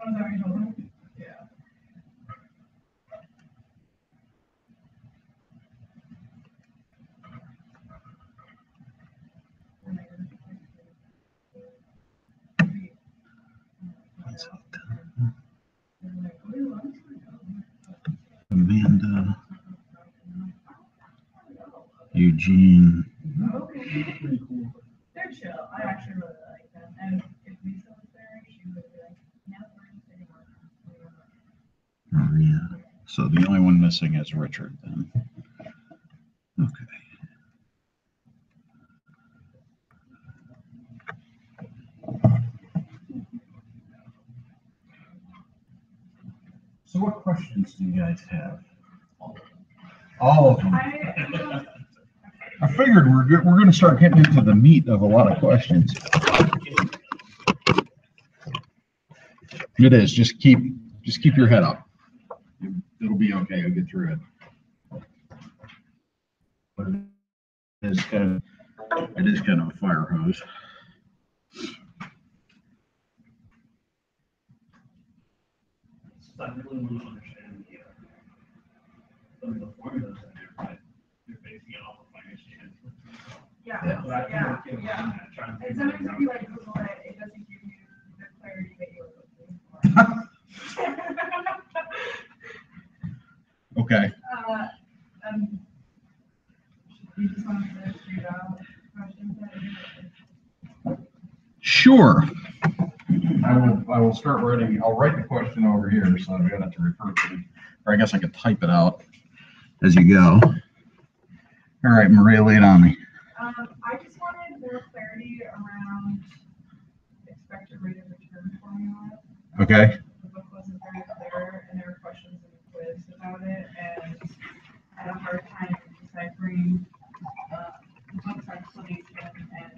Oh, no, you don't. Yeah. Amanda, Eugene. They're chill. I actually really like them. And if Lisa was there, she would be like, no, we're just anymore. Maria. So the only one missing is Richard then. Okay. So what questions do you guys have? All of them. I figured we're going to start getting into the meat of a lot of questions. It is. Just keep your head up. It'll be okay. You'll get through it. But it is kind of a fire hose. I really want to understand the formulas in there, but you're basing it off of financial statements. Yeah. And sometimes if you like Google it, it doesn't give you the clarity that you were looking for. Okay. You just wanted to shoot out questions. Sure. I will start writing. I'll write the question over here so I don't have to refer to it. Or I guess I could type it out as you go. All right, Maria, lay it on me. I just wanted more clarity around expected rate of return formula. Okay. The book wasn't very clear, and there were questions in the quiz about it, and I had a hard time deciphering the book's explanation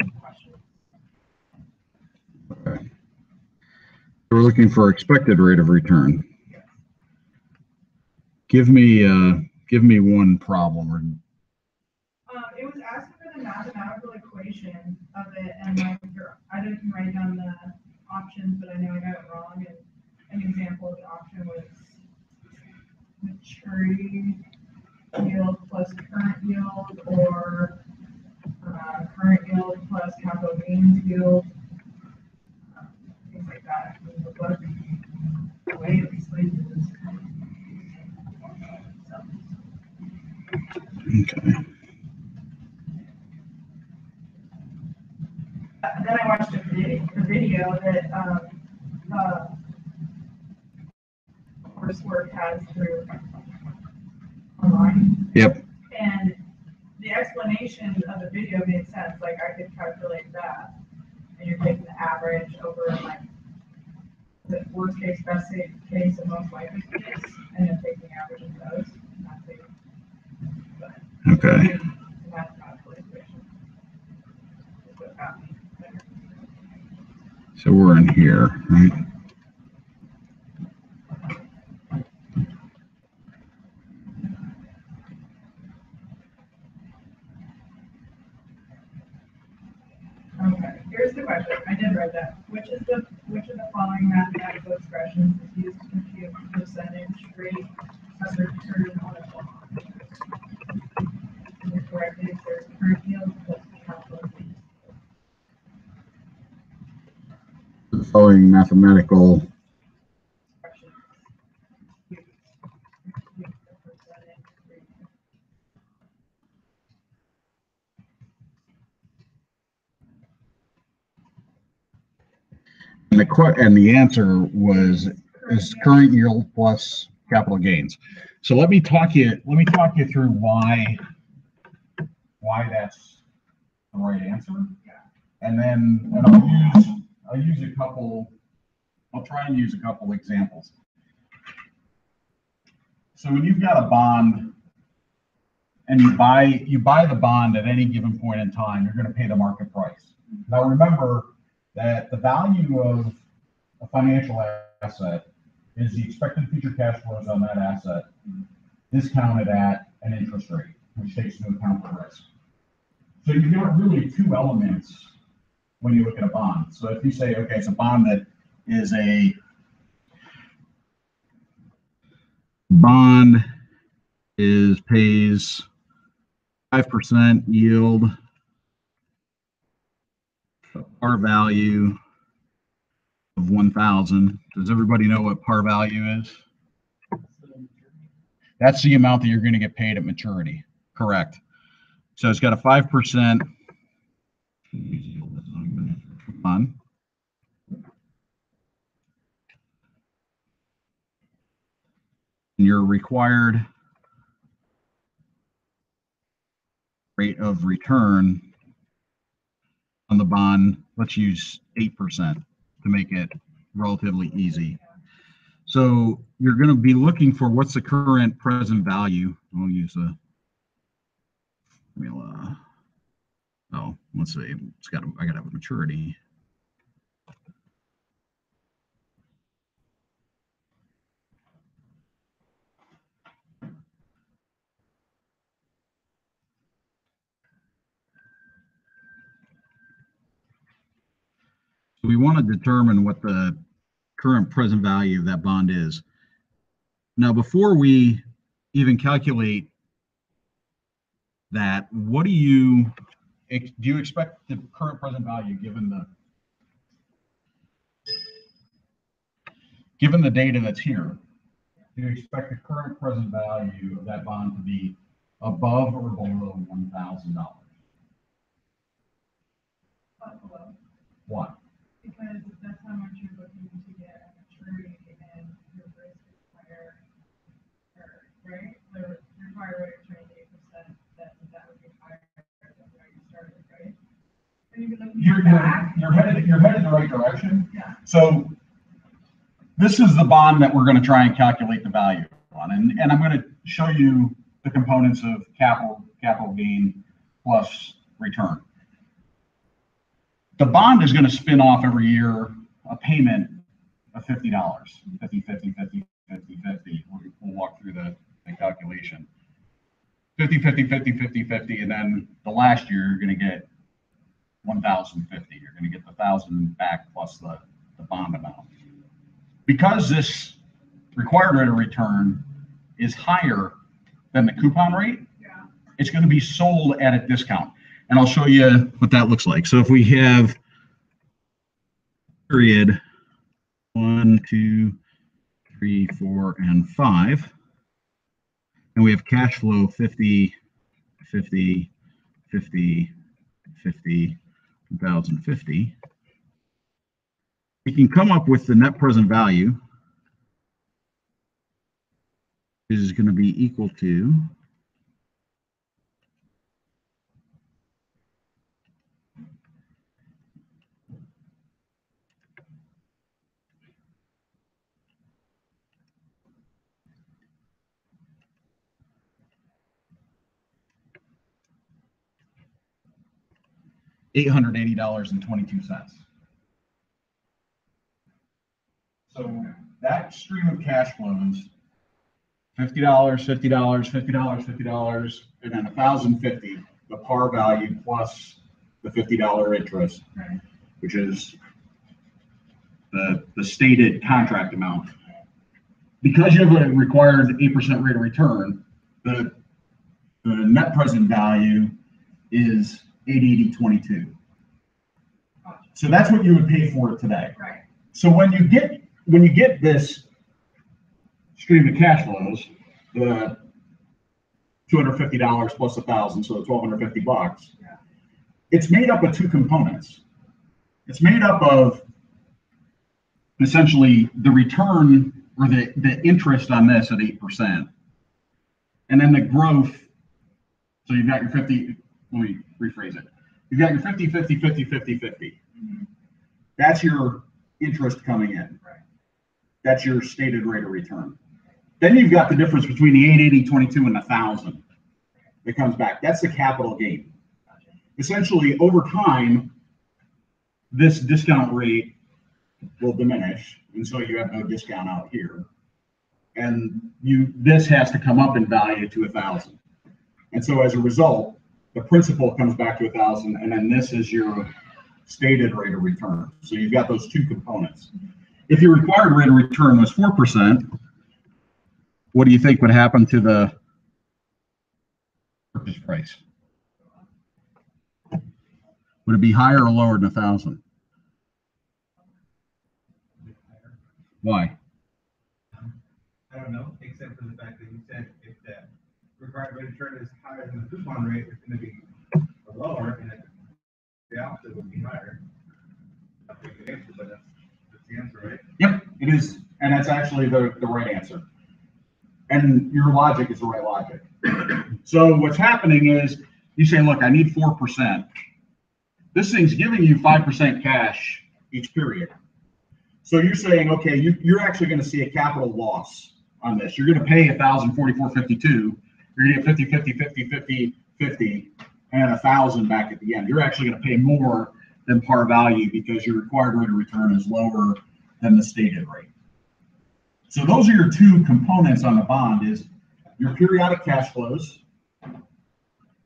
and questions. Okay. We're looking for expected rate of return. Yes. Give me one problem. It was asking for the mathematical equation of it, and like I didn't write down the options, but I know I got it wrong. And an example of the option was maturity yield plus current yield, or current yield plus capital gains yield, things like that. The book, the way it explains it is kind of Okay. Then I watched a video that coursework has through online. Yep. And the explanation of the video made sense. Like I could calculate that, and you're taking the average over like the worst case, best case, and most likely case, and then taking the average of those. And that's it. But Okay. mathematical equation is what got me there. So we're in here, right? Okay, here's the question. I did write that. Which of the following mathematical expressions is used to compute percentage rate of return on a bond? And the correct answer is current yield plus capital gains. The following mathematical Expressions used to compute the percentage rate. and the answer was is current yield plus capital gains. So let me talk you through why that's the right answer. Yeah. And then I'll try and use a couple examples. So when you've got a bond and you buy the bond at any given point in time, you're going to pay the market price. Now remember that the value of a financial asset is the expected future cash flows on that asset discounted at an interest rate, which takes into account the risk. So you've got really two elements when you look at a bond. So if you say, okay, it's a bond that is a bond pays 5% yield, par value of 1,000. Does everybody know what par value is? That's the amount that you're going to get paid at maturity. Correct. So it's got a 5%. On. And your required rate of return on the bond, let's use 8% to make it relatively easy. So you're going to be looking for what's the current present value. I'll use a formula. Oh, let's see. I got to have a maturity. So we want to determine what the current present value of that bond is. Now, before we even calculate that, what do you expect the current present value given the data that's here? Do you expect the current present value of that bond to be above or below $1,000? Below. Why? Because that's how much you're looking to get at maturity and your risk is higher, right? The required rate of return is 8%, that would be higher than where you started, right? And you're looking back. You're headed in the right direction. Yeah. So this is the bond that we're going to try and calculate the value on, and I'm going to show you the components of capital gain plus return. The bond is going to spin off every year a payment of $50, 50, 50, 50, 50, 50. We'll walk through the calculation. 50, 50, 50, 50, 50, and then the last year you're going to get 1,050. You're going to get the 1,000 back plus the bond amount. Because this required rate of return is higher than the coupon rate, it's going to be sold at a discount. And I'll show you what that looks like. So if we have period 1, 2, 3, 4, and 5, and we have cash flow 50, 50, 50, 50, 1,050, we can come up with the net present value is going to be equal to $880.22. So that stream of cash flows, $50, $50, $50, $50, and then 1,050, the par value plus the $50 interest, Right. which is the stated contract amount. Because you have a required 8% rate of return, the net present value is $880.22. So that's what you would pay for it today. Right. So when you get this stream of cash flows, the $250 plus 1,000, so $1,250. Yeah. It's made up of two components. It's made up of essentially the return or the interest on this at 8%, and then the growth. So you've got your 50. Let me rephrase it. You've got your 50, 50, 50, 50, 50. Mm-hmm. That's your interest coming in. Right. That's your stated rate of return. Then you've got the difference between the 880.22 and the 1,000 that comes back. That's the capital gain. Gotcha. Essentially, over time, this discount rate will diminish, and so you have no discount out here. And this has to come up in value to 1,000. And so as a result, the principal comes back to 1,000, and then this is your stated rate of return. So you've got those two components. If your required rate of return was 4%, what do you think would happen to the purchase price? Would it be higher or lower than 1,000? Why? I don't know, except for the fact that you said if the required rate of return is higher than the coupon rate, it's gonna be lower, and the opposite would be higher. That's a good answer, but that's the answer, right? Yep, it is, and that's actually the right answer. And your logic is the right logic. So what's happening is you say, look, I need 4%. This thing's giving you 5% cash each period. So you're saying, okay, you're actually going to see a capital loss on this. You're going to pay 1,044.52. You're going to get 50, 50, 50, 50, 50, and 1,000 back at the end. You're actually going to pay more than par value because your required rate of return is lower than the stated rate. So those are your two components on the bond: is your periodic cash flows,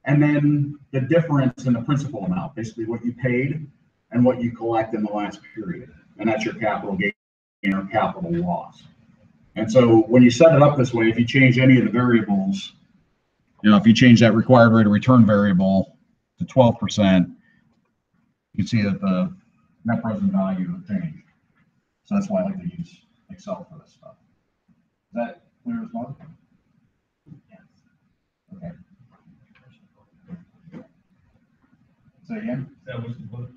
and then the difference in the principal amount, basically what you paid and what you collect in the last period. And that's your capital gain or capital loss. And so when you set it up this way, if you change any of the variables, if you change that required rate of return variable to 12%, you can see that the net present value will change. So that's why I like to use Excel for this stuff. Is that clear as well? Yes. Okay. Say again? That was the book.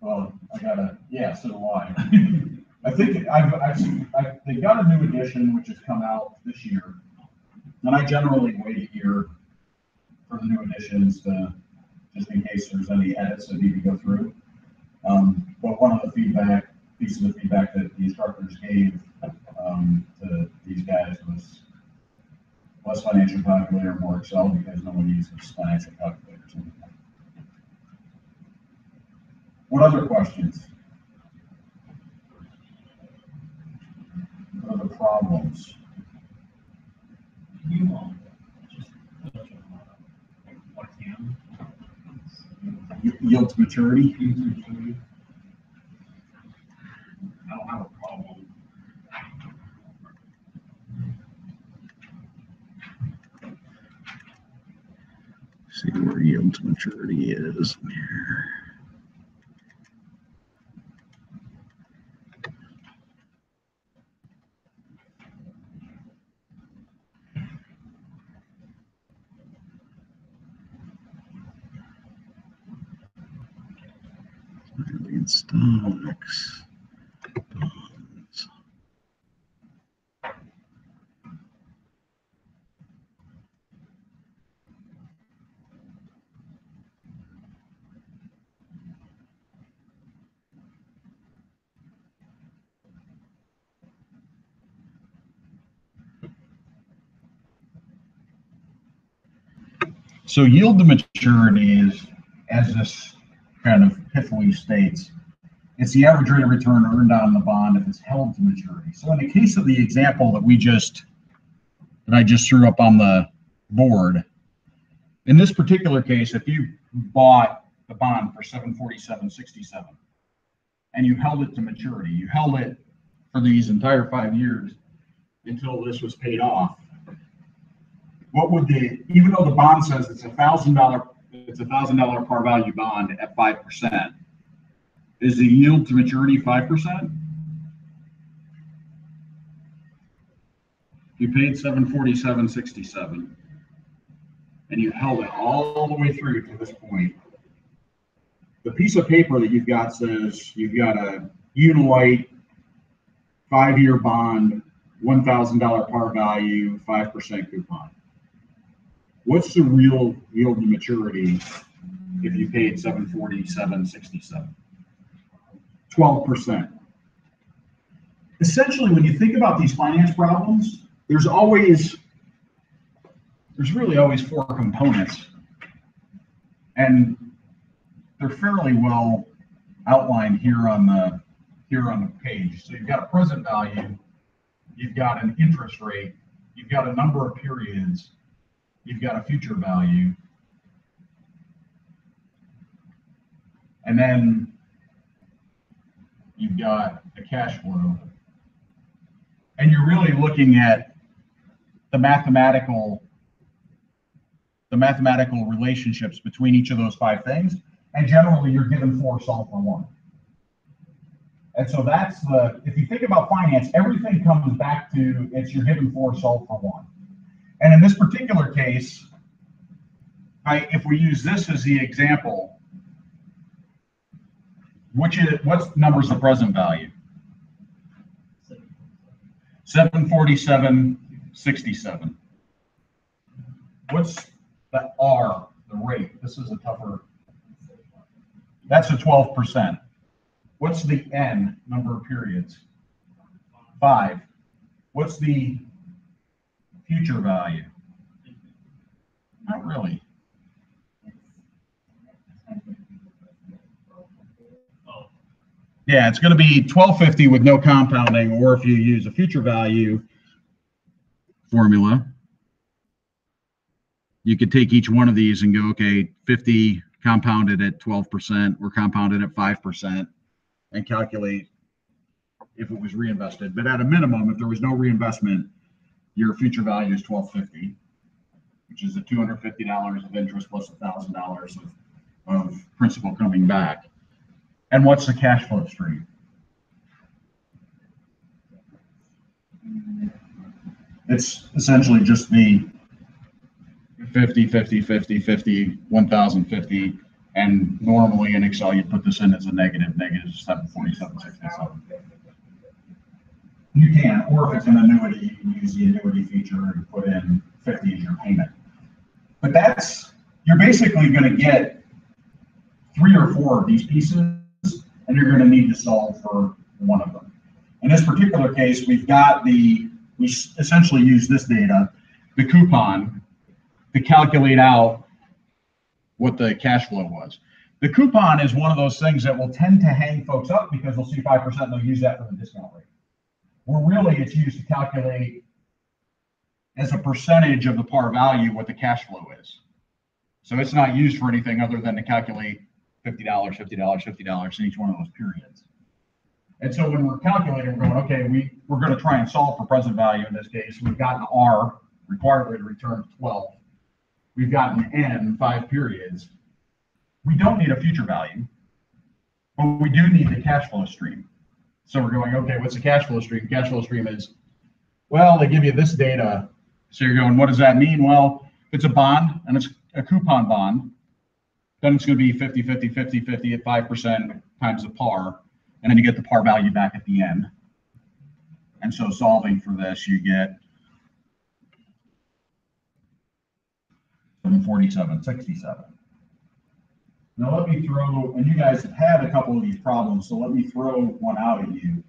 Well, I gotta, yeah, so do I. I think they got a new edition which has come out this year, and I generally wait a year for the new editions to, just in case there's any edits that need to go through. But one of the pieces of feedback that the instructors gave to these guys was less financial calculator, more Excel, because no one uses financial calculators anymore. What other questions? What other problems? Yield to maturity? I don't have a problem. See where yield to maturity is here. Stocks, bonds. So yield to maturity is, as this kind of pithily states, it's the average rate of return earned on the bond if it's held to maturity. So in the case of the example that I just threw up on the board, in this particular case, if you bought the bond for $747.67 and you held it to maturity, you held it for these entire 5 years until this was paid off, what would even though the bond says it's $1,000 par value bond at 5%, is the yield to maturity 5%? You paid $747.67 and you held it all the way through to this point. The piece of paper that you've got says you've got a Unilite 5-year bond, $1,000 par value, 5% coupon. What's the real yield to maturity if you paid $747.67? 12%. Essentially, when you think about these finance problems, there's really always 4 components, and they're fairly well outlined here on the page. So you've got a present value, you've got an interest rate, you've got a number of periods, you've got a future value, and then you've got the cash flow. And you're really looking at the mathematical relationships between each of those 5 things. And generally you're given 4, solve for 1. And so that's if you think about finance, everything comes back to you're given 4, solve for 1. And in this particular case, if we use this as the example, what number's the present value? 747.67. What's the R, the rate? This is a tougher. That's a 12%. What's the N, number of periods? 5. What's the future value? Not really. Yeah, it's going to be 1250 with no compounding, or if you use a future value formula, you could take each one of these and go, okay, 50 compounded at 12% or compounded at 5%, and calculate if it was reinvested. But at a minimum, if there was no reinvestment, your future value is 1250, which is the $250 of interest plus $1,000 of principal coming back. And what's the cash flow stream? It's essentially just the 50, 50, 50, 50, 1,050. And normally in Excel, you put this in as a negative 747.67. You can, or if it's an annuity, you can use the annuity feature and put in 50 as your payment. But you're basically going to get 3 or 4 of these pieces, and you're going to need to solve for one of them. In this particular case, we essentially use this data, the coupon, to calculate out what the cash flow was. The coupon is one of those things that will tend to hang folks up because they'll see 5% and they'll use that for the discount rate. Where really it's used to calculate as a percentage of the par value what the cash flow is. So it's not used for anything other than to calculate $50, $50, $50 in each one of those periods. And so when we're calculating, we're going, okay, we're going to try and solve for present value in this case. We've got an R, required rate of return of 12. We've got an N, 5 periods. We don't need a future value, but we do need the cash flow stream. So we're going, okay, what's the cash flow stream? Cash flow stream is, well, they give you this data. So you're going, what does that mean? Well, it's a bond and it's a coupon bond. Then it's going to be 50, 50, 50, 50 at 5% times the par. And then you get the par value back at the end. And so solving for this, you get 747.67. Now let me throw, and you guys have had a couple of these problems, so let me throw one out at you.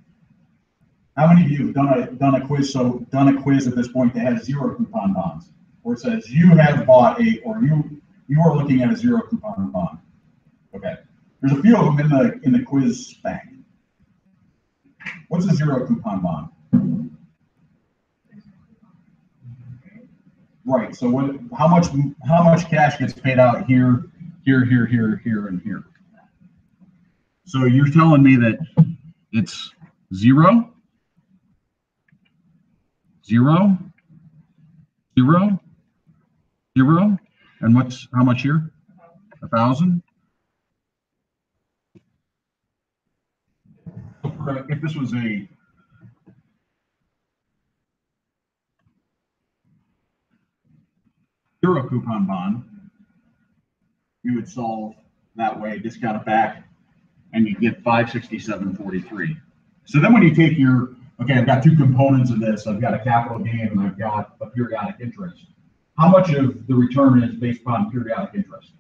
How many of you have done a quiz at this point that has 0 coupon bonds, where it says you have bought or you are looking at a 0 coupon bond? Okay, there's a few of them in the quiz bank. What's a 0 coupon bond? Right. So how much cash gets paid out here, here, here, here, here, and here? So you're telling me that it's 0, 0, 0, 0, and how much here? 1,000. If this was a zero coupon bond, you would solve that way, discount it back, and you get 567.43. So then when you take okay, I've got 2 components of this. I've got a capital gain and I've got a periodic interest. How much of the return is based upon periodic interest?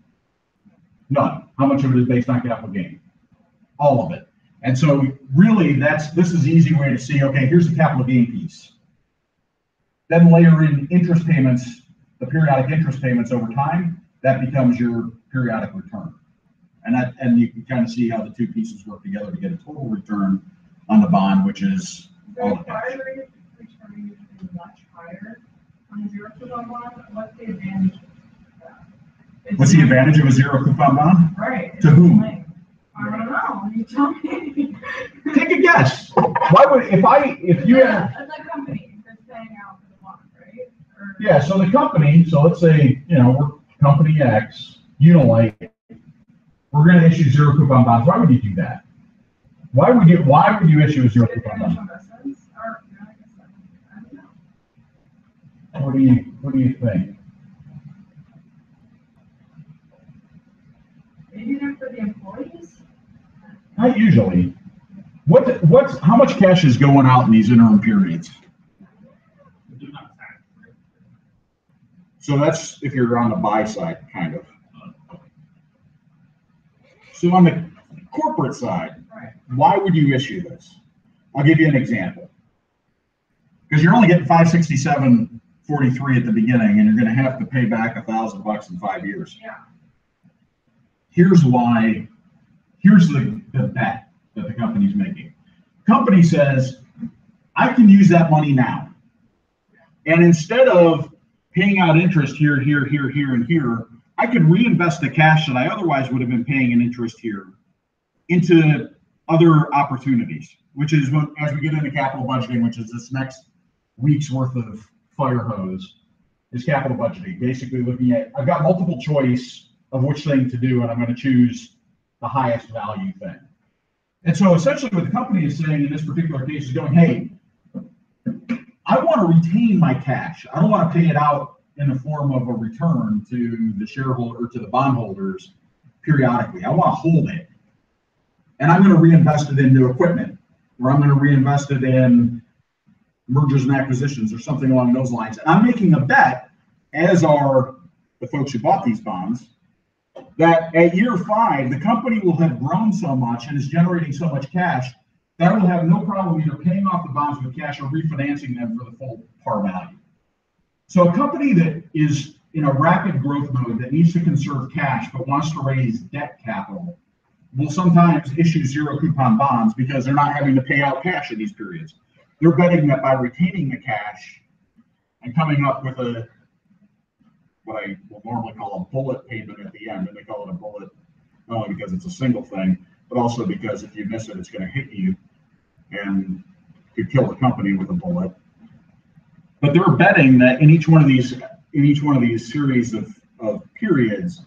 None. How much of it is based on capital gain? All of it. And so really this is an easy way to see, okay, here's the capital gain piece. Then layer in interest payments, the periodic interest payments over time, that becomes your periodic return. And you can kind of see how the 2 pieces work together to get a total return on the bond, which is all the cash. The required rate of return is much higher on a 0 coupon bond. What's the advantage of that? What's the advantage of a 0 coupon bond? Right. To whom? I don't know. You tell me. Take a guess. Why would if you have the company that's paying out for the bond, right? Yeah, so the company, so let's say, we're company X, Unilite, we're gonna issue zero coupon bonds. Why would you do that? Why would you issue a zero coupon bond? Financial investments, or, no, I guess I don't know. What do you think? Maybe they're for the employees? Not usually. How much cash is going out in these interim periods? They're not tax free. So that's if you're on the buy side, kind of. So on the corporate side, Right. why would you issue this? I'll give you an example. Because you're only getting 567.43 at the beginning, and you're going to have to pay back $1,000 in 5 years. Yeah. Here's why. Here's the bet that the company's making. Company says, I can use that money now. And instead of paying out interest here, and here, I can reinvest the cash that I otherwise would have been paying in interest here into other opportunities, which is as we get into capital budgeting, which is this next week's worth of fire hose, is capital budgeting. Basically looking at, I've got multiple choice of which thing to do, and I'm going to choose the highest value thing. And so essentially what the company is saying in this particular case is going, hey, I want to retain my cash. I don't want to pay it out in the form of a return to the shareholder or to the bondholders periodically. I want to hold it. And I'm going to reinvest it into equipment, or I'm going to reinvest it in mergers and acquisitions or something along those lines. And I'm making a bet, as are the folks who bought these bonds, that at year 5, the company will have grown so much and is generating so much cash that it will have no problem either paying off the bonds with cash or refinancing them for the full par value. So a company that is in a rapid growth mode that needs to conserve cash but wants to raise debt capital will sometimes issue zero coupon bonds because they're not having to pay out cash in these periods. They're betting that by retaining the cash and coming up with what I will normally call a bullet payment at the end, and they call it a bullet not only because it's a single thing, but also because if you miss it, it's going to hit you and could kill the company with a bullet. But they're betting that in each one of these series of periods,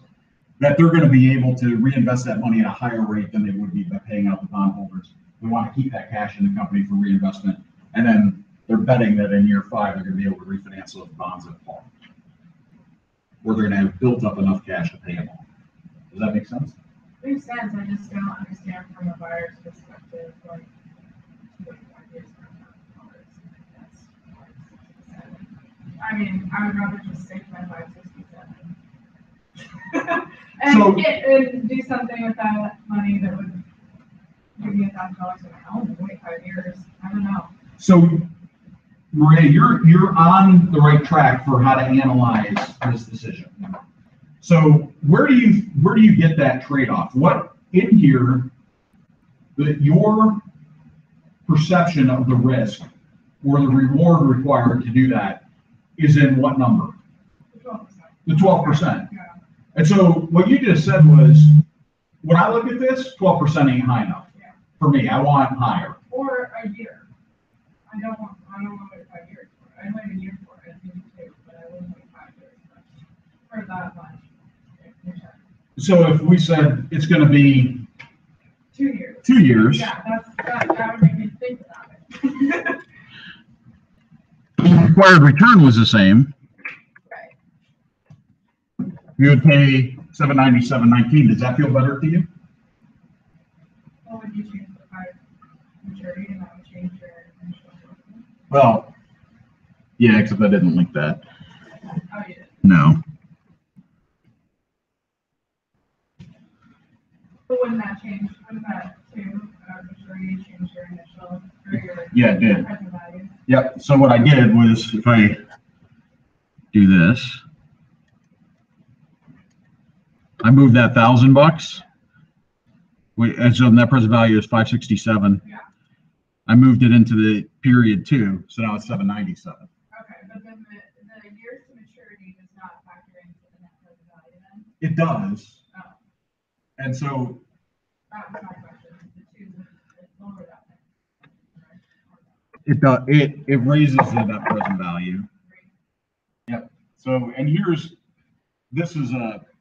that they're going to be able to reinvest that money at a higher rate than they would be by paying out the bondholders. They want to keep that cash in the company for reinvestment, and then they're betting that in year 5 they're going to be able to refinance those bonds at par, or they're going to have built up enough cash to pay them off. Does that make sense? Makes sense, I just don't understand from a buyer's perspective, like, 25 years from now, that's 567. I mean, I would rather just stick my 567. And do something with that money that would give me $1,000 in my home in 25 years. I don't know. So, Maria, you're on the right track for how to analyze this decision. So where do you get that trade-off? What in here that your perception of the risk or the reward required to do that is in what number? The 12%. Yeah. And so what you just said was, when I look at this, 12% ain't high enough. Yeah. For me, I want higher. Or a year. I don't want to wait 5 years for it. I'd wait a year for it, maybe 2, but I wouldn't wait 5 years for that much. So if we said it's going to be 2 years. 2 years. Yeah, that would make me think about it. The required return was the same. Right. You would pay $797.19. Does that feel better to you? What would you change the 5 maturity, and that would change your initial investment? Well, yeah, except I didn't link that. Oh, you did. No. But wouldn't that change? Wouldn't that too? Maturity change your initial or your Yeah, it did. present value? Yep. So what I did was, if I do this, I moved that $1,000. And so net present value is 567. Yeah. I moved it into the period 2, so now it's 797. Okay, but then the years to maturity does not factor into the net present value then? It does. Oh, And so that was my question. The 2 would lower that thing. it does. It raises the net present value. Yep. So, and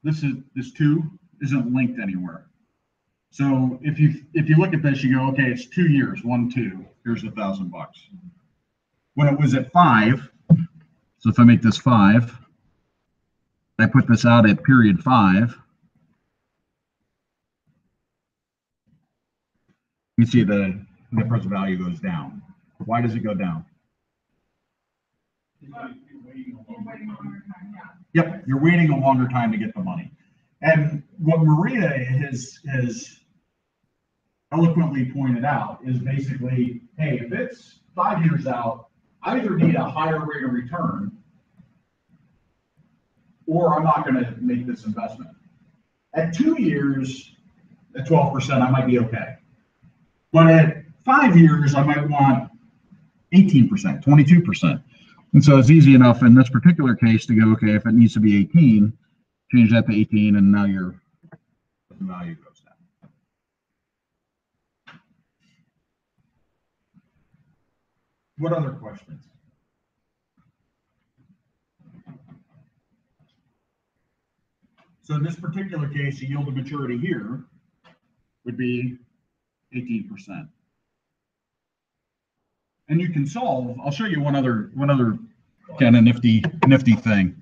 this two isn't linked anywhere. So if you look at this, you go, okay, it's 2 years, 1, 2, here's $1,000. When it was at 5, so if I make this 5, I put this out at period 5. You see the net present value goes down. Why does it go down? You're waiting a longer time, yeah. Yep, you're waiting a longer time to get the money. And what Maria has eloquently pointed out is basically, hey, if it's 5 years out, I either need a higher rate of return or I'm not going to make this investment. At 2 years, at 12%, I might be okay. But at 5 years, I might want 18%, 22%. And so it's easy enough in this particular case to go, okay, if it needs to be 18, change that to 18, and now your value goes down. What other questions? So in this particular case, the yield to maturity here would be 18%. And you can solve, I'll show you one other kind of nifty thing.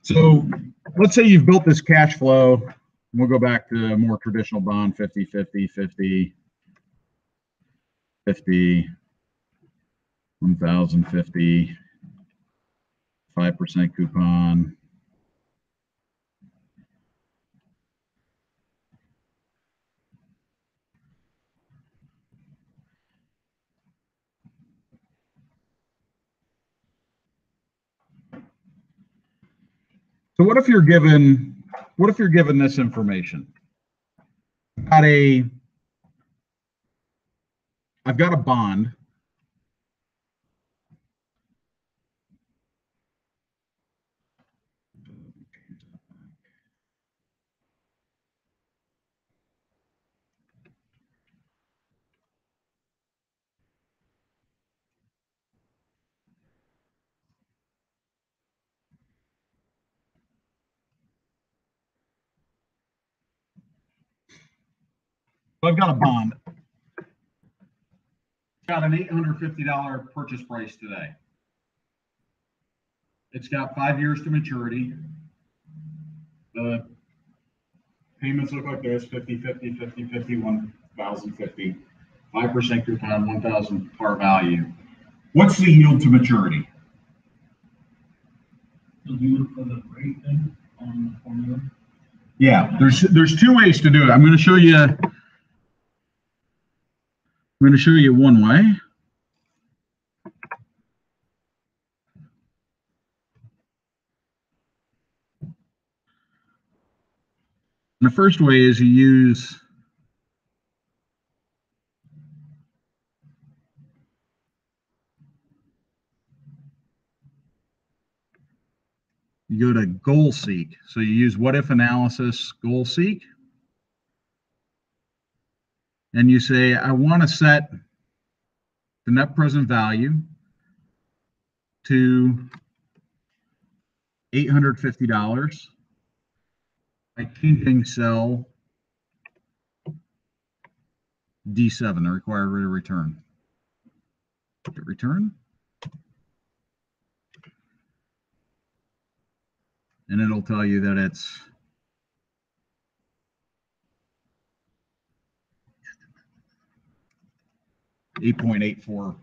So let's say you've built this cash flow. We'll go back to a more traditional bond, 50, 50, 50, 50, 1,050, 5% coupon. So what if you're given this information? I've got a bond. So I've got a bond. It's got an $850 purchase price today. It's got 5 years to maturity. The payments look like this: 50, 50, 50, 50, 1,050, 5% coupon, 1,000 par value. What's the yield to maturity? So do you look for the rate then on the formula? Yeah, there's 2 ways to do it. I'm going to show you one way. The first way is you go to goal seek. So you use what if analysis, goal seek. And you say, I want to set the net present value to $850 by changing cell D7, the required rate of return. Hit return. And it'll tell you that it's .84%.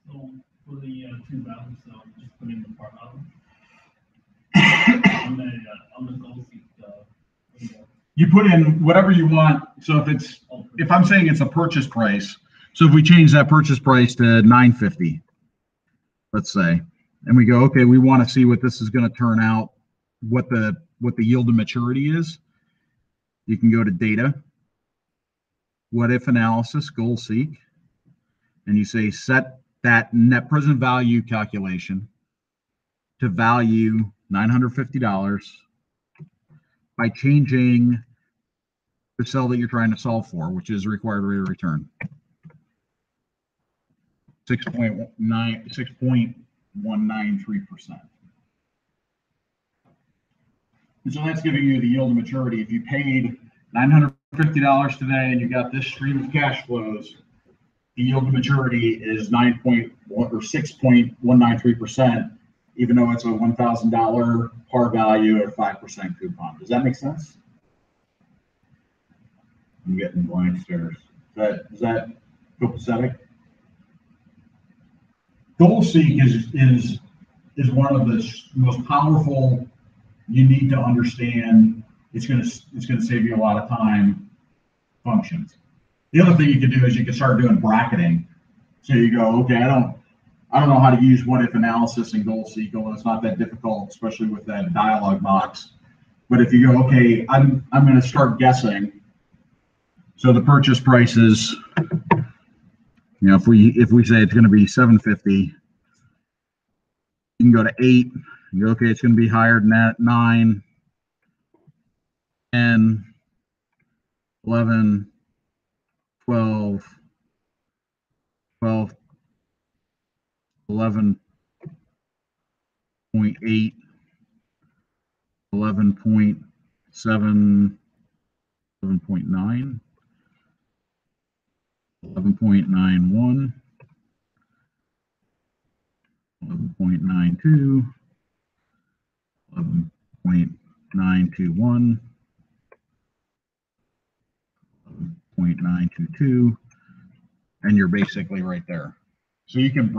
So for the 2,000 cell, just put in the par value. On the goal seek, You put in whatever you want. So if I'm saying it's a purchase price, so if we change that purchase price to $950, let's say, and we go, okay, we want to see what this is going to turn out, what the yield to maturity is. You can go to data, what if analysis, goal seek, and you say set that net present value calculation to value $950 by changing the cell that you're trying to solve for, which is required rate of return. 6.193%. And so that's giving you the yield to maturity. If you paid $950 today and you got this stream of cash flows, the yield to maturity is 6.193%, even though it's a $1,000 par value at a 5% coupon. Does that make sense? I'm getting blank stares. Does that feel pathetic? Goal seek is one of the most powerful. You need to understand. It's going to save you a lot of time. Functions. The other thing you can do is you can start doing bracketing. So you go, okay, I don't know how to use what if analysis and goal seek, although it's not that difficult, especially with that dialog box. But if you go, okay, I'm going to start guessing. So the purchase price is, if we say it's going to be $750, you can go to 8. You go, okay, it's going to be higher than that. 9, 10, 11, 12, 11.8, 11.7, 11.9, 11.91, 11.92, 11.921, 11.922, and you're basically right there. So you can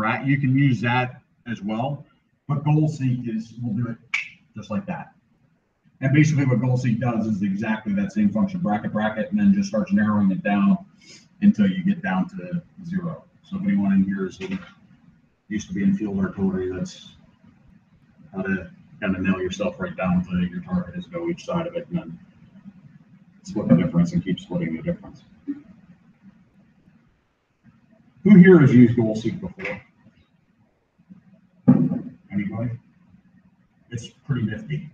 use that as well, but goal seek we'll do it just like that. And basically what goal seek does is exactly that same function, bracket, and then just starts narrowing it down until you get down to 0. So if anyone in here used to be in field artillery, that's how to kind of nail yourself right down to your target is go each side of it and then split the difference and keep splitting the difference. Who here has used goal seek before? Anybody? It's pretty nifty.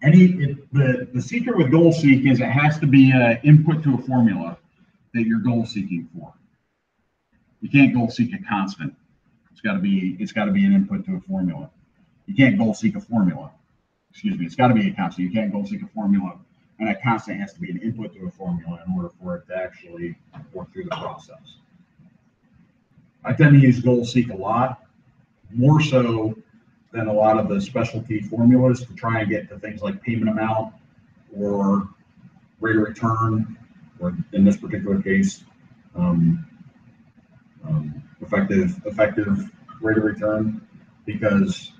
The secret with goal seek is it has to be an input to a formula that you're goal seeking for. You can't goal seek a constant. It's got to be an input to a formula. You can't goal seek a formula. Excuse me. It's got to be a constant. You can't goal seek a formula, and that constant has to be an input to a formula in order for it to actually work through the process. I tend to use goal seek a lot, more so than a lot of the specialty formulas to try and get to things like payment amount or rate of return, or in this particular case, effective rate of return, because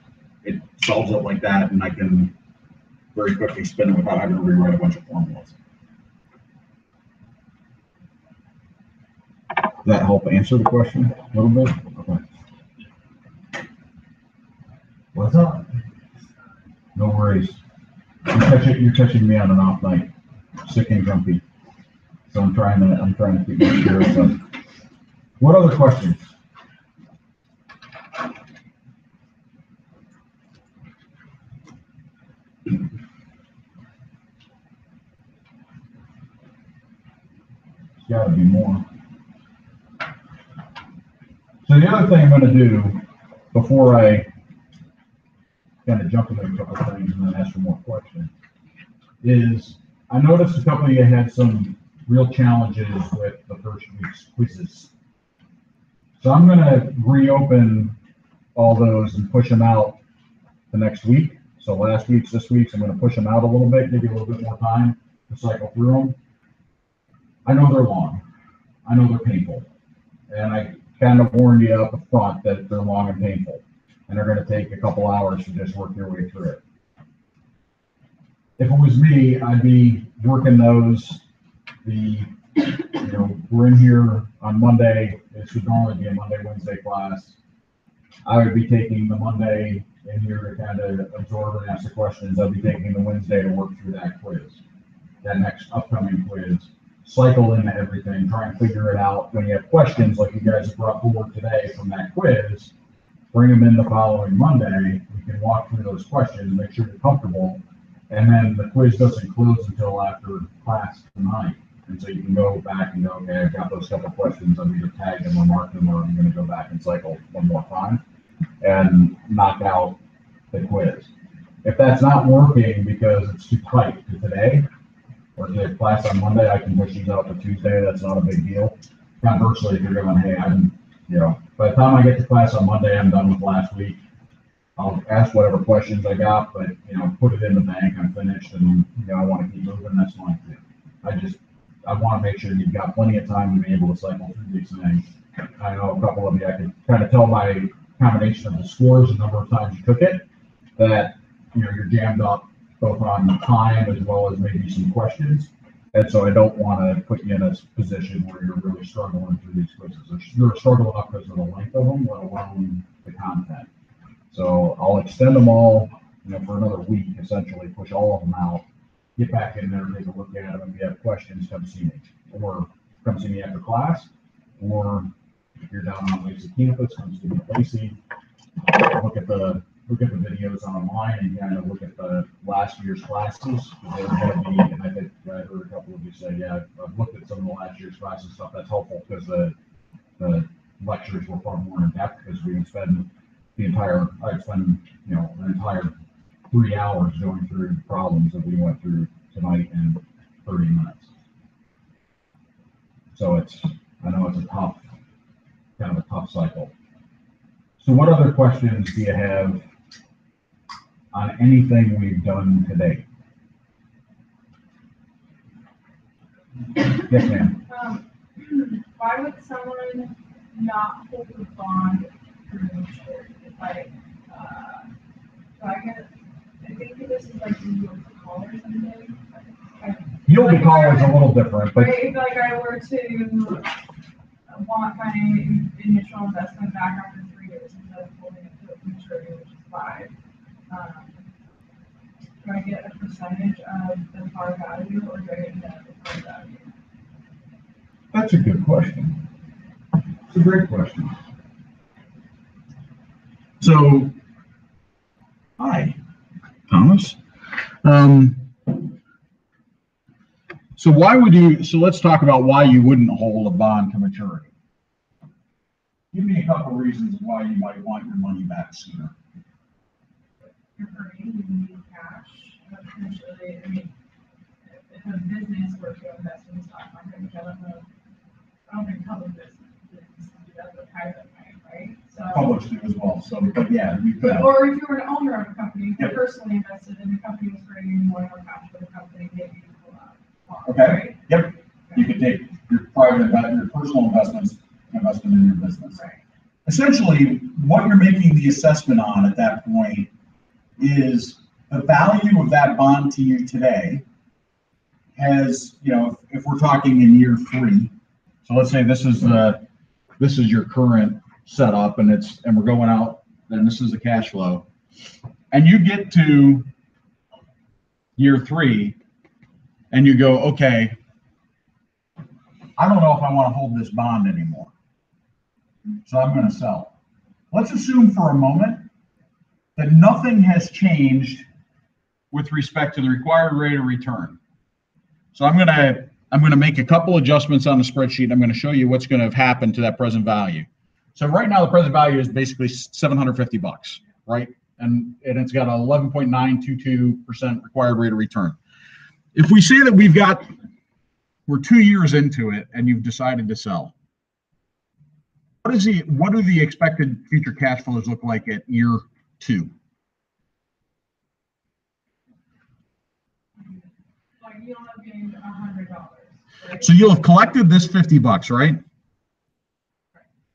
it solves it like that, and I can very quickly spin it without having to rewrite a bunch of formulas. Does that help answer the question a little bit? Okay. What's up? No worries. You're catching me on an off night, sick and grumpy. So I'm trying to keep my spirits up. What other questions? There's got to be more. So the other thing I'm going to do before I kind of jump into a couple of things and then ask for more questions is I noticed a couple of you had some real challenges with the first week's quizzes. So I'm going to reopen all those and push them out the next week. So last week's, this week's, I'm going to push them out a little bit, give you a little bit more time to cycle through them. I know they're long. I know they're painful. And I kind of warned you up front that they're long and painful. And they're going to take a couple hours to just work your way through it. If it was me, I'd be working those. We're in here on Monday. It should normally be a Monday, Wednesday class. I would be taking the Monday in here to kind of absorb and ask the questions. I'd be taking the Wednesday to work through that quiz, that next upcoming quiz. Cycle into everything, try and figure it out. When you have questions like you guys have brought forward today from that quiz, bring them in the following Monday. We can walk through those questions, make sure you're comfortable, and then the quiz doesn't close until after class tonight. And so you can go back and go, okay, I've got those couple questions, I'm either tag them or mark them, or I'm gonna go back and cycle one more time and knock out the quiz. If that's not working because it's too tight to today, or if you have class on Monday, I can push these out to Tuesday, that's not a big deal. Conversely, if you're going, hey, by the time I get to class on Monday, I'm done with last week. I'll ask whatever questions I got, but, put it in the bank, I'm finished, and, I want to keep moving, that's fine too. I want to make sure you've got plenty of time to be able to cycle through these things. I know a couple of you, I could kind of tell by combination of the scores, the number of times you took it, that, you're jammed up both on time as well as maybe some questions. And so I don't want to put you in a position where you're really struggling through these quizzes. You're struggling up because of the length of them, let alone the content. So I'll extend them all, for another week, essentially, push all of them out, get back in there, take a look at them. If you have questions, come see me. Or come see me after class. Or if you're down on Lacey campus, come see me at Lacey. Look at the videos online and kind of look at the last year's classes. They're going to be, and I think I heard a couple of you say, yeah, I've looked at some of the last year's classes stuff. That's helpful because the lectures were far more in depth because we would spend an entire 3 hours going through the problems that we went through tonight in 30 minutes. So I know it's kind of a tough cycle. So what other questions do you have on anything we've done today? Yes, ma'am. Why would someone not hold a bond for maturity? I think this is like you call or something. Yield to call is a little different, but if I were to want my initial investment back after 3 years instead of holding it to maturity, which is 5, do I get a percentage of the par value or do I get net the par value? that's a good question. It's a great question. So, hi, Thomas. So let's talk about why you wouldn't hold a bond to maturity. Give me a couple reasons why you might want your money back sooner. You're hurting, you need cash, but potentially, if a business were to invest in the stock market, which I don't think public business do that, but private might, right? So. Publish do as well, so, but yeah, we could. Or if you were an owner of a company, Yep. personally invested in the company, was bringing more cash for the company, maybe you pull out. Okay. Right? Yep, you could take your your personal investments, invest them in your business. Right. Essentially, what you're making the assessment on at that point is the value of that bond to you today has, if we're talking in year 3, so let's say this is your current setup and we're going out, then this is the cash flow, and you get to year 3 and you go, okay, I don't know if I want to hold this bond anymore, so I'm going to sell. Let's assume for a moment that nothing has changed with respect to the required rate of return. So I'm going to make a couple adjustments on the spreadsheet. I'm going to show you what's going to have happened to that present value. So right now the present value is basically $750, right? And it's got an 11.922% required rate of return. If we say that we're 2 years into it and you've decided to sell, what do the expected future cash flows look like at year 2? Like you'll have gained $100, right? So you'll have collected this $50, right?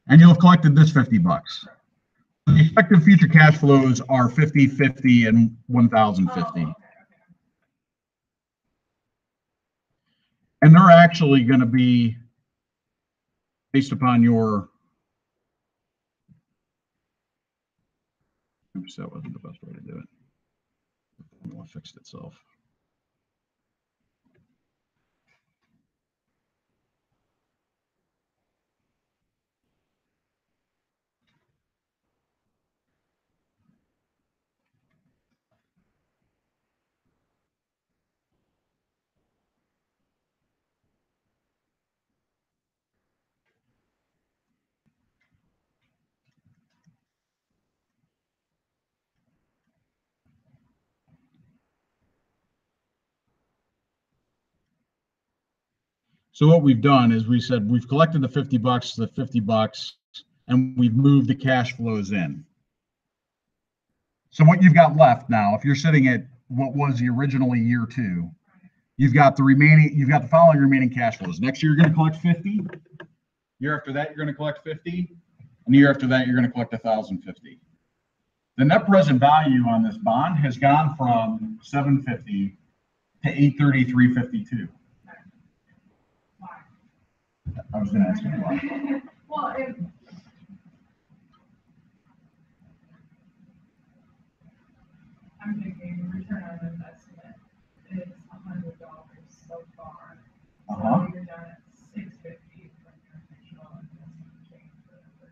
And you'll have collected this $50. The expected future cash flows are 50, 50, and 1,050. Okay. And they're actually going to be based upon your. Oops, that wasn't the best way to do it. The formula fixed itself. So what we've done is we said we've collected the $50, and we've moved the cash flows in. So what you've got left now, if you're sitting at what was the originally year 2, you've got the following remaining cash flows. Next year, you're going to collect 50. Year after that, you're going to collect 50. And the year after that, you're going to collect 1,050. The net present value on this bond has gone from 750 to 833.52. Why? I was going to ask you why. Well, I'm thinking return on investment is $100 so far. So you're done at $650 from your initial investment change, whatever.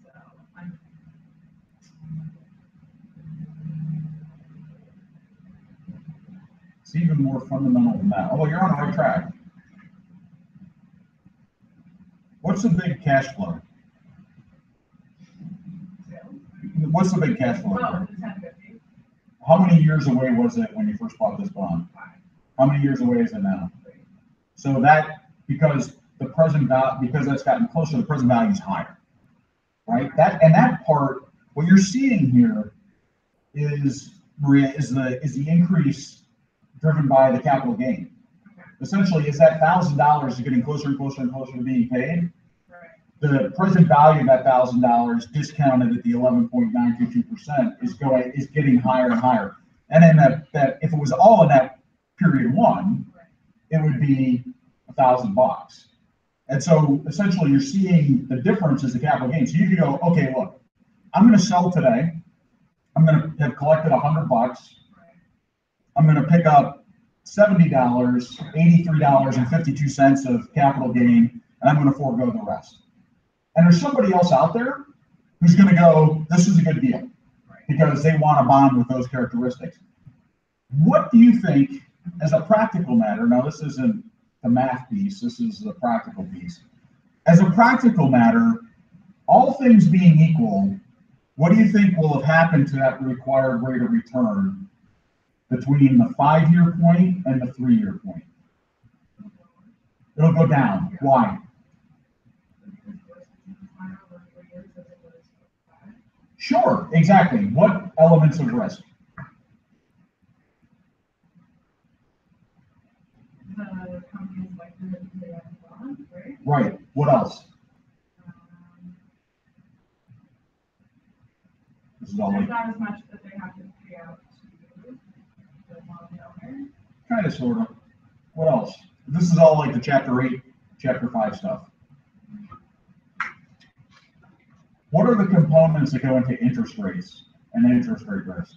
So I'm. It's even more fundamental than that. Oh, you're on the right track. What's the big cash flow? What's the big cash flow? Well, it's 1050. How many years away was it when you first bought this bond? 5. How many years away is it now? 3. So that, because the present value, because that's gotten closer, the present value is higher, right? That part, what you're seeing here is, Maria, is the increase driven by the capital gain. Essentially, as that $1,000 is getting closer and closer and closer to being paid, the present value of that $1,000 discounted at the 11.922% is getting higher and higher. And then that if it was all in that period 1, it would be $1,000. And so essentially, you're seeing the difference is the capital gain. So you could go, okay, look, I'm going to sell today. I'm going to have collected $100. I'm going to pick up $70, $83.52 of capital gain, and I'm going to forego the rest. And there's somebody else out there who's going to go, this is a good deal because they want a bond with those characteristics. What do you think, as a practical matter, now this isn't the math piece, this is the practical piece. As a practical matter, all things being equal, what do you think will have happened to that required rate of return between the 5-year point and the 3-year point? It'll go down. Why? Sure, exactly. What elements of risk? The company's likely to pay out the bond, right? Right. What else? This is all There's like, not as much that they have to pay out to the owner. kind of, sort of. What else? This is all like the Chapter 8, Chapter 5 stuff. What are the components that go into interest rates and interest rate risk?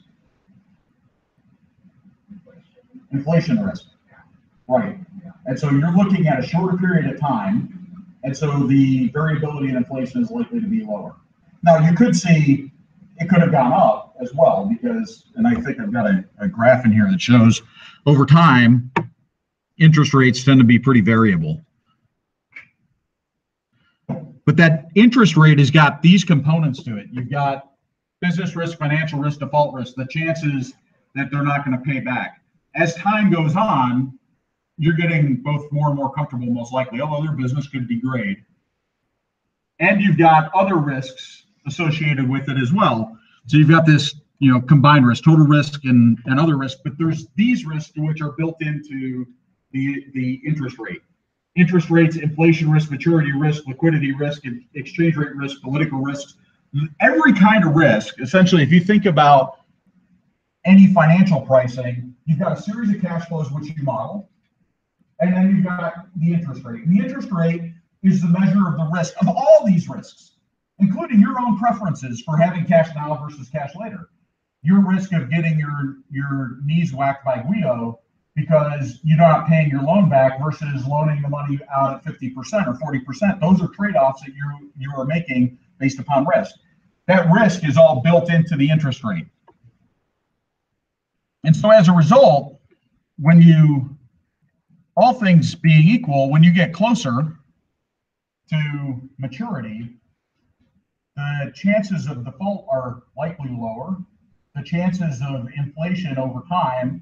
Inflation risk. Right. And so you're looking at a shorter period of time, and so the variability in inflation is likely to be lower. Now, you could see it could have gone up as well because, and I think I've got a graph in here that shows over time, interest rates tend to be pretty variable. But that interest rate has got these components to it. You've got business risk, financial risk, default risk, the chances that they're not going to pay back. As time goes on, you're getting both more and more comfortable, most likely, although their business could degrade. And you've got other risks associated with it as well. So you've got this, combined risk, total risk and other risk, but there's these risks which are built into the interest rate. Interest rates, inflation risk, maturity risk, liquidity risk, and exchange rate risk, political risks, every kind of risk. Essentially, if you think about any financial pricing, you've got a series of cash flows which you model, and then you've got the interest rate. And the interest rate is the measure of the risk of all these risks, including your own preferences for having cash now versus cash later. Your risk of getting your knees whacked by Guido because you're not paying your loan back versus loaning the money out at 50% or 40%. Those are trade-offs that you are making based upon risk. That risk is all built into the interest rate. And so as a result, all things being equal, when you get closer to maturity, the chances of default are likely lower. The chances of inflation over time,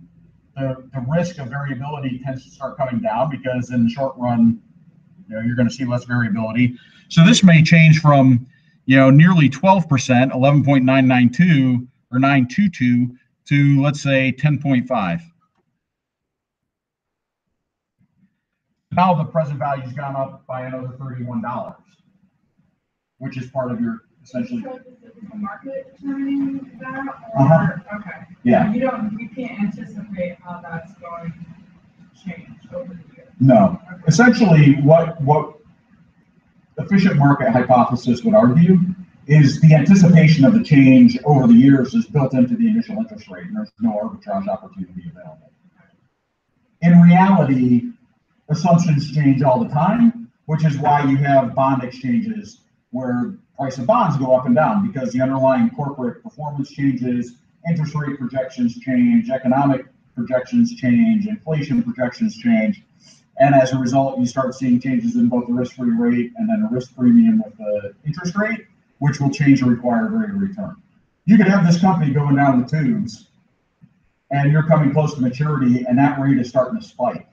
the risk of variability tends to start coming down, because in the short run, you're going to see less variability. So this may change from, nearly 12%, 11.992 or 922 to, let's say, 10.5. Now the present value's gone up by another $31, which is part of your essentially. So is the market determining that, or okay? Yeah. You can't anticipate how that's going to change over the years. No. Okay. Essentially, what efficient market hypothesis would argue is the anticipation of the change over the years is built into the initial interest rate, and there's no arbitrage opportunity available. In reality, assumptions change all the time, which is why you have bond exchanges where price of bonds go up and down, because the underlying corporate performance changes, interest rate projections change, economic projections change, inflation projections change. And as a result, you start seeing changes in both the risk-free rate and then a risk premium with the interest rate, which will change the required rate of return. You could have this company going down the tubes and you're coming close to maturity and that rate is starting to spike.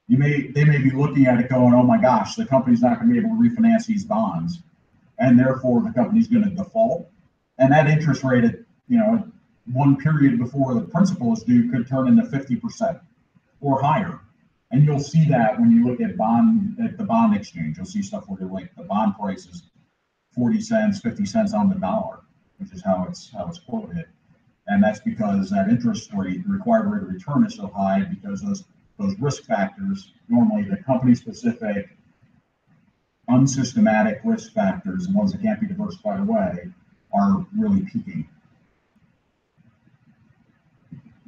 They may be looking at it going, oh my gosh, the company's not going to be able to refinance these bonds, and therefore the company's going to default. And that interest rate at, one period before the principal is due could turn into 50% or higher. And you'll see that when you look at the bond exchange. You'll see stuff where like the bond price is 40 cents, 50 cents on the dollar, which is how it's quoted. And that's because that interest rate, the required rate of return, is so high because those risk factors, normally the company specific, unsystematic risk factors, the ones that can't be diversified away, are really peaking.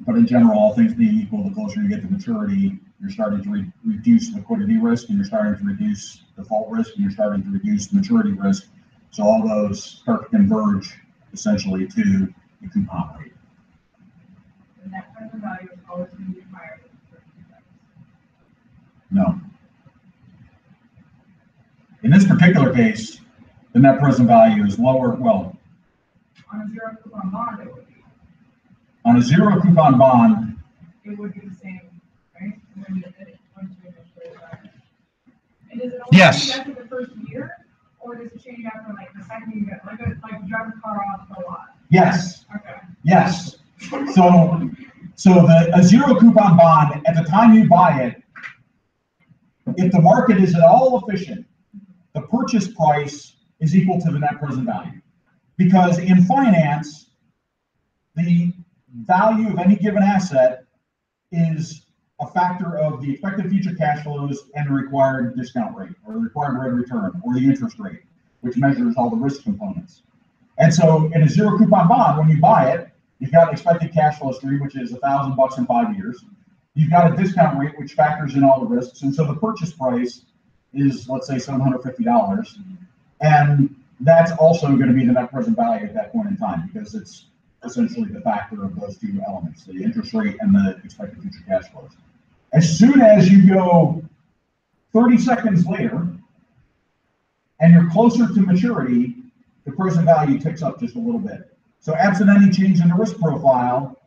But in general, all things being equal, the closer you get to maturity, you're starting to reduce liquidity risk, and you're starting to reduce default risk, and you're starting to reduce maturity risk. So all those start to converge essentially to the coupon rate. The net present value is always going to be higher than the present value. No. In this particular case, the net present value is lower. Well, on a zero coupon bond, it would be. On a zero coupon bond, It would be the same, right? When you initially start. And does it only Yes. change after the first year, or does it change after like the second year, like you drive a car off the lot? yes, Okay. yes. So a zero coupon bond, at the time you buy it, if the market is at all efficient, the purchase price is equal to the net present value. Because in finance, the value of any given asset is a factor of the expected future cash flows and the required discount rate, or the required rate of return, or the interest rate, which measures all the risk components. And so in a zero coupon bond, when you buy it, you've got an expected cash flow stream, which is $1,000 in 5 years. You've got a discount rate, which factors in all the risks. And so the purchase price is, let's say, $750. And that's also going to be the net present value at that point in time, because it's essentially the factor of those two elements, the interest rate and the expected future cash flows. As soon as you go 30 seconds later and you're closer to maturity, the present value ticks up just a little bit. So absent any change in the risk profile,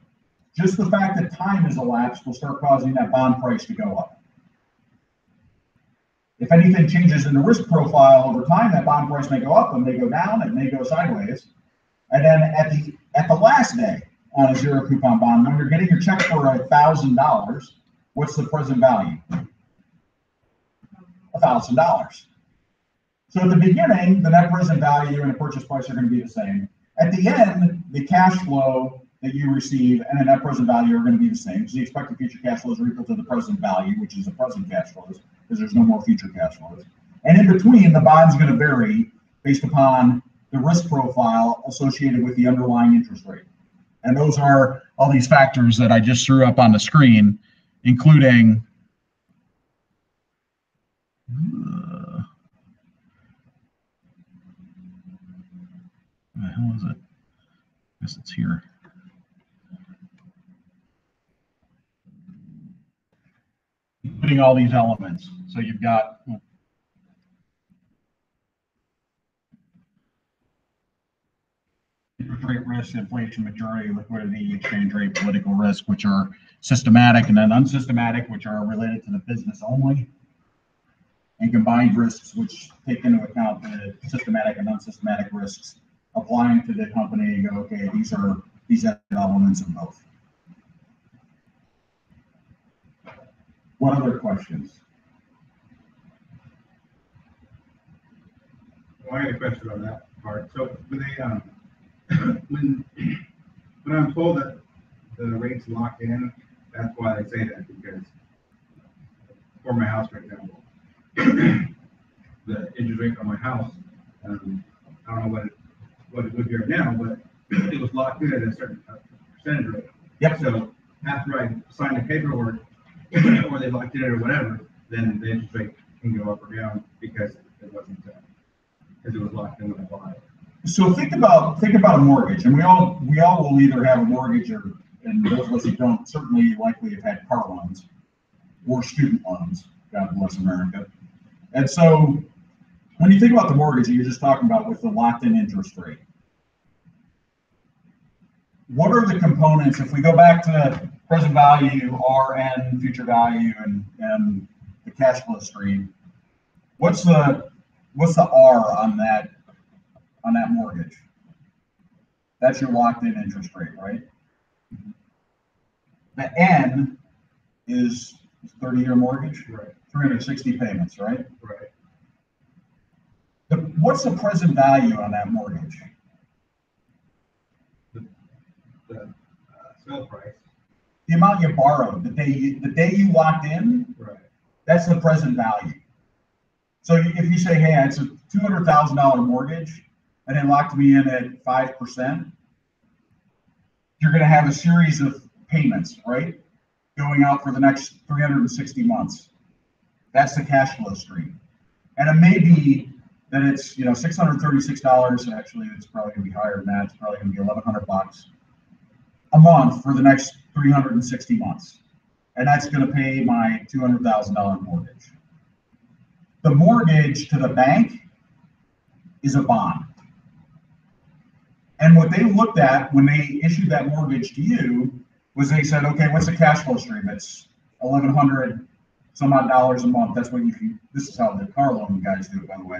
just the fact that time has elapsed will start causing that bond price to go up. If anything changes in the risk profile over time, that bond price may go up, it may go down, it may go sideways. And then at the last day on a zero coupon bond, when you're getting your check for $1,000, what's the present value? $1,000. So at the beginning, the net present value and the purchase price are going to be the same. At the end, the cash flow that you receive and the net present value are going to be the same, because the expected future cash flows are equal to the present value, which is the present cash flows, because there's no more future cash flows. And in between, the bond's going to vary based upon the risk profile associated with the underlying interest rate. And those are all these factors that I just threw up on the screen, including where the hell is it? I guess it's here. Including all these elements. So you've got interest rate risk, inflation, maturity, liquidity, exchange rate, political risk, which are systematic, and then unsystematic, which are related to the business only, and combined risks, which take into account the systematic and unsystematic risks applying to the company and go, okay, these are elements of both. What other questions? Well, I had a question on that part. So when they, when I'm told that the rate's locked in, that's why they say that, because for my house, for example, the interest rate on my house, I don't know what it would be right now, but it was locked in at a certain percentage rate. Yep. So after I sign the paperwork, or they locked in it or whatever, then the interest rate can go up or down because it wasn't, because it was locked in when I bought it. So think about a mortgage, and we all will either have a mortgage, or, and those of us who don't certainly likely have had car loans or student loans. God bless America. And so when you think about the mortgage, you're just talking about with the locked-in interest rate. What are the components, if we go back to present value, RN, future value, and the cash flow stream, what's the R on that mortgage? That's your locked-in interest rate, right? The N is 30-year mortgage, Right. 360 payments, right? Right. What's the present value on that mortgage? The sale price. The amount you borrowed, the day you locked in, Right. that's the present value. So if you say, hey, it's a $200,000 mortgage, and it locked me in at 5%, you're going to have a series of payments, right? Going out for the next 360 months. That's the cash flow stream. And it may be that it's, $636. Actually, it's probably going to be higher than that. It's probably going to be $1,100 a month for the next 360 months. And that's going to pay my $200,000 mortgage. The mortgage to the bank is a bond. And what they looked at when they issued that mortgage to you was they said, okay, what's the cash flow stream? It's $1,100 some odd dollars a month. That's what this is how the car loan guys do it, by the way.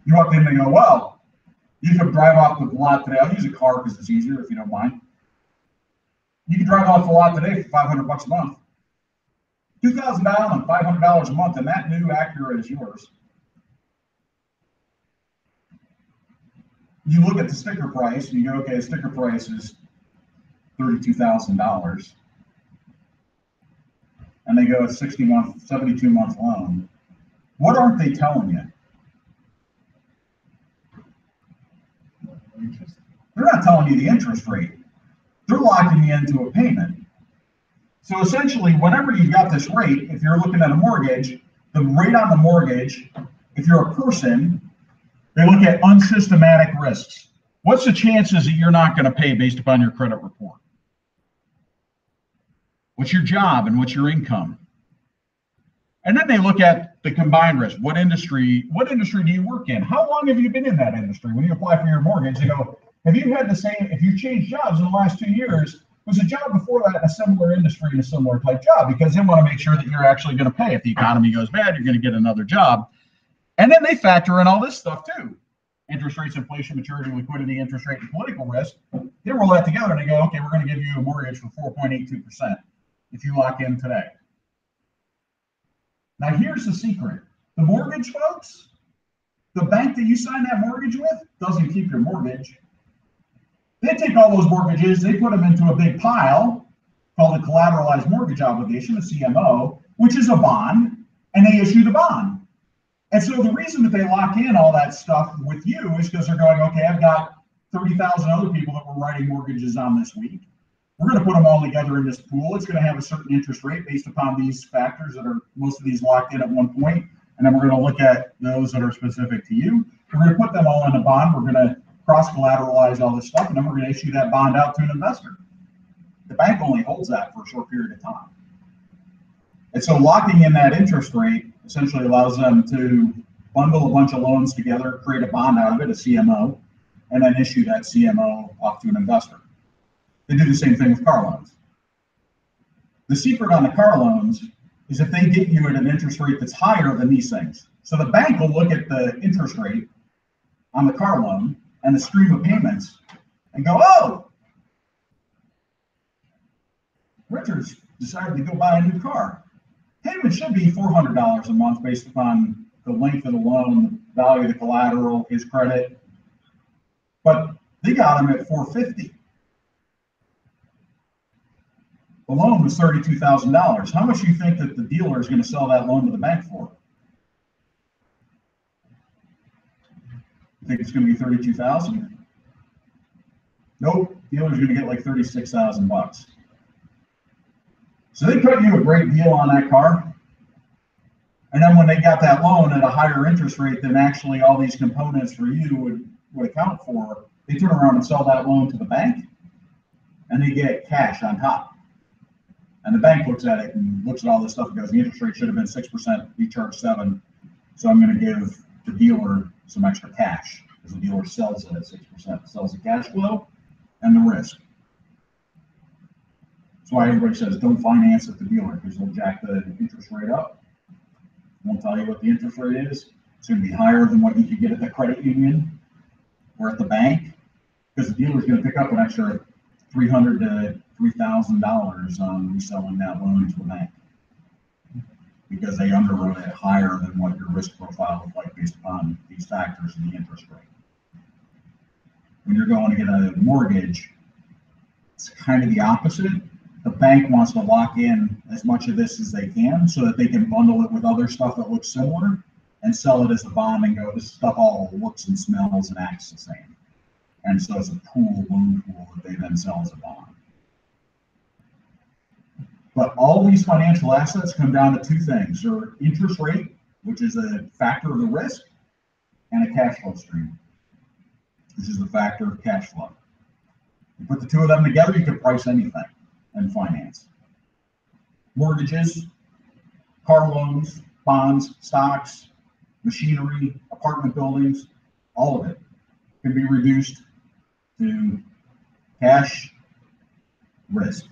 You walk in and they go, well, you can drive off the lot today. I'll use a car because it's easier if you don't mind. You can drive off the lot today for $500 a month. $2,000 down and $500 a month, and that new Acura is yours. You look at the sticker price and you go, okay, the sticker price is $32,000. And they go a 72-month loan. What aren't they telling you? They're not telling you the interest rate. They're locking you into a payment. So essentially, whenever you've got this rate, if you're looking at a mortgage, the rate on the mortgage, if you're a person, they look at unsystematic risks. What's the chances that you're not going to pay based upon your credit report? What's your job and what's your income? And then they look at the combined risk. What industry do you work in? How long have you been in that industry? When you apply for your mortgage, they go, if you changed jobs in the last 2 years, was a job before that a similar industry and a similar type job? Because they want to make sure that you're actually going to pay. If the economy goes bad, you're going to get another job. And then they factor in all this stuff too. Interest rates, inflation, maturity, liquidity, interest rate, and political risk. They roll that together and they go, okay, we're going to give you a mortgage for 4.82% if you lock in today. Now here's the secret. The mortgage folks, the bank that you sign that mortgage with doesn't keep your mortgage. They take all those mortgages, they put them into a big pile called a collateralized mortgage obligation, a CMO, which is a bond, and they issue the bond. And so the reason that they lock in all that stuff with you is because they're going, okay, I've got 30,000 other people that we're writing mortgages on this week. We're going to put them all together in this pool. It's going to have a certain interest rate based upon these factors that are most of these locked in at one point. And then we're going to look at those that are specific to you. We're going to put them all in a bond. We're going to cross-collateralize all this stuff, and then we're going to issue that bond out to an investor. The bank only holds that for a short period of time. And so locking in that interest rate essentially allows them to bundle a bunch of loans together, create a bond out of it, a CMO, and then issue that CMO off to an investor. They do the same thing with car loans. The secret on the car loans is if they get you at an interest rate that's higher than these things. So the bank will look at the interest rate on the car loan and the stream of payments and go, oh, Richard's decided to go buy a new car. Payment should be $400 a month based upon the length of the loan, the value of the collateral, his credit. But they got him at $450. The loan was $32,000. How much do you think that the dealer is going to sell that loan to the bank for? You think it's going to be $32,000? Nope. Dealer's going to get like $36,000. So they cut you a great deal on that car. And then when they got that loan at a higher interest rate than actually all these components for you would account for, they turn around and sell that loan to the bank and they get cash on top. And the bank looks at it and looks at all this stuff and goes, the interest rate should have been 6%, we charge 7%. So I'm going to give the dealer some extra cash because the dealer sells it at 6%, sells the cash flow and the risk. That's why everybody says don't finance at the dealer because they'll jack the interest rate up. Won't tell you what the interest rate is. It's going to be higher than what you could get at the credit union or at the bank because the dealer's going to pick up an extra $300 to $3,000 on reselling that loan to a bank because they underwrote it higher than what your risk profile looked like based upon these factors in the interest rate. When you're going to get a mortgage, it's kind of the opposite. The bank wants to lock in as much of this as they can so that they can bundle it with other stuff that looks similar and sell it as a bond and go, this stuff all looks and smells and acts the same. And so it's a loan pool that they then sell as a bond. But all these financial assets come down to two things. Their interest rate, which is a factor of the risk, and a cash flow stream, which is the factor of cash flow. You put the two of them together, you can price anything in finance. Mortgages, car loans, bonds, stocks, machinery, apartment buildings, all of it can be reduced to cash risk.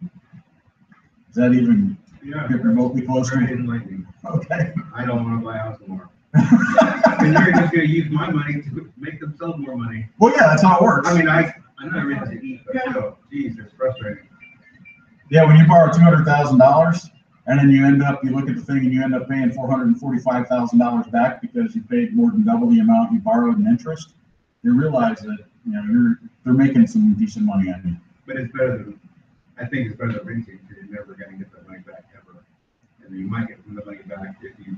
Is that even get remotely close to Enlightening. Okay. I don't want to buy a house anymore. And you're just going to use my money to make themselves more money. Well, yeah, that's how it works. I mean, I know everything to eat, but still, geez, it's frustrating. Yeah, when you borrow $200,000 and then you look at the thing and you end up paying $445,000 back because you paid more than double the amount you borrowed in interest, you realize that they're making some decent money on you. But it's better than, I think it's better than renting because you're never going to get that money back ever. And you might get some of the money back if you,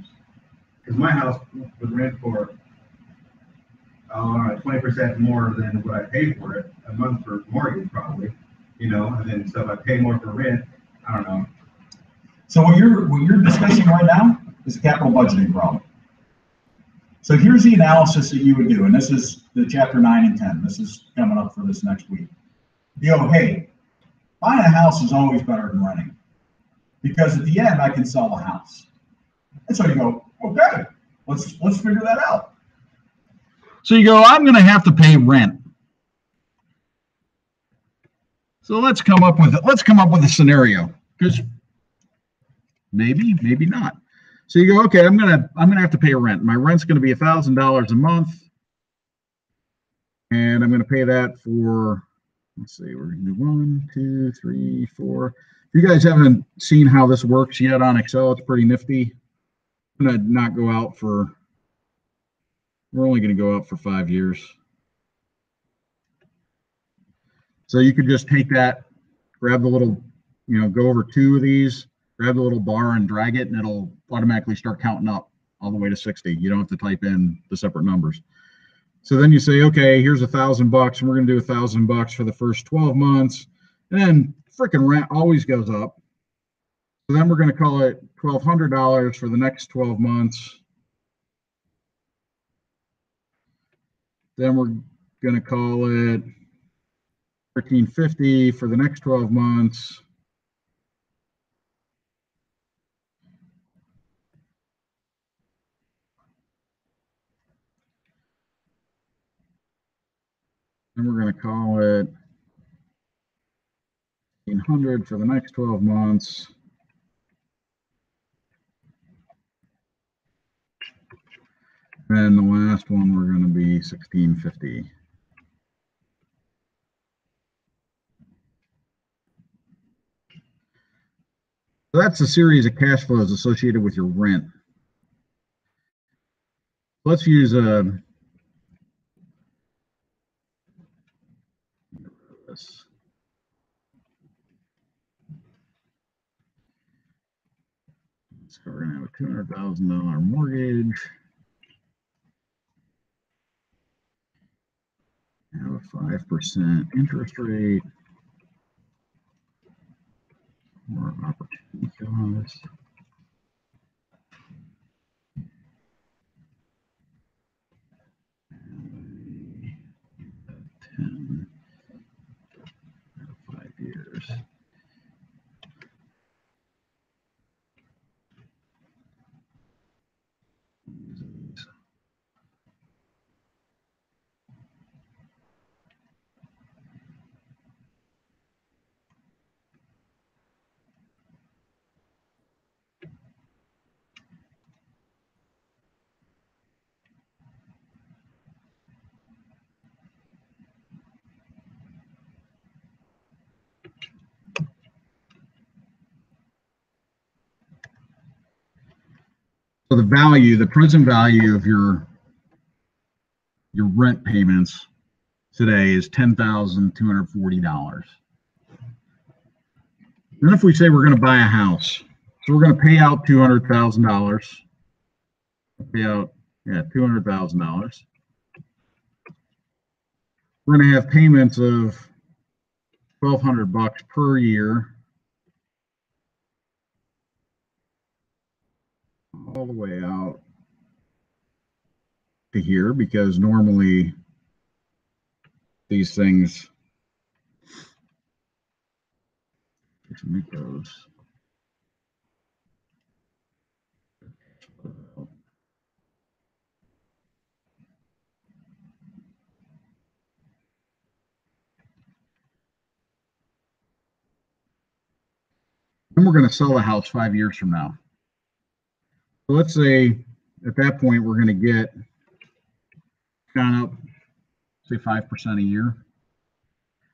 because my house would rent for 20% more than what I paid for it a month for mortgage probably, and then so if I pay more for rent, I don't know. So what you're discussing right now is a capital budgeting problem. So here's the analysis that you would do, and this is the chapter 9 and 10. This is coming up for this next week. You go, hey, buying a house is always better than renting because at the end I can sell the house. And so you go, okay, let's figure that out. So you go, I'm going to have to pay rent. So let's come up with a scenario because maybe not. So you go, okay, I'm gonna have to pay rent. My rent's going to be $1,000 a month, and I'm going to pay that for. Let's see, we're going to do 1, 2, 3, 4. If you guys haven't seen how this works yet on Excel, it's pretty nifty. I'm going to not go out for. We're only going to go out for 5 years. So you could just take that, grab the little, go over 2 of these, grab the little bar and drag it, and it'll automatically start counting up all the way to 60. You don't have to type in the separate numbers. So then you say, okay, here's $1,000, and we're going to do $1,000 for the first 12 months. And then freaking rent always goes up. So then we're going to call it $1,200 for the next 12 months. Then we're going to call it $1,350 for the next 12 months. And we're going to call it 1,500 for the next 12 months. And the last one, we're going to be 1,650. So that's a series of cash flows associated with your rent. Let's use this. So we're going to have a $200,000 mortgage. Have a 5% interest rate or opportunity cost. And 10, 5 years. So the value, the present value of your rent payments today is $10,240. Then if we say we're going to buy a house, so we're going to pay out $200,000. Pay out, yeah, $200,000. We're going to have payments of $1,200 per year, all the way out to here, because normally these things, let's make those. Then we're going to sell the house 5 years from now. So let's say at that point we're going to get gone up, say 5% a year.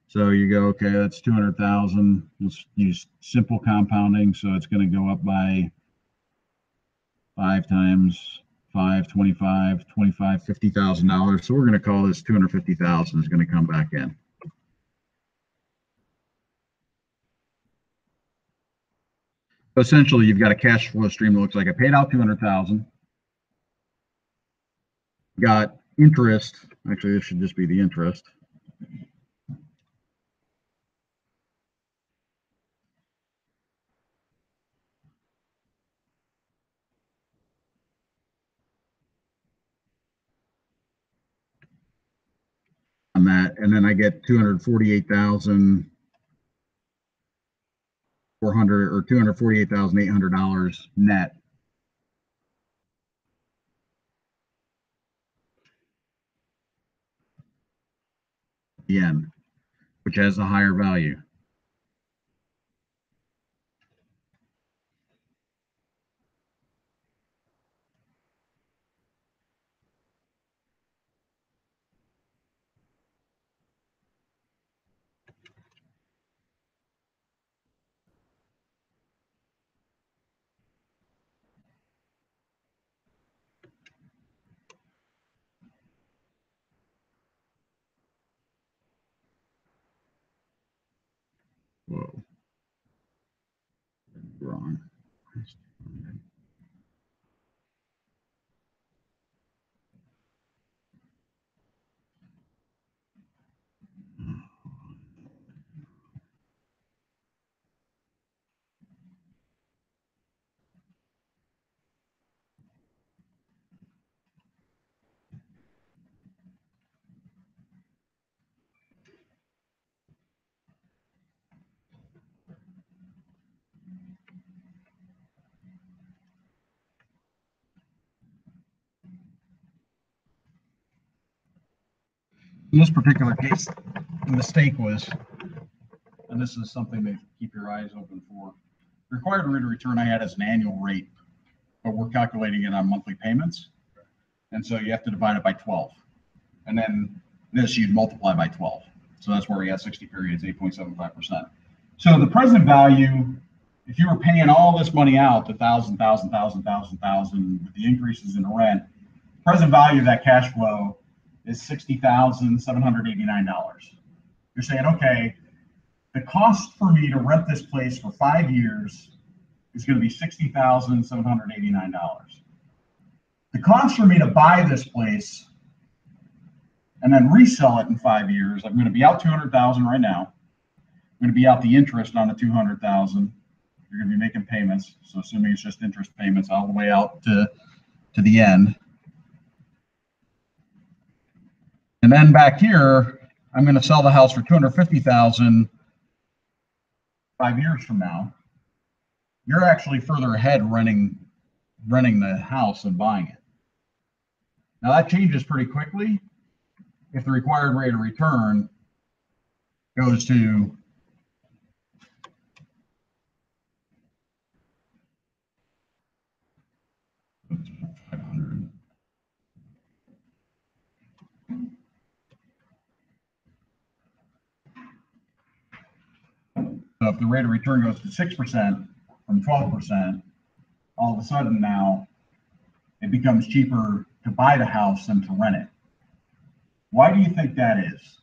So you go, okay, that's 200,000. Let's use simple compounding. So it's going to go up by 5 times 5, 25, 25, $50,000. So we're going to call this 250,000 is going to come back in. So essentially, you've got a cash flow stream that looks like I paid out 200,000. Got interest. Actually, this should just be the interest. On that, and then I get 248,400 or $248,800 net. At the end, which has a higher value. Whoa, wrong. In this particular case, the mistake was, and this is something to keep your eyes open for, the required rate of return I had as an annual rate, but we're calculating it on monthly payments. And so you have to divide it by 12. And then this you'd multiply by 12. So that's where we got 60 periods, 8.75%. So the present value, if you were paying all this money out, the thousand, with the increases in the rent, present value of that cash flow is $60,789. You're saying, okay, the cost for me to rent this place for 5 years is going to be $60,789. The cost for me to buy this place and then resell it in 5 years, I'm going to be out $200,000 right now. I'm going to be out the interest on the $200,000. You're going to be making payments. So assuming it's just interest payments all the way out to the end. And then back here, I'm going to sell the house for $250,000 5 years from now. You're actually further ahead renting the house and buying it. Now that changes pretty quickly if the required rate of return goes to So if the rate of return goes to 6% from 12%, all of a sudden now it becomes cheaper to buy the house than to rent it. Why do you think that is?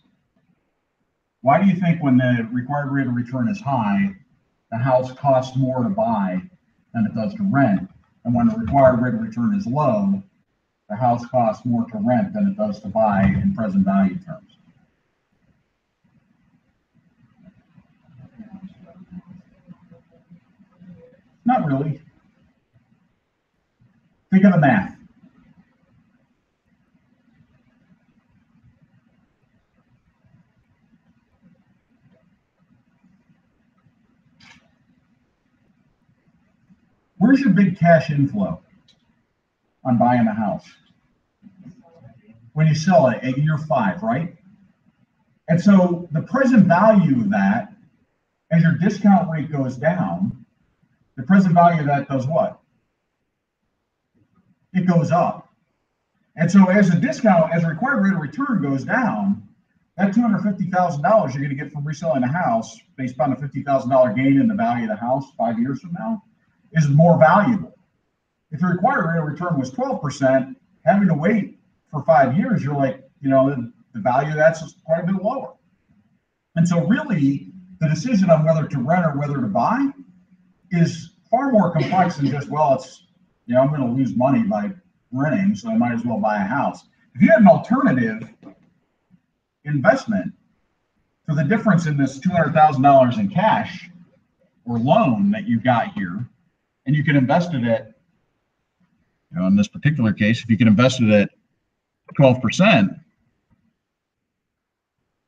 Why do you think when the required rate of return is high, the house costs more to buy than it does to rent? And when the required rate of return is low, the house costs more to rent than it does to buy in present value terms? Not really. Think of the math. Where's your big cash inflow on buying a house? When you sell it at year 5, right? And so the present value of that, as your discount rate goes down, the present value of that does what? It goes up. And so as the required rate of return goes down, that $250,000 you're going to get from reselling a house based on a $50,000 gain in the value of the house 5 years from now is more valuable. If the required rate of return was 12%, having to wait for 5 years, you're like, the value of that's quite a bit lower. And so really the decision on whether to rent or whether to buy is far more complex than just, well, it's, I'm going to lose money by renting, so I might as well buy a house. If you had an alternative investment for the difference in this $200,000 in cash or loan that you got here, and you can invest it at, in this particular case, if you can invest it at 12%,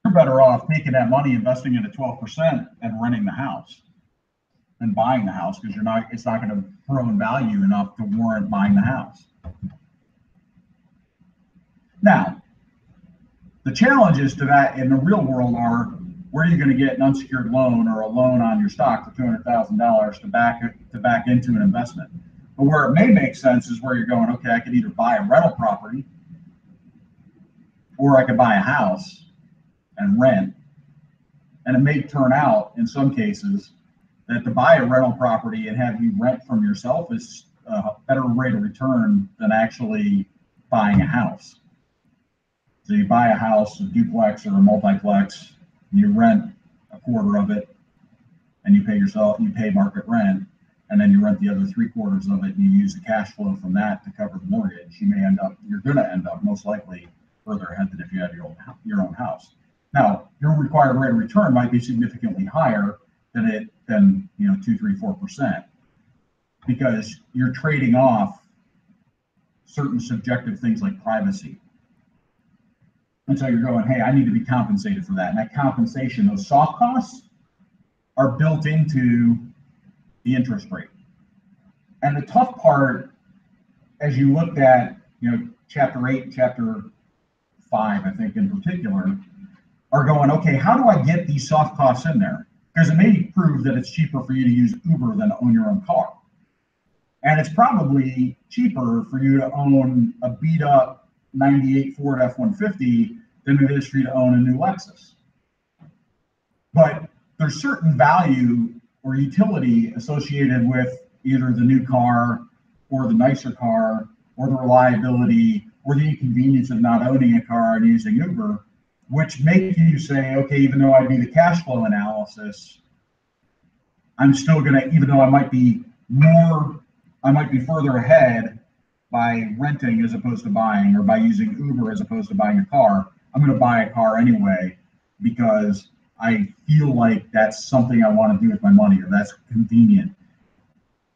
you're better off taking that money, investing it at 12% and renting the house than buying the house, because it's not going to throw in value enough to warrant buying the house. Now, the challenges to that in the real world are, where are you going to get an unsecured loan or a loan on your stock for $200,000 to back into an investment? But where it may make sense is where you're going, okay, I could either buy a rental property or I could buy a house and rent. And it may turn out in some cases that to buy a rental property and have you rent from yourself is a better rate of return than actually buying a house. So you buy a house, a duplex or a multiplex, and you rent a quarter of it, and you pay market rent, and then you rent the other 3/4 of it, and you use the cash flow from that to cover the mortgage. You're going to end up most likely further ahead than if you had your own house. Now, your required rate of return might be significantly higher than 2, 3, 4%, because you're trading off certain subjective things like privacy. And so you're going, hey, I need to be compensated for that. And that compensation, those soft costs, are built into the interest rate. And the tough part, as you looked at, chapter 8, chapter 5, I think in particular, are going, okay, how do I get these soft costs in there? Because it may prove that it's cheaper for you to use Uber than to own your own car. And it's probably cheaper for you to own a beat up 98 Ford F-150 than it is for you to own a new Lexus. But there's certain value or utility associated with either the new car or the nicer car or the reliability or the inconvenience of not owning a car and using Uber, which make you say, okay, even though I do the cash flow analysis, I'm still gonna, even though I might be further ahead by renting as opposed to buying, or by using Uber as opposed to buying a car, I'm gonna buy a car anyway because I feel like that's something I want to do with my money, or that's convenient.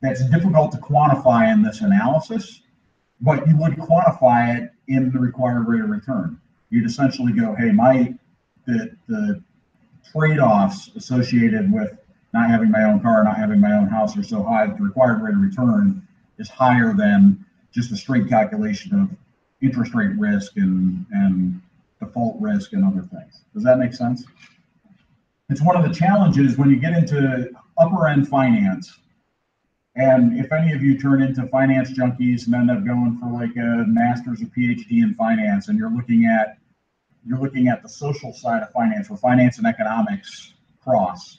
That's difficult to quantify in this analysis, but you would quantify it in the required rate of return. You'd essentially go, hey, the trade-offs associated with not having my own car, not having my own house are so high that the required rate of return is higher than just a straight calculation of interest rate risk and default risk and other things. Does that make sense? It's one of the challenges when you get into upper end finance. And if any of you turn into finance junkies and end up going for like a master's or PhD in finance, and you're looking at the social side of finance, where finance and economics cross,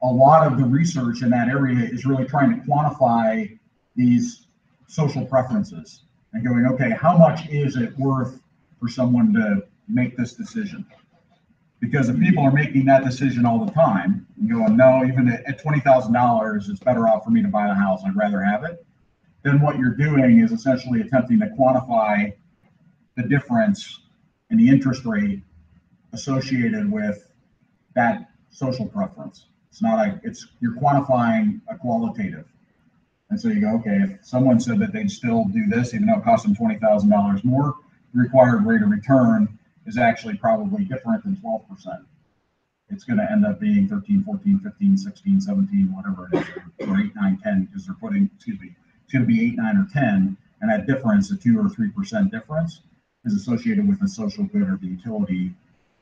a lot of the research in that area is really trying to quantify these social preferences and going, okay, how much is it worth for someone to make this decision? Because if people are making that decision all the time and going, no, even at $20,000, it's better off for me to buy the house, I'd rather have it, then what you're doing is essentially attempting to quantify the difference in the interest rate associated with that social preference. It's not you're quantifying a qualitative. And so you go, okay, if someone said that they'd still do this, even though it costs them $20,000 more, the required rate of return is actually probably different than 12%. It's going to end up being 13, 14, 15, 16, 17, whatever it is, or 8, 9, 10, because they're putting, it's going to be 8, 9, or 10. And that difference, the 2 or 3% difference, is associated with the social good or the utility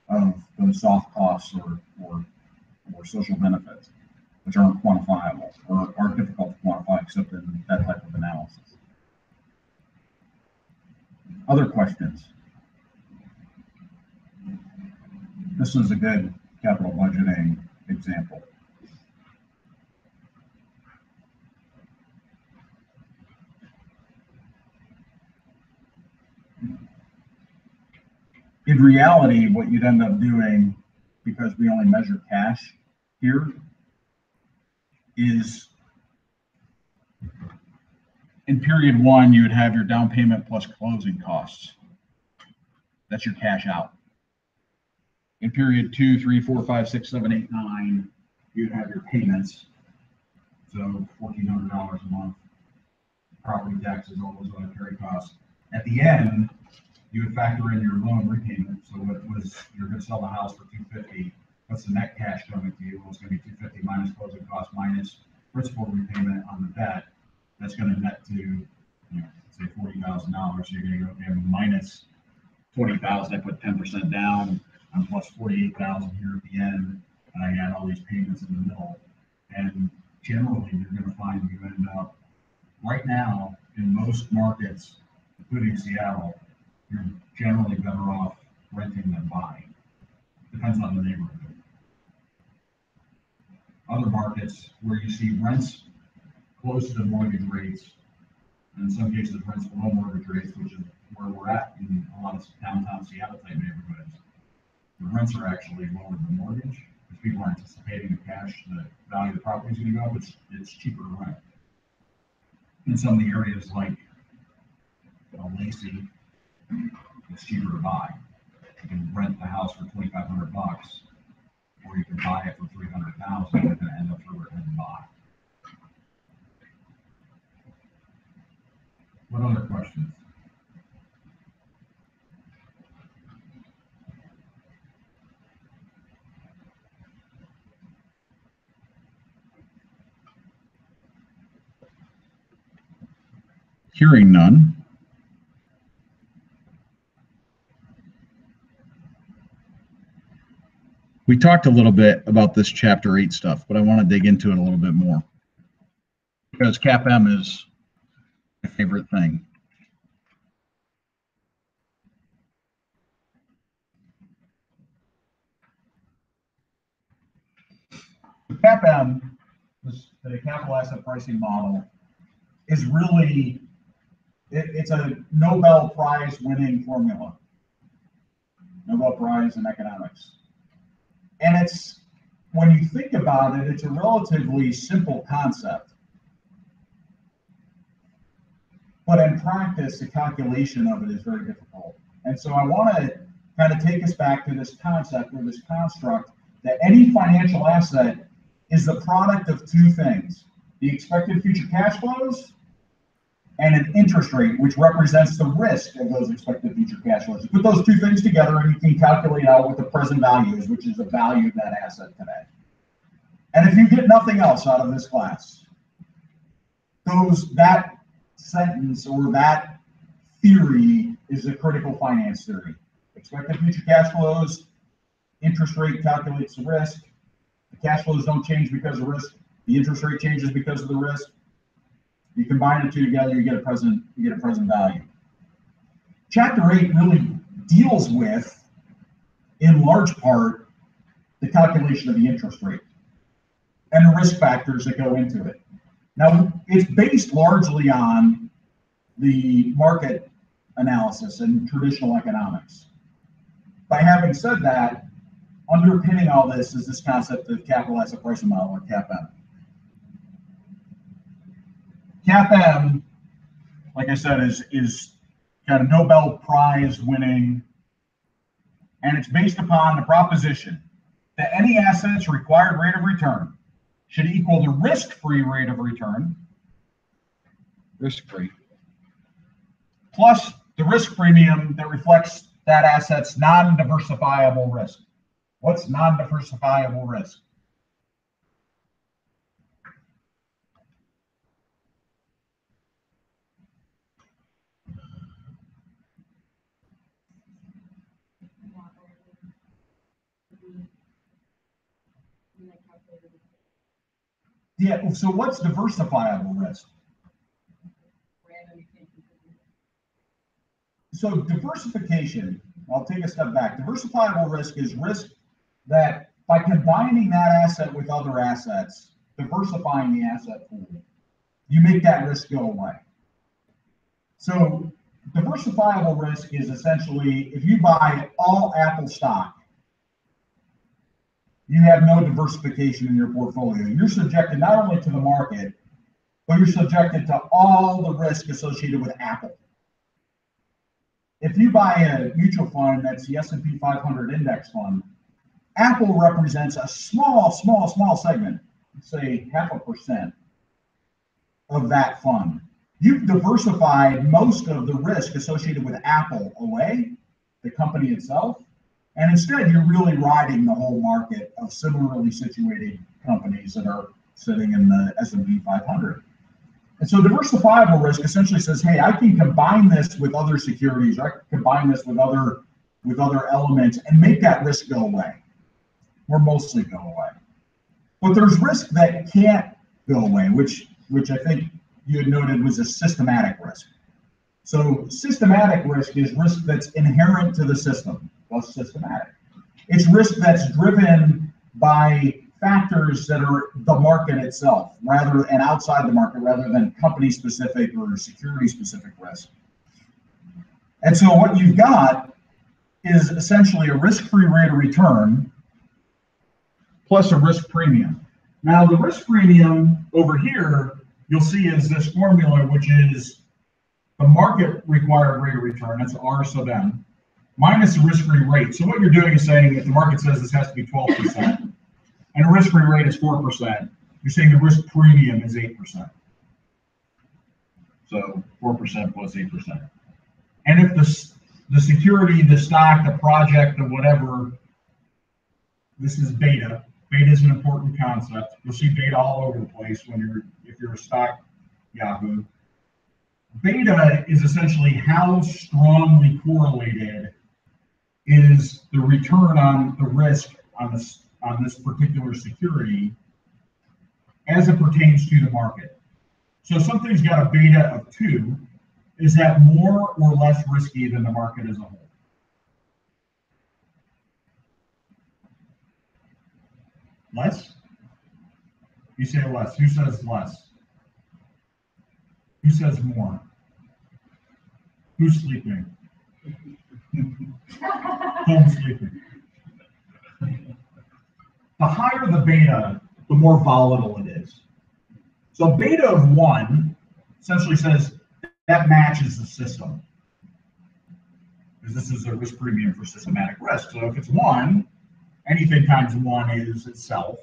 of those soft costs or social benefits, which aren't quantifiable or are difficult to quantify except in that type of analysis. Other questions? This is a good capital budgeting example. In reality, what you'd end up doing, because we only measure cash here, is in period 1, you would have your down payment plus closing costs. That's your cash out. In period 2, 3, 4, 5, 6, 7, 8, 9, you'd have your payments. So $1,400 a month, property taxes, all those other carry costs. At the end, you would factor in your loan repayment. So what was, you're going to sell the house for $250. What's the net cash coming to you? Well, it's going to be $250 minus closing costs minus principal repayment on the debt. That's going to net to, say $40,000. So you're going to go, okay, minus $20,000. I put 10% down. I'm plus $48,000 here at the end, and I had all these payments in the middle. And generally, you're going to find you end up right now in most markets, including Seattle, you're generally better off renting than buying. Depends on the neighborhood. Other markets where you see rents close to mortgage rates, and in some cases rents below mortgage rates, which is where we're at in a lot of downtown Seattle type neighborhoods. The rents are actually lower than mortgage because people are anticipating the value of the property is going to go up. It's cheaper to rent. In some of the areas like Lacey, it's cheaper to buy. You can rent the house for $2,500, or you can buy it for $300,000. You're going to end up further ahead and buy. What other questions? Hearing none. We talked a little bit about this chapter 8 stuff, but I want to dig into it a little bit more because CAPM is my favorite thing. The CAPM, the capital asset pricing model, is really, it's a Nobel Prize winning formula. Nobel Prize in economics. And it's, when you think about it, it's a relatively simple concept. But in practice, the calculation of it is very difficult. And so I want to kind of take us back to this concept or this construct that any financial asset is the product of two things: the expected future cash flows and an interest rate, which represents the risk of those expected future cash flows. You put those two things together and you can calculate out what the present value is, which is the value of that asset today. And if you get nothing else out of this class, that sentence or that theory is a critical finance theory. Expected future cash flows, interest rate calculates the risk. The cash flows don't change because of risk. The interest rate changes because of the risk. You combine the two together, you get a present value. Chapter 8 really deals with, in large part, the calculation of the interest rate and the risk factors that go into it. Now, it's based largely on the market analysis and traditional economics. By having said that, underpinning all this is this concept of capital asset pricing model, or CAPM. CAPM, like I said, is kind of Nobel Prize winning, and it's based upon the proposition that any asset's required rate of return should equal the risk-free rate of return, risk-free, plus the risk premium that reflects that asset's non-diversifiable risk. What's non-diversifiable risk? Yeah, so what's diversifiable risk? So diversification, I'll take a step back. Diversifiable risk is risk that by combining that asset with other assets, diversifying the asset pool, you make that risk go away. So diversifiable risk is essentially, if you buy all Apple stock, you have no diversification in your portfolio. You're subjected not only to the market, but you're subjected to all the risk associated with Apple. If you buy a mutual fund that's the S&P 500 index fund, Apple represents a small segment, say 0.5% of that fund. You've diversified most of the risk associated with Apple away, the company itself, and instead you're really riding the whole market of similarly situated companies that are sitting in the S&P 500. And so diversifiable risk essentially says, hey, I can combine this with other securities, or I can combine this with other elements and make that risk go away, or mostly go away. But there's risk that can't go away, which I think you had noted was a systematic risk. So systematic risk is risk that's inherent to the system, plus systematic. It's risk that's driven by factors that are the market itself, and outside the market, rather than company-specific or security-specific risk. And so what you've got is essentially a risk-free rate of return plus a risk premium. Now, the risk premium over here, you'll see is this formula, which is the market required rate of return, that's R sub M, minus the risk-free rate. So what you're doing is saying if the market says this has to be 12%, and the risk-free rate is 4%, you're saying the risk premium is 8%. So 4% plus 8%. And if the security, the stock, the project, the whatever, this is beta. Beta is an important concept. You'll see beta all over the place if you're a stock Yahoo. Beta is essentially how strongly correlated is the return on the risk on this particular security as it pertains to the market. So if something's got a beta of 2, is that more or less risky than the market as a whole? Less? You say less. Who says less? Who says more? Who's sleeping? Home sleeping. The higher the beta, the more volatile it is. So a beta of 1 essentially says that matches the system. Because this is a risk premium for systematic risk. So if it's 1, anything times 1 is itself.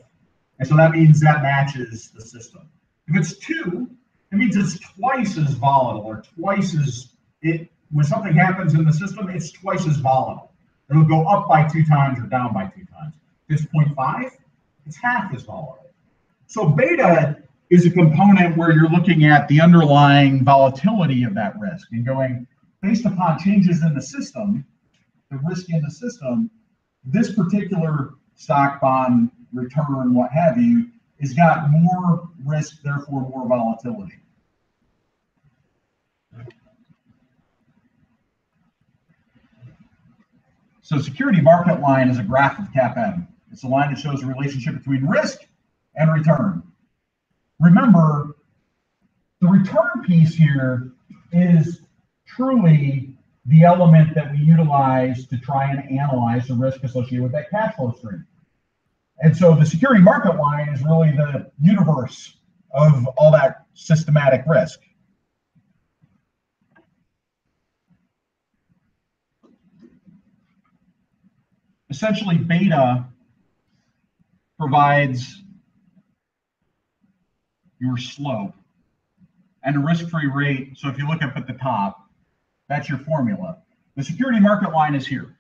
And so that means that matches the system. If it's 2, it means it's twice as volatile, or twice as when something happens in the system, it's twice as volatile. It'll go up by 2 times or down by 2 times. If it's 0.5, it's half as volatile. So beta is a component where you're looking at the underlying volatility of that risk and going, based upon changes in the system, the risk in the system, this particular stock, bond, return, what have you, has got more risk, therefore more volatility. So security market line is a graph of CAPM. It's a line that shows the relationship between risk and return. Remember, the return piece here is truly the element that we utilize to try and analyze the risk associated with that cash flow stream. And so the security market line is really the universe of all that systematic risk. Essentially, beta provides your slope and a risk-free rate. So if you look up at the top, that's your formula. The security market line is here.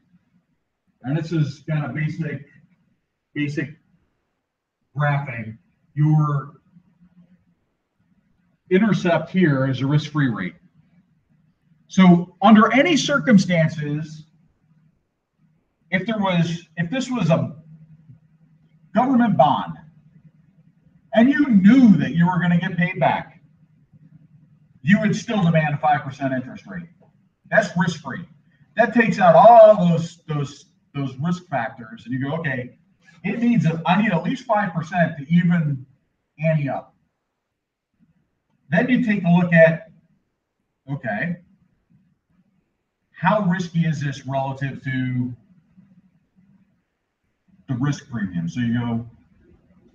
And this is kind of basic graphing. Your intercept here is a risk-free rate. So under any circumstances, if this was a government bond and you knew that you were going to get paid back, you would still demand a 5% interest rate. That's risk-free. That takes out all those risk factors, and you go, okay, I need at least 5% to even ante up. Then you take a look at, okay, how risky is this relative to the risk premium? So you go,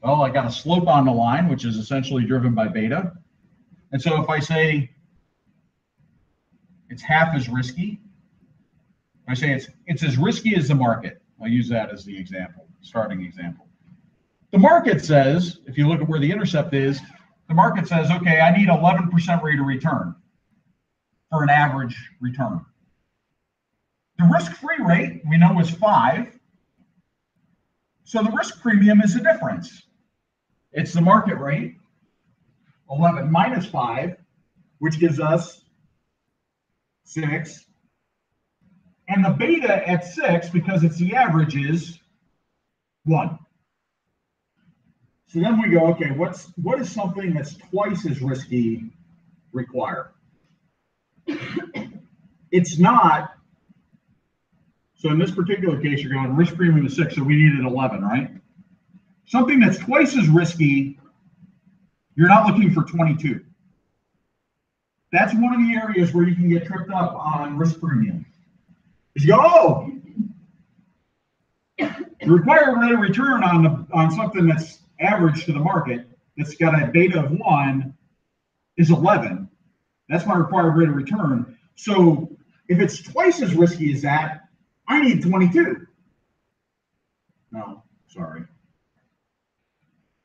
well, I got a slope on the line, which is essentially driven by beta. And so if I say it's half as risky, I say it's as risky as the market. I'll use that as the example, starting example. The market says, if you look at where the intercept is, the market says, okay, I need 11% rate of return for an average return. The risk-free rate we know is 5. So the risk premium is the difference. It's the market rate, 11 minus 5, which gives us 6. And the beta at 6, because it's the average, is 1. So then we go, okay, what is something that's twice as risky require? It's not. So in this particular case, you're going risk premium is 6, so we needed 11, right? Something that's twice as risky, you're not looking for 22. That's one of the areas where you can get tripped up on risk premium. Is you go, oh, the required rate of return on something that's average to the market, that's got a beta of 1, is 11. That's my required rate of return. So if it's twice as risky as that, I need 22. No, sorry.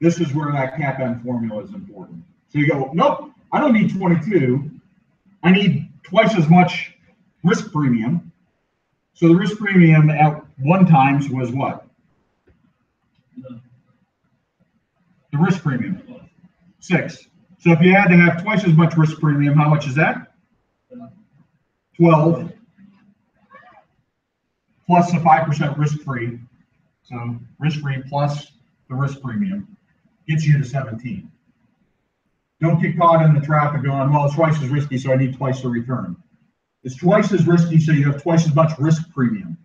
This is where that CAPM formula is important. So you go, nope, I don't need 22. I need twice as much risk premium. So the risk premium at 1 times was what? The risk premium, 6. So if you had to have twice as much risk premium, how much is that? 12. Plus the 5% risk-free. So risk-free plus the risk premium gets you to 17. Don't get caught in the trap of going, well, it's twice as risky, so I need twice the return. It's twice as risky, so you have twice as much risk premium.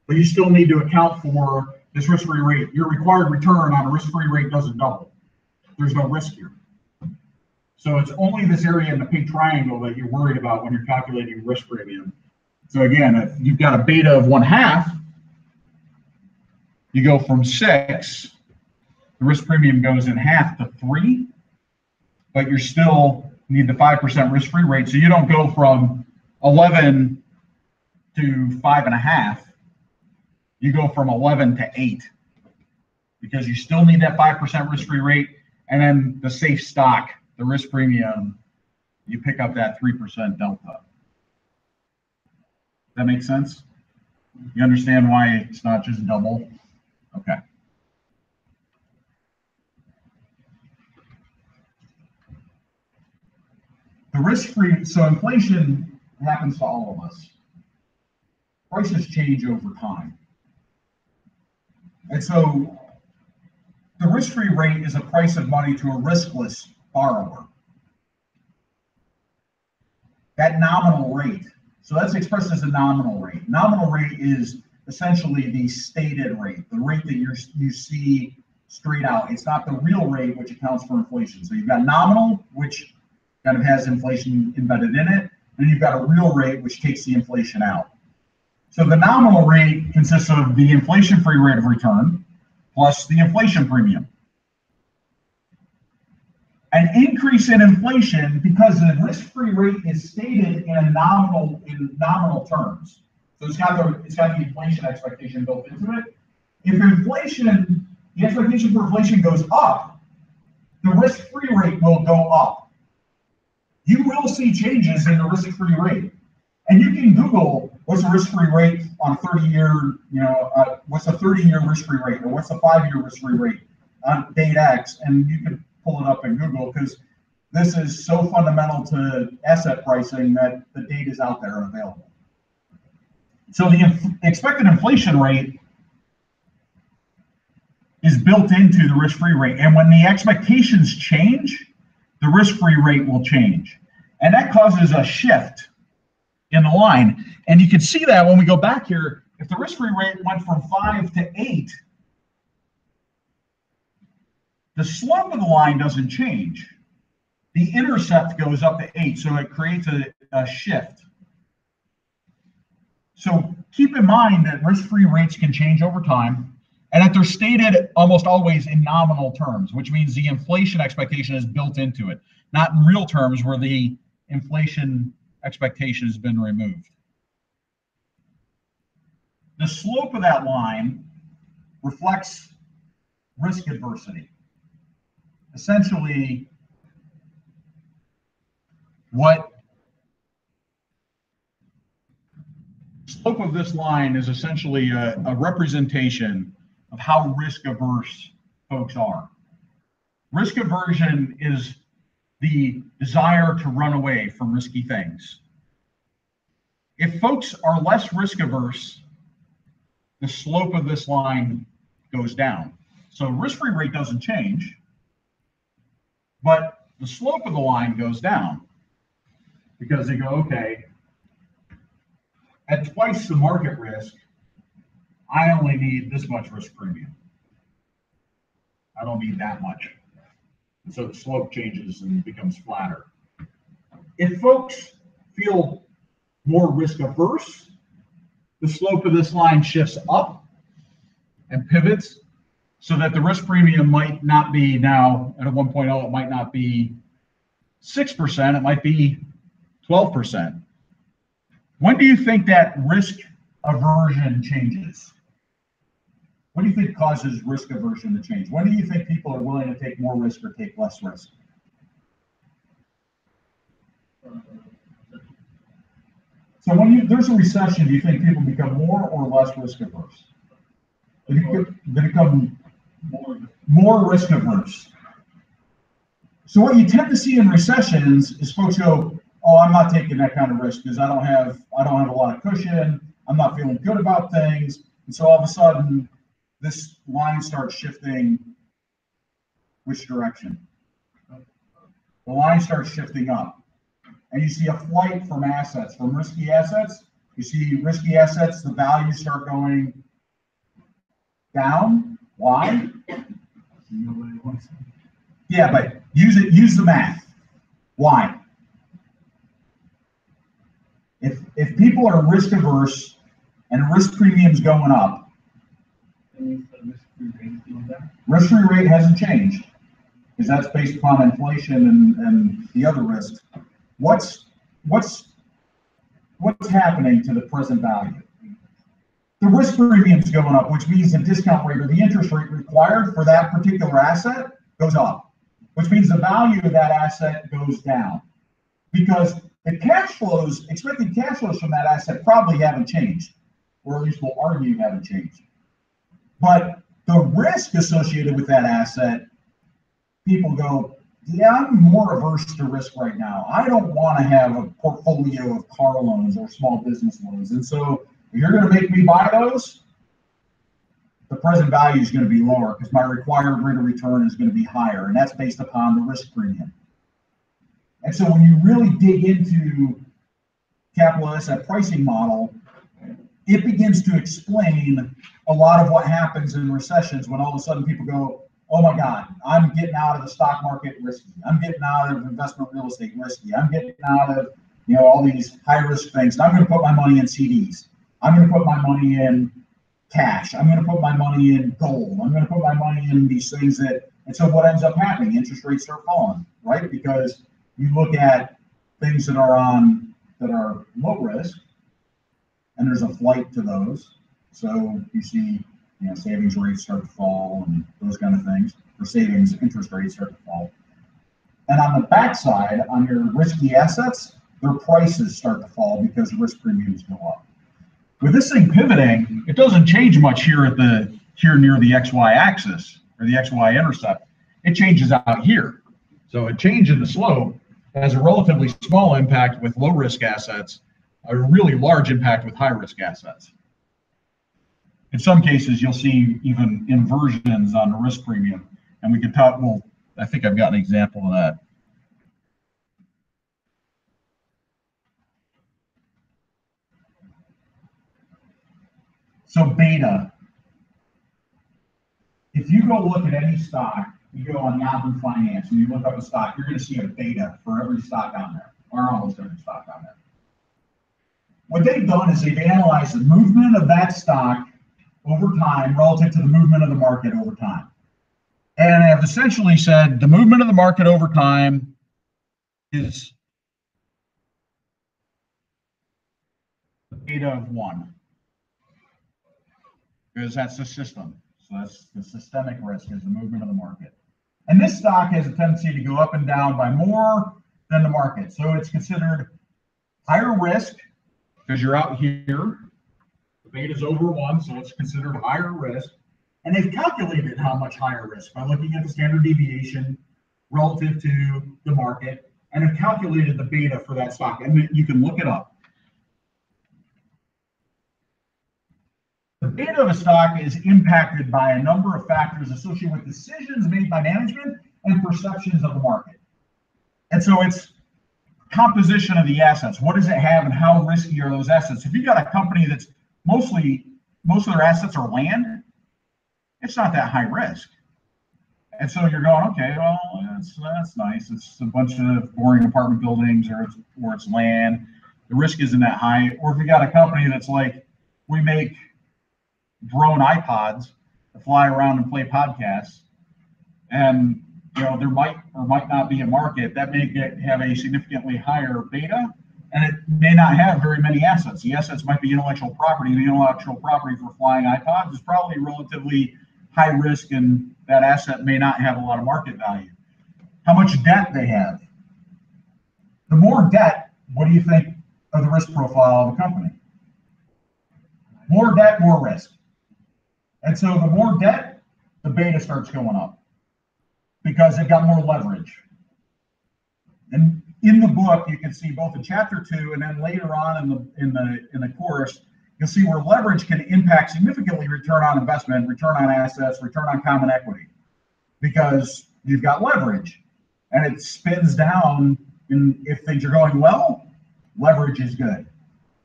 But you still need to account for this risk-free rate. Your required return on a risk-free rate doesn't double. There's no risk here. So it's only this area in the pink triangle that you're worried about when you're calculating risk premium. So again, if you've got a beta of 1/2, you go from 6, the risk premium goes in half to 3, but you still need the 5% risk-free rate. So you don't go from 11 to 5.5. You go from 11 to 8 because you still need that 5% risk-free rate, and then the safe stock, the risk premium, you pick up that 3% delta. That makes sense? You understand why it's not just double? Okay. The risk-free, so inflation happens to all of us. Prices change over time. And so the risk-free rate is a price of money to a riskless borrower. That nominal rate, so that's expressed as a nominal rate. Nominal rate is essentially the stated rate, the rate that you see straight out. It's not the real rate, which accounts for inflation. So you've got nominal, which kind of has inflation embedded in it, and you've got a real rate, which takes the inflation out. So the nominal rate consists of the inflation-free rate of return plus the inflation premium. An increase in inflation, because the risk-free rate is stated in nominal terms. So it's got the inflation expectation built into it. If inflation, the expectation for inflation goes up, the risk-free rate will go up. You will see changes in the risk-free rate. And you can Google what's the risk-free rate on a 30-year, what's the 30-year risk-free rate, or what's the 5-year risk-free rate on date X, and you can pull it up in Google, because this is so fundamental to asset pricing that the data is out there and available. So the expected inflation rate is built into the risk-free rate, and when the expectations change, the risk-free rate will change, and that causes a shift in the line. And you can see that when we go back here, if the risk-free rate went from 5 to 8, the slope of the line doesn't change. The intercept goes up to 8, so it creates a shift. So keep in mind that risk-free rates can change over time, and that they're stated almost always in nominal terms, which means the inflation expectation is built into it, not in real terms where the inflation expectation has been removed. The slope of that line reflects risk adversity. Essentially, what the slope of this line is essentially a representation of how risk averse folks are. Risk aversion is the desire to run away from risky things. If folks are less risk averse, the slope of this line goes down. So risk-free rate doesn't change, but the slope of the line goes down because they go, okay, at twice the market risk, I only need this much risk premium. I don't need that much. And so the slope changes and becomes flatter. If folks feel more risk averse, the slope of this line shifts up and pivots so that the risk premium might not be now at a 1.0, it might not be 6%, it might be 12%. When do you think that risk aversion changes? What do you think causes risk aversion to change? When do you think people are willing to take more risk or take less risk? So when there's a recession, do you think people become more or less risk averse? They become more risk averse. So what you tend to see in recessions is folks go, oh, I'm not taking that kind of risk because I don't have a lot of cushion. I'm not feeling good about things. And so all of a sudden this line starts shifting which direction? The line starts shifting up. And you see a flight from assets, from risky assets. You see risky assets, the values start going down. Why? Yeah, but use the math. Why? If people are risk averse and risk premiums going up, risk-free rate hasn't changed because that's based upon inflation and the other risks. What's happening to the present value? The risk premium's going up, which means the discount rate or the interest rate required for that particular asset goes up, which means the value of that asset goes down because the cash flows, expected cash flows from that asset probably haven't changed, or at least we'll argue haven't changed. But the risk associated with that asset, people go, yeah, I'm more averse to risk right now. I don't want to have a portfolio of car loans or small business loans. And so if you're going to make me buy those, the present value is going to be lower because my required rate of return is going to be higher. And that's based upon the risk premium. And so when you really dig into capital asset pricing model, it begins to explain a lot of what happens in recessions when all of a sudden people go, oh my God, I'm getting out of the stock market risky. I'm getting out of investment real estate risky. I'm getting out of, all these high risk things. And I'm going to put my money in CDs. I'm going to put my money in cash. I'm going to put my money in gold. I'm going to put my money in these things and so what ends up happening? Interest rates start falling, right? Because you look at things that are low risk, and there's a flight to those. So you see, savings rates start to fall and those kind of things, or savings interest rates start to fall. And on the backside, on your risky assets, their prices start to fall because risk premiums go up. With this thing pivoting, it doesn't change much here near the XY axis or the XY intercept. It changes out here. So a change in the slope has a relatively small impact with low risk assets, a really large impact with high risk assets. In some cases, you'll see even inversions on the risk premium. And we could talk, well, I think I've got an example of that. So beta, if you go look at any stock, you go on Yahoo Finance and you look up a stock, you're going to see a beta for every stock on there, or almost every stock on there. What they've done is they've analyzed the movement of that stock over time relative to the movement of the market over time. And have essentially said the movement of the market over time is the beta of 1. Because that's the system. So that's the systemic risk is the movement of the market. And this stock has a tendency to go up and down by more than the market. So it's considered higher risk because you're out here. The beta is over 1, so it's considered higher risk. And they've calculated how much higher risk by looking at the standard deviation relative to the market and have calculated the beta for that stock. And you can look it up. The beta of a stock is impacted by a number of factors associated with decisions made by management and perceptions of the market. And so it's composition of the assets. What does it have and how risky are those assets? If you've got a company that's most of their assets are land, it's not that high risk. And so you're going, okay, well, that's nice. It's a bunch of boring apartment buildings or it's land. The risk isn't that high. Or if you got a company that's like, we make drone iPods to fly around and play podcasts, and there might or might not be a market that may have a significantly higher beta, and it may not have very many assets. The assets might be intellectual property. The intellectual property for flying iPods is probably relatively high risk, and that asset may not have a lot of market value. How much debt they have. The more debt, what do you think of the risk profile of a company? More debt, more risk. And so the more debt, the beta starts going up because they've got more leverage. And in the book, you can see both in chapter 2 and then later on in the course, you'll see where leverage can impact significantly return on investment, return on assets, return on common equity, because you've got leverage and it spins down. And if things are going well, leverage is good.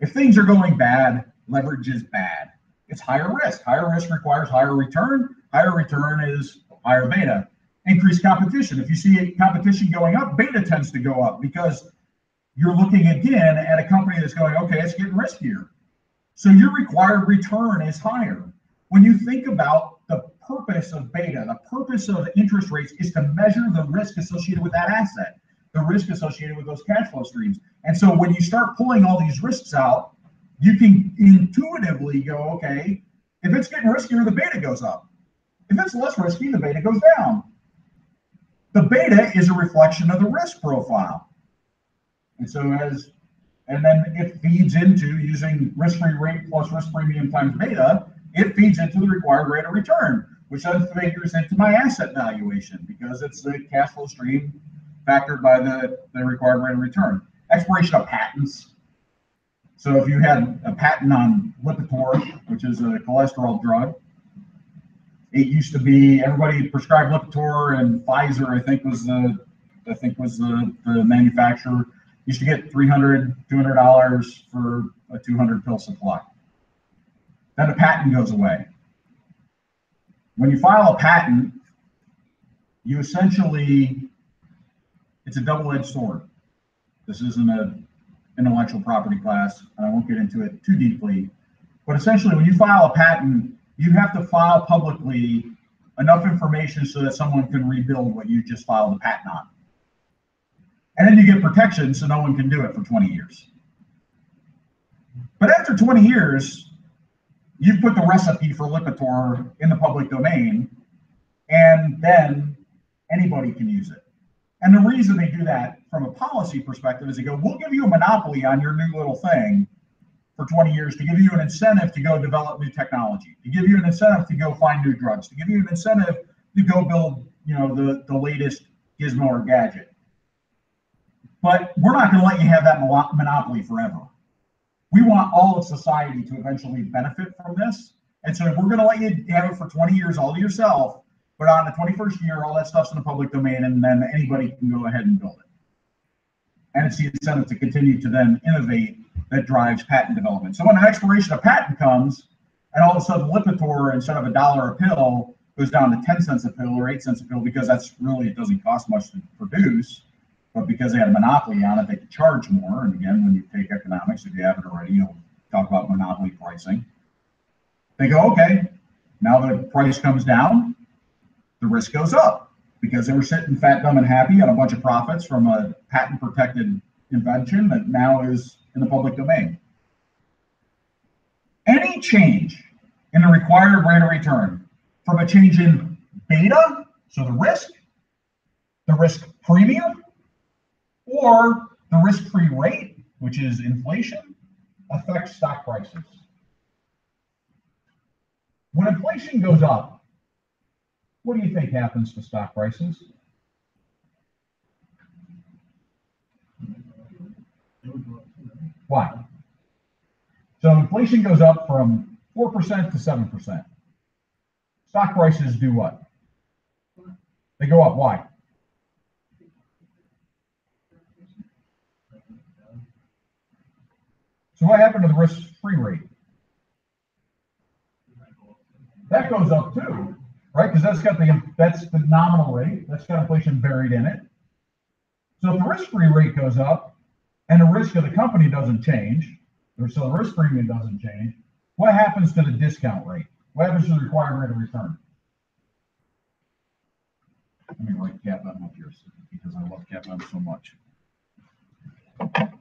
If things are going bad, leverage is bad. It's higher risk. Higher risk requires higher return. Higher return is higher beta. Increased competition. If you see competition going up, beta tends to go up because you're looking again at a company that's going, okay, it's getting riskier. So your required return is higher. When you think about the purpose of beta, the purpose of interest rates is to measure the risk associated with that asset, the risk associated with those cash flow streams. And so when you start pulling all these risks out, you can intuitively go, okay, if it's getting riskier, the beta goes up. If it's less risky, the beta goes down. The beta is a reflection of the risk profile. And so and then it feeds into using risk-free rate plus risk premium times beta, it feeds into the required rate of return, which then figures into my asset valuation because it's the cash flow stream factored by the required rate of return. Expiration of patents. So if you had a patent on Lipitor, which is a cholesterol drug, it used to be everybody prescribed Lipitor, and Pfizer, I think was the manufacturer, used to get $200 for a 200 pill supply. Then the patent goes away. When you file a patent, you essentially, it's a double-edged sword. This isn't an intellectual property class, and I won't get into it too deeply. But essentially, when you file a patent, you have to file publicly enough information so that someone can rebuild what you just filed a patent on. And then you get protection so no one can do it for 20 years. But after 20 years, you've put the recipe for Lipitor in the public domain, and then anybody can use it. And the reason they do that from a policy perspective is they go, we'll give you a monopoly on your new little thing for 20 years to give you an incentive to go develop new technology, to give you an incentive to go find new drugs, to give you an incentive to go build, the latest gizmo or gadget. But we're not going to let you have that monopoly forever. We want all of society to eventually benefit from this. And so we're going to let you have it for 20 years all to yourself, but on the 21st year, all that stuff's in the public domain, and then anybody can go ahead and build it. And it's the incentive to continue to then innovate that drives patent development. So when an expiration of patent comes, and all of a sudden Lipitor, instead of $1 a pill, goes down to 10 cents a pill or 8 cents a pill, because it doesn't cost much to produce, but because they had a monopoly on it, they could charge more. And again, when you take economics, if you haven't already, you'll talk about monopoly pricing. They go, okay, now the price comes down, the risk goes up, because they were sitting fat, dumb, and happy on a bunch of profits from a patent-protected invention that now is in the public domain. Any change in the required rate of return from a change in beta, so the risk premium, or the risk-free rate, which is inflation, affects stock prices. When inflation goes up, what do you think happens to stock prices? Why? So inflation goes up from 4% to 7%. Stock prices do what? They go up. Why? So what happened to the risk-free rate? That goes up too, right? Because that's the nominal rate. That's got inflation buried in it. So if the risk-free rate goes up and the risk of the company doesn't change, or so the risk premium doesn't change, what happens to the discount rate? What happens to the required rate of return? Let me write CAPM up here because I love CAPM so much.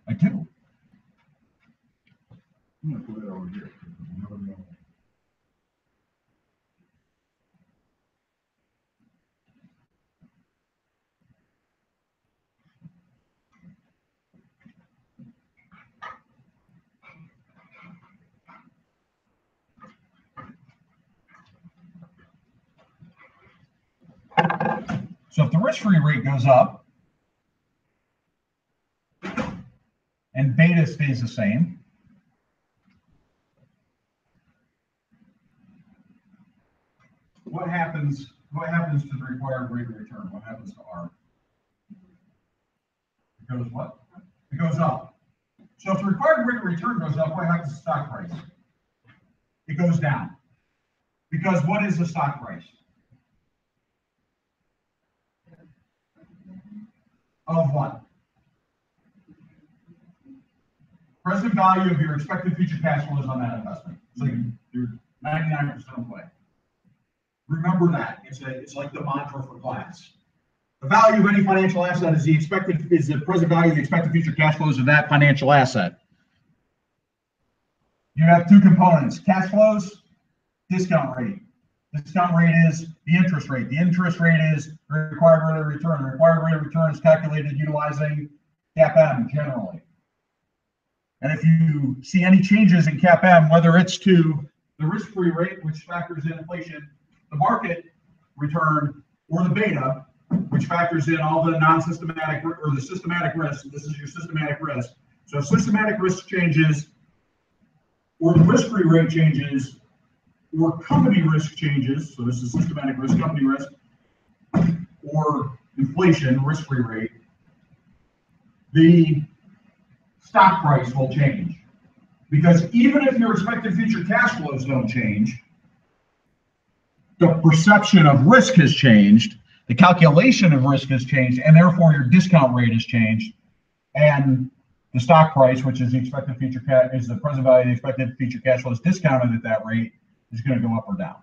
I do. I'm going to put it over here. So if the risk-free rate goes up and beta stays the same, what happens to the required rate of return? What happens to R? It goes what? It goes up. So if the required rate of return goes up, what happens to stock price? It goes down. Because what is the stock price? Of what? Present value of your expected future cash flows on that investment. So you're 99% away. Remember that. It's like the mantra for class. The value of any financial asset is the present value of the expected future cash flows of that financial asset. You have two components: cash flows, discount rate. Discount rate is the interest rate. The interest rate is the required rate of return. The required rate of return is calculated utilizing CAPM generally. And if you see any changes in CAPM, whether it's to the risk-free rate, which factors in inflation, the market return, or the beta, which factors in all the non-systematic or the systematic risk. This is your systematic risk. So if systematic risk changes, or the risk-free rate changes, or company risk changes, so this is systematic risk, company risk, or inflation, risk-free rate, the stock price will change. Because even if your expected future cash flows don't change, the perception of risk has changed, the calculation of risk has changed, and therefore your discount rate has changed, and the stock price, which is the expected future cash, is the present value of the expected future cash flows discounted at that rate, is going to go up or down.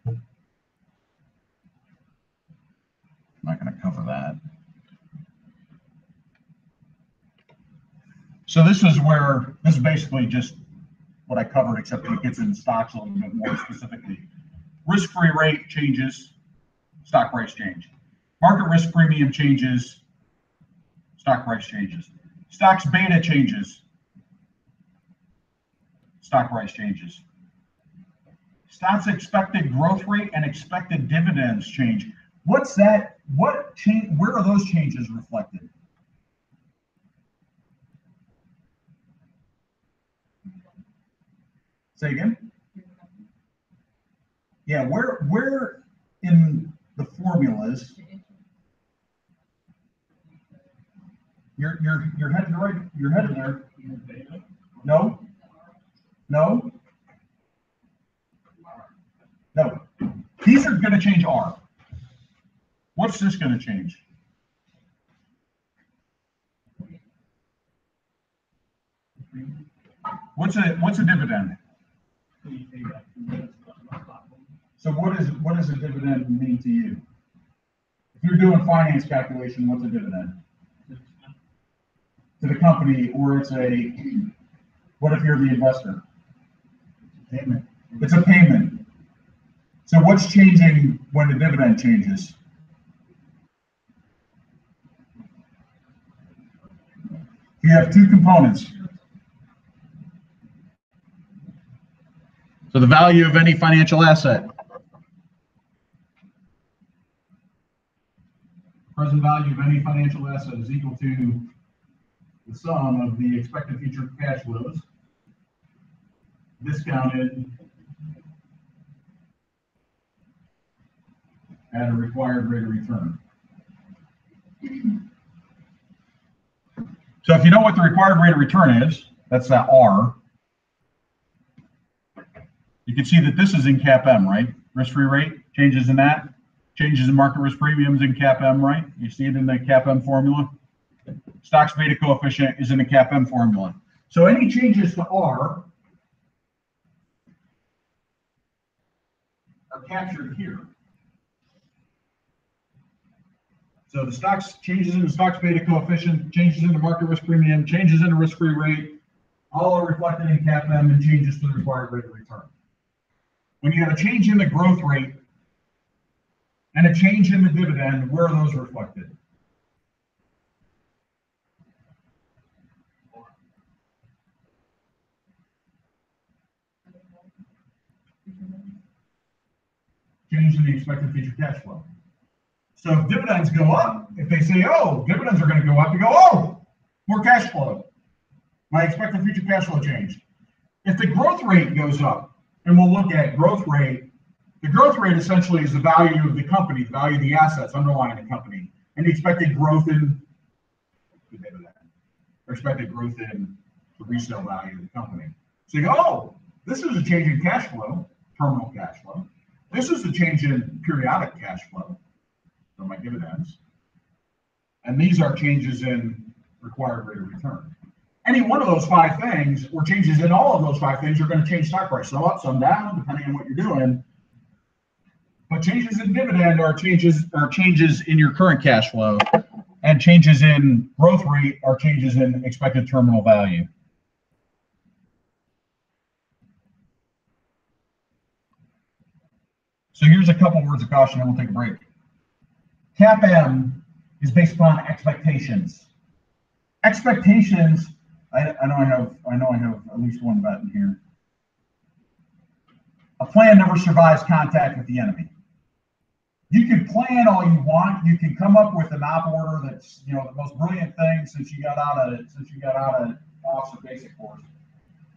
I'm not going to cover that. So this is basically just what I covered, except that it gets into stocks a little bit more specifically. Risk-free rate changes, stock price change. Market risk premium changes, stock price changes. Stocks beta changes, stock price changes. Stocks expected growth rate and expected dividends change. What's that? What change? Where are those changes reflected? Say again? Yeah, where in the formulas? You're heading right. You're heading there. No. No. No. These are going to change R. What's this going to change? What's a dividend? So what does a dividend mean to you? If you're doing finance calculation, what's a dividend? To the company, or what if you're the investor? Payment. It's a payment. So what's changing when the dividend changes? You have two components. So the value of any financial asset. Present value of any financial asset is equal to the sum of the expected future cash flows discounted at a required rate of return. So if you know what the required rate of return is, that's that R. You can see that this is in CAPM, right? Risk-free rate, changes in that. Changes in market risk premiums in CAPM, right? You see it in the CAPM formula. Stocks beta coefficient is in the CAPM formula. So any changes to R are captured here. So the stocks, changes in the stocks beta coefficient, changes in the market risk premium, changes in the risk-free rate, all are reflected in CAPM and changes to the required rate of return. When you have a change in the growth rate and a change in the dividend, where are those reflected? Change in the expected future cash flow. So if dividends go up, if they say, oh, dividends are going to go up, you go, oh, more cash flow. My expected future cash flow changed. If the growth rate goes up, and we'll look at growth rate. The growth rate essentially is the value of the company, the value of the assets underlying the company, and the expected growth in the dividend, or expected growth in the resale value of the company. So you go, oh, this is a change in cash flow, terminal cash flow. This is a change in periodic cash flow, so my dividends. And these are changes in required rate of return. Any one of those five things, or changes in all of those five things, are going to change stock price. Some up, some down, depending on what you're doing. But changes in dividend are changes in your current cash flow, and changes in growth rate are changes in expected terminal value. So here's a couple words of caution, and we'll take a break. CAPM is based upon expectations. Expectations. I know I have at least one button here. A plan never survives contact with the enemy. You can plan all you want. You can come up with an op order that's, you know, the most brilliant thing since you got out of officer basic course.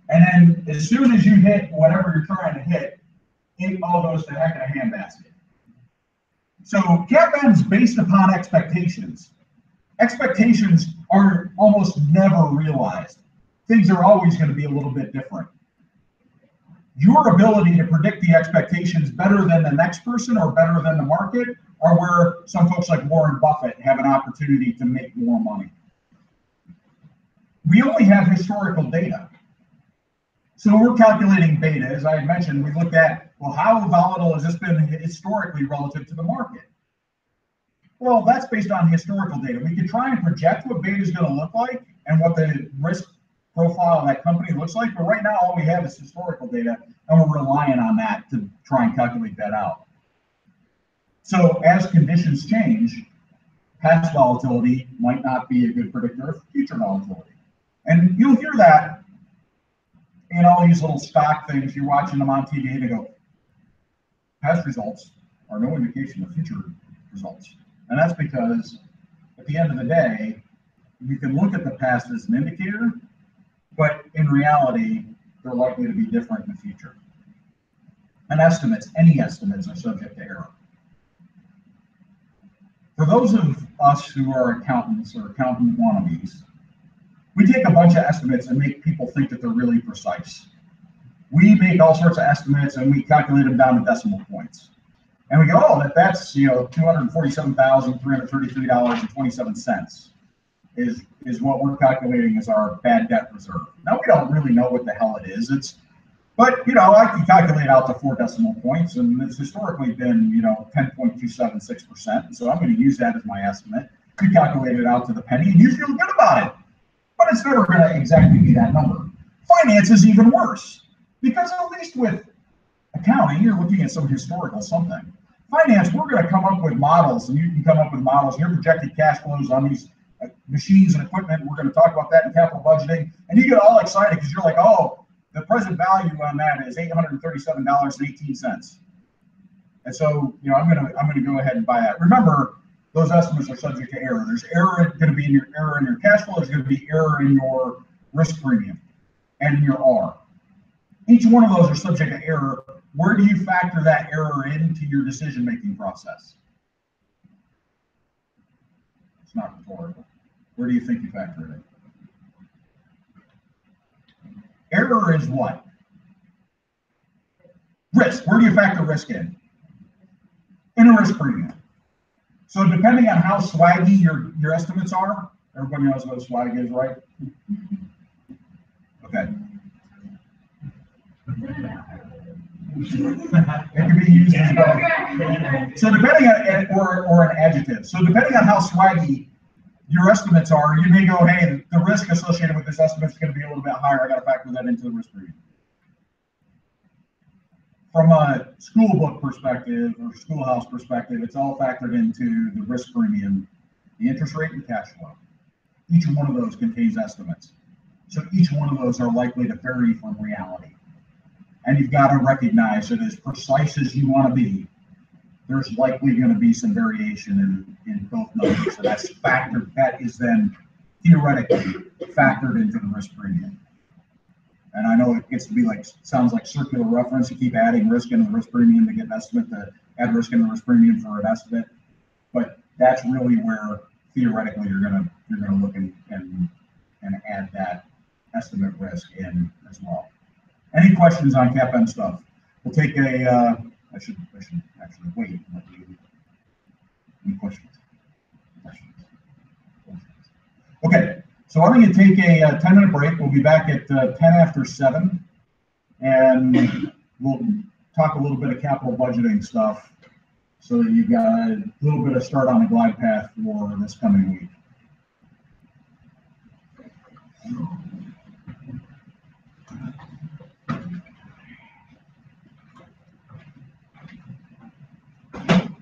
And then as soon as you hit whatever you're trying to hit, it all goes to heck in a handbasket. So CAPM is based upon expectations. Expectations are almost never realized. Things are always going to be a little bit different. Your ability to predict the expectations better than the next person or better than the market are where some folks like Warren Buffett have an opportunity to make more money. We only have historical data. So we're calculating beta. As I had mentioned, we looked at, well, how volatile has this been historically relative to the market? Well, that's based on historical data. We can try and project what beta is going to look like and what the risk profile of that company looks like, but right now all we have is historical data, and we're relying on that to try and calculate that out. So as conditions change, past volatility might not be a good predictor of future volatility. And you'll hear that in all these little stock things. You're watching them on TV and they go, past results are no indication of future results. And that's because at the end of the day, you can look at the past as an indicator, but in reality, they're likely to be different in the future. And estimates, any estimates, are subject to error. For those of us who are accountants or accountant wannabes, we take a bunch of estimates and make people think that they're really precise. We make all sorts of estimates and we calculate them down to decimal points. And we go, oh, that's, you know, $247,333.27 is what we're calculating as our bad debt reserve. Now, we don't really know what the hell it is. But, you know, I can calculate out to 4 decimal points, and it's historically been, you know, 10.276%. So I'm going to use that as my estimate. You calculate it out to the penny, and you feel good about it. But it's never going to exactly be that number. Finance is even worse, because at least with accounting, you're looking at some historical something. Finance, we're going to come up with models, and you can come up with models. Your projected cash flows on these machines and equipment. We're going to talk about that in capital budgeting, and you get all excited because you're like, oh, the present value on that is $837.18. And so, you know, I'm going to go ahead and buy that. Remember, those estimates are subject to error. There's error going to be in your cash flow. There's going to be error in your risk premium and in your R. Each one of those are subject to error. Where do you factor that error into your decision-making process? It's not rhetorical. Where do you think you factor it in? Error is what? Risk. Where do you factor risk in? In a risk premium. So depending on how swaggy your estimates are, everybody knows what a swag is, right? Okay. It can be used as both. So depending on, or an adjective. So depending on how swaggy your estimates are, you may go, hey, the risk associated with this estimate is going to be a little bit higher. I got to factor that into the risk premium. From a school book perspective or schoolhouse perspective, it's all factored into the risk premium, the interest rate, and cash flow. Each one of those contains estimates. So each one of those are likely to vary from reality. And you've got to recognize that as precise as you want to be, there's likely going to be some variation in both numbers. So that's factored, that is then theoretically factored into the risk premium. And I know it gets to be like, sounds like circular reference, you keep adding risk into the risk premium to get an estimate, to add risk into the risk premium for an estimate. But that's really where theoretically you're gonna look and add that estimate risk in as well. Any questions on CAPM stuff? We'll take a, I should actually wait and let you, any questions? Okay, so I'm going to take a 10-minute break. We'll be back at 10 after 7, and we'll talk a little bit of capital budgeting stuff so that you've got a little bit of start on the glide path for this coming week.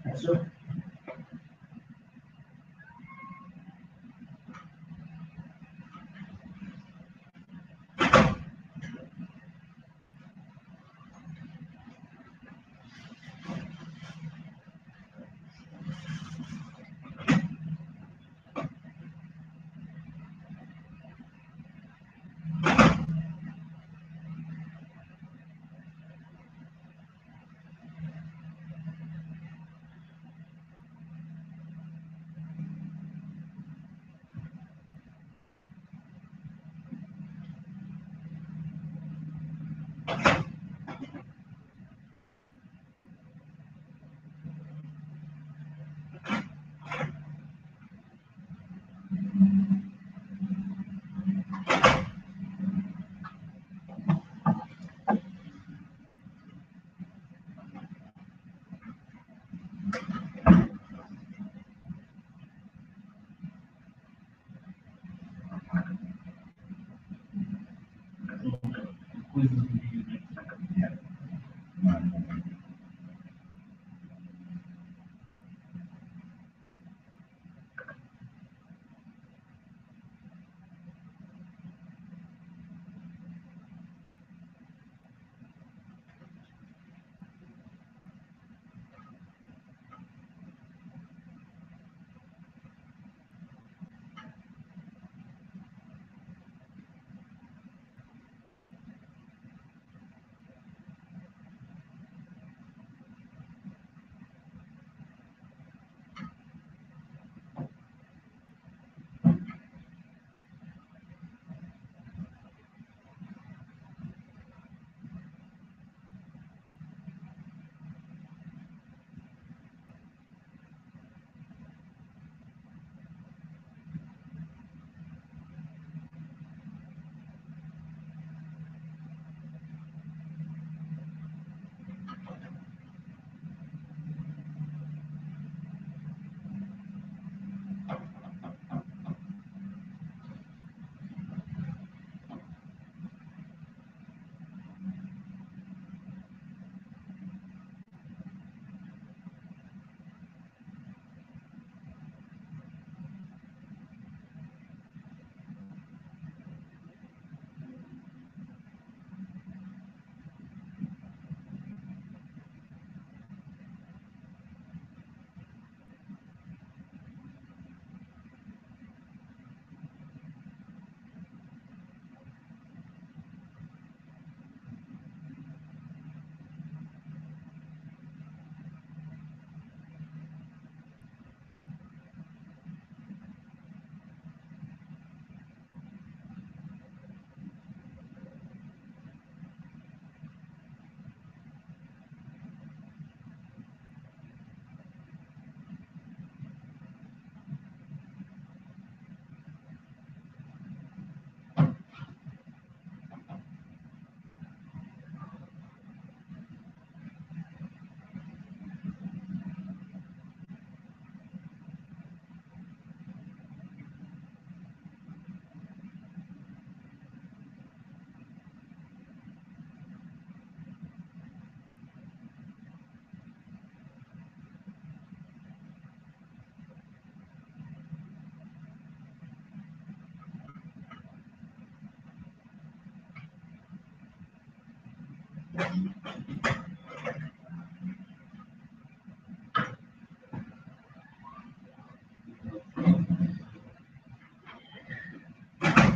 Yes, sir.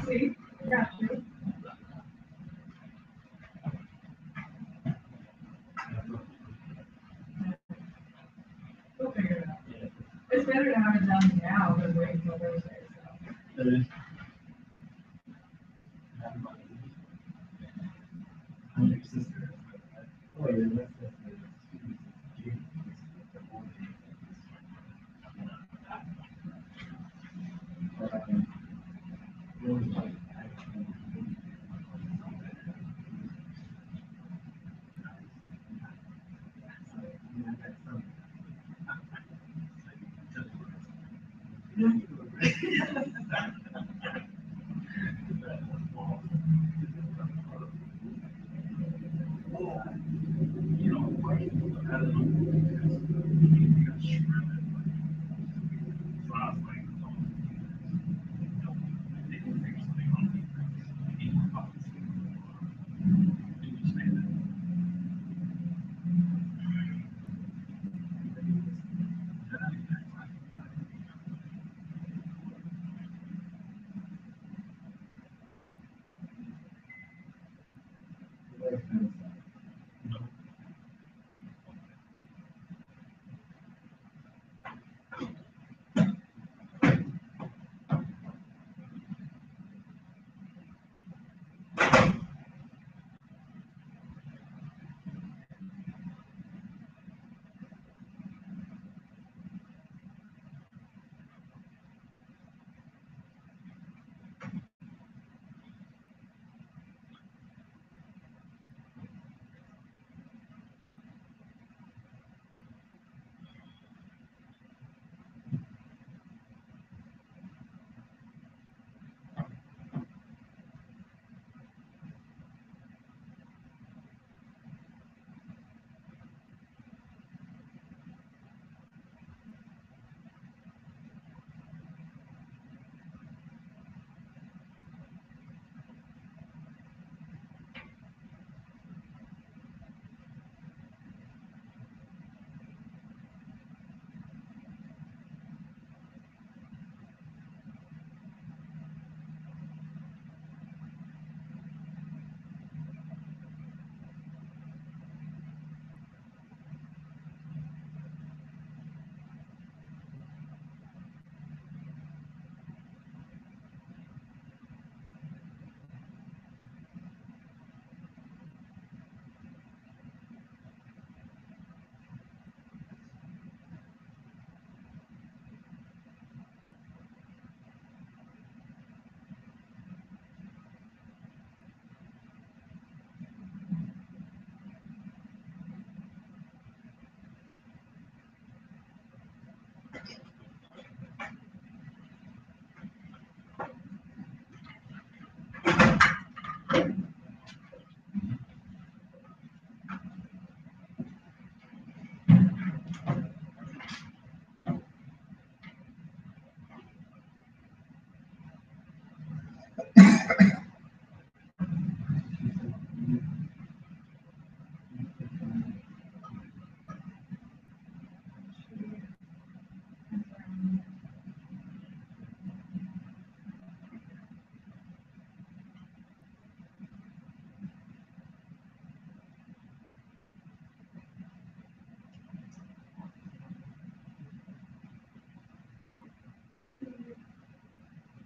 See, got you. it's better to have it done now than wait until Thursday, so. It is. I'm your sister. Oh, yeah, that's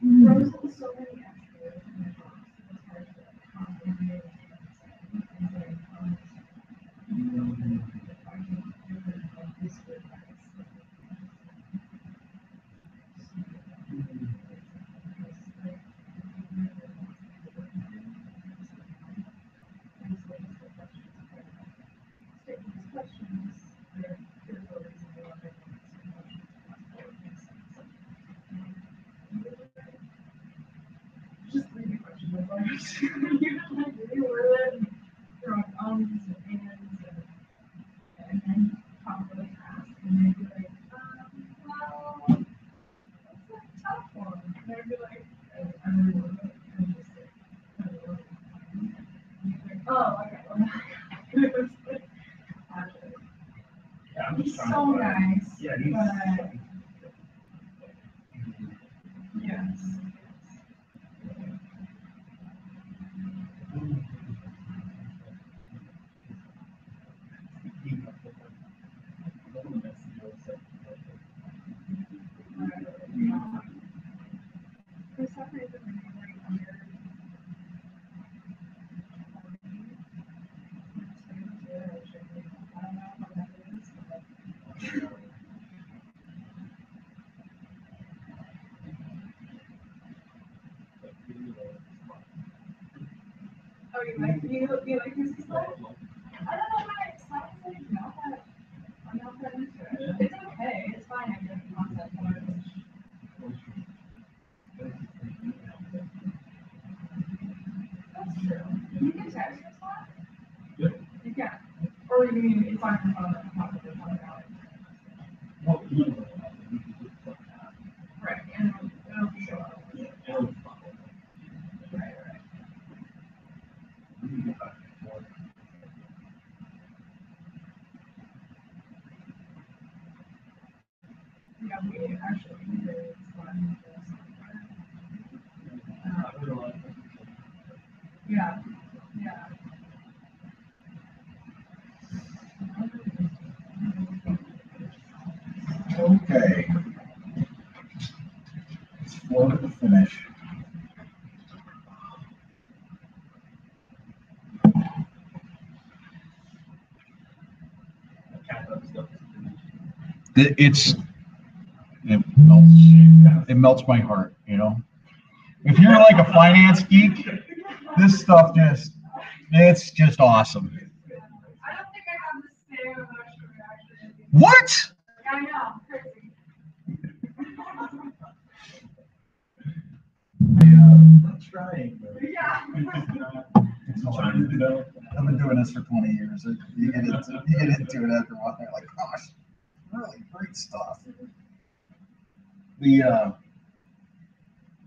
There's so many extras in the box, it's hard to comprehend and very honest. Just read the questions, I'm like, you can like reword it, and throw in ums and ands and then talk really fast, and they'd be like, well, that's a tough one, and they'd be like, I reword it, and just like, kind of work it. And you'd be like, oh, okay, well, it was like, actually, Yeah, I'm he's just trying so to find- nice, Yeah, he's. but, yes. Oh, you like this slide? I don't know why it's not like not that I'm not that into it. It's okay, it's fine, I get the concept of it. That's true. You can text your slide? Yep. You can. Or you mean it's on your phone at the top of the phone now? Well, Right, and it'll show up. Right, right. Yeah, we actually did one. Yeah, yeah. Okay. It's flow to the finish. It melts my heart, you know. If you're like a finance geek, this stuff it's just awesome. I don't think I have the same emotional reaction. What? I know, crazy. I'm trying, but Yeah. It's hard. I've been doing this for 20 years. You get into it after a while. You're like, gosh, really great stuff.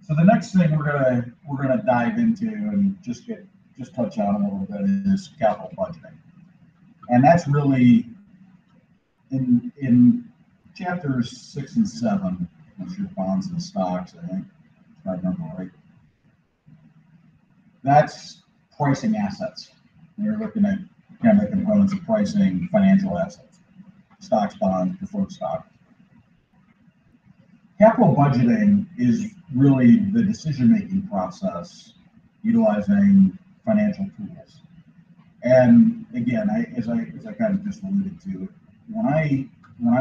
So the next thing we're gonna dive into and just touch on a little bit is capital budgeting, and that's really in chapters 6 and 7, which are bonds and stocks, I think, if I remember right. That's pricing assets. You're looking at kind of the components of pricing financial assets, stocks, bonds, preferred stock. Capital budgeting is really the decision-making process utilizing financial tools. And again, as I kind of just alluded to, when I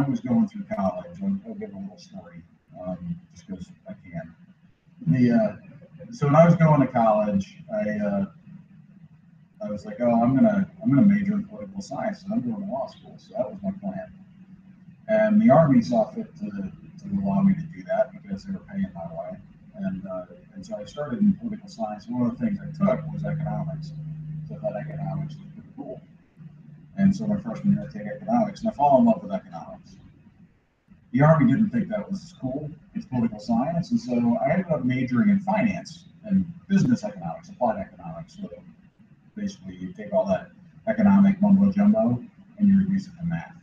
was going through college, I'll give a little story, just because I can. So when I was going to college, I was like, oh, I'm gonna major in political science, and I'm going to law school. So that was my plan. And the Army saw fit to allow me to do that because they were paying my way. And so I started in political science. And one of the things I took was economics. So I thought economics was pretty cool. And so my freshman year, I take economics, and I fall in love with economics. The Army didn't think that was cool. It's political science, and so I ended up majoring in finance and business economics, applied economics. So basically, you take all that economic mumbo jumbo and you reduce it to math.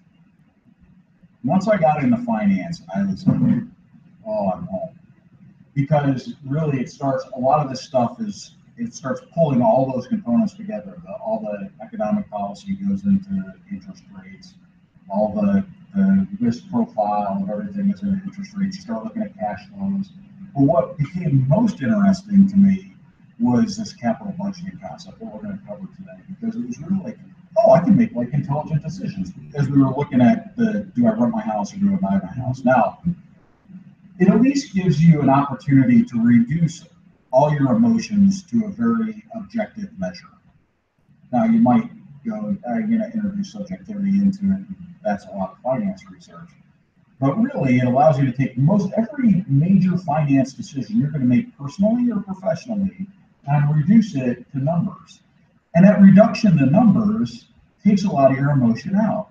Once I got into finance, I was like, oh, I'm home. Because really a lot of this stuff it starts pulling all those components together. All the economic policy goes into interest rates, all the risk profile of everything is in interest rates. You start looking at cash flows. But what became most interesting to me was this capital budgeting concept that we're going to cover today, because it was really like, oh, I can make like intelligent decisions. As we were looking at do I rent my house or do I buy my house? Now, it at least gives you an opportunity to reduce all your emotions to a very objective measure. Now, you might go, I'm going to introduce subjectivity into it. That's a lot of finance research. But really, it allows you to take every major finance decision you're going to make personally or professionally and reduce it to numbers. And that reduction to numbers takes a lot of your emotion out.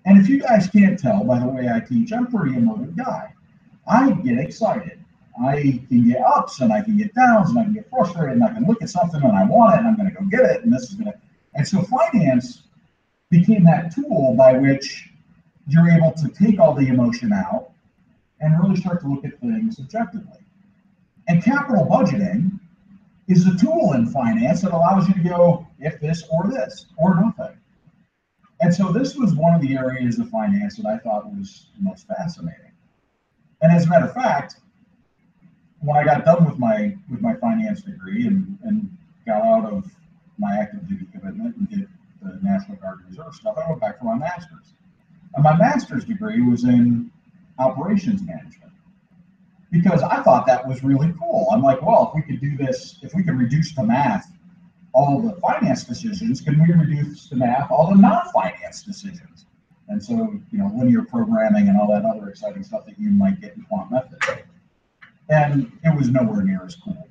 And if you guys can't tell by the way I teach, I'm a pretty emotive guy. I get excited. I can get ups and I can get downs and I can get frustrated and I can look at something and I want it and I'm going to go get it and so finance became that tool by which you're able to take all the emotion out and really start to look at things objectively. And capital budgeting is a tool in finance that allows you to go, if this or nothing. And so this was one of the areas of finance that I thought was most fascinating. And as a matter of fact, when I got done with my finance degree and got out of my active duty commitment and did the National Guard and Reserve stuff, I went back for my master's. And my master's degree was in operations management because I thought that was really cool. I'm like, well, if we could do this, if we could reduce to math all the finance decisions, can we reduce to math all the non-finance decisions? And so, linear programming and all that other exciting stuff that you might get in quant methods. And it was nowhere near as cool.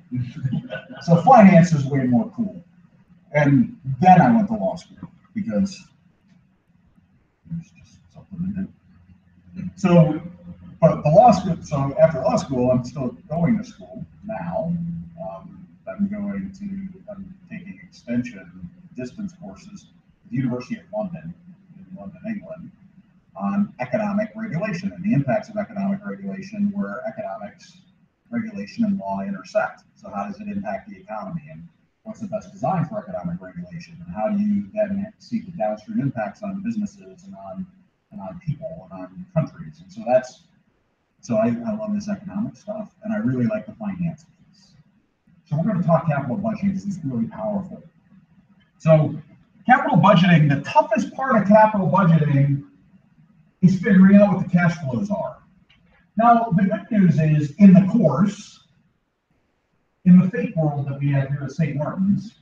So finance is way more cool. And then I went to law school because it was just something to do. So, but the law school, so after law school, I'm still going to school now. I'm taking extension distance courses at the University of London, in London, England, on economic regulation and the impacts of economic regulation, where economics, regulation, and law intersect. So how does it impact the economy, and what's the best design for economic regulation, and how do you then see the downstream impacts on businesses and on people and on countries? And so I love this economic stuff, and I really like the finance piece. So we're going to talk capital budgeting because it's really powerful. So capital budgeting, the toughest part of capital budgeting is figuring out what the cash flows are. Now, the good news is in the course, in the fake world that we have here at St. Martin's,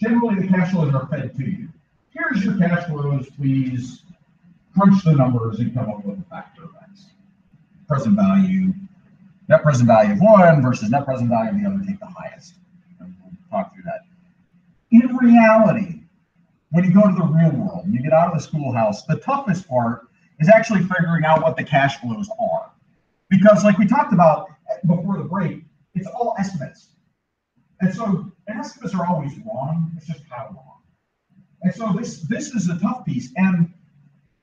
generally the cash flows are fed to you. Here's your cash flows, please crunch the numbers and come up with a factor of X. Present value, net present value of one versus net present value of the other, take the highest. And we'll talk through that. In reality, when you go to the real world, and you get out of the schoolhouse, the toughest part is actually figuring out what the cash flows are. Because like we talked about before the break, it's all estimates. And so estimates are always wrong, it's just how wrong. And so this is the tough piece. And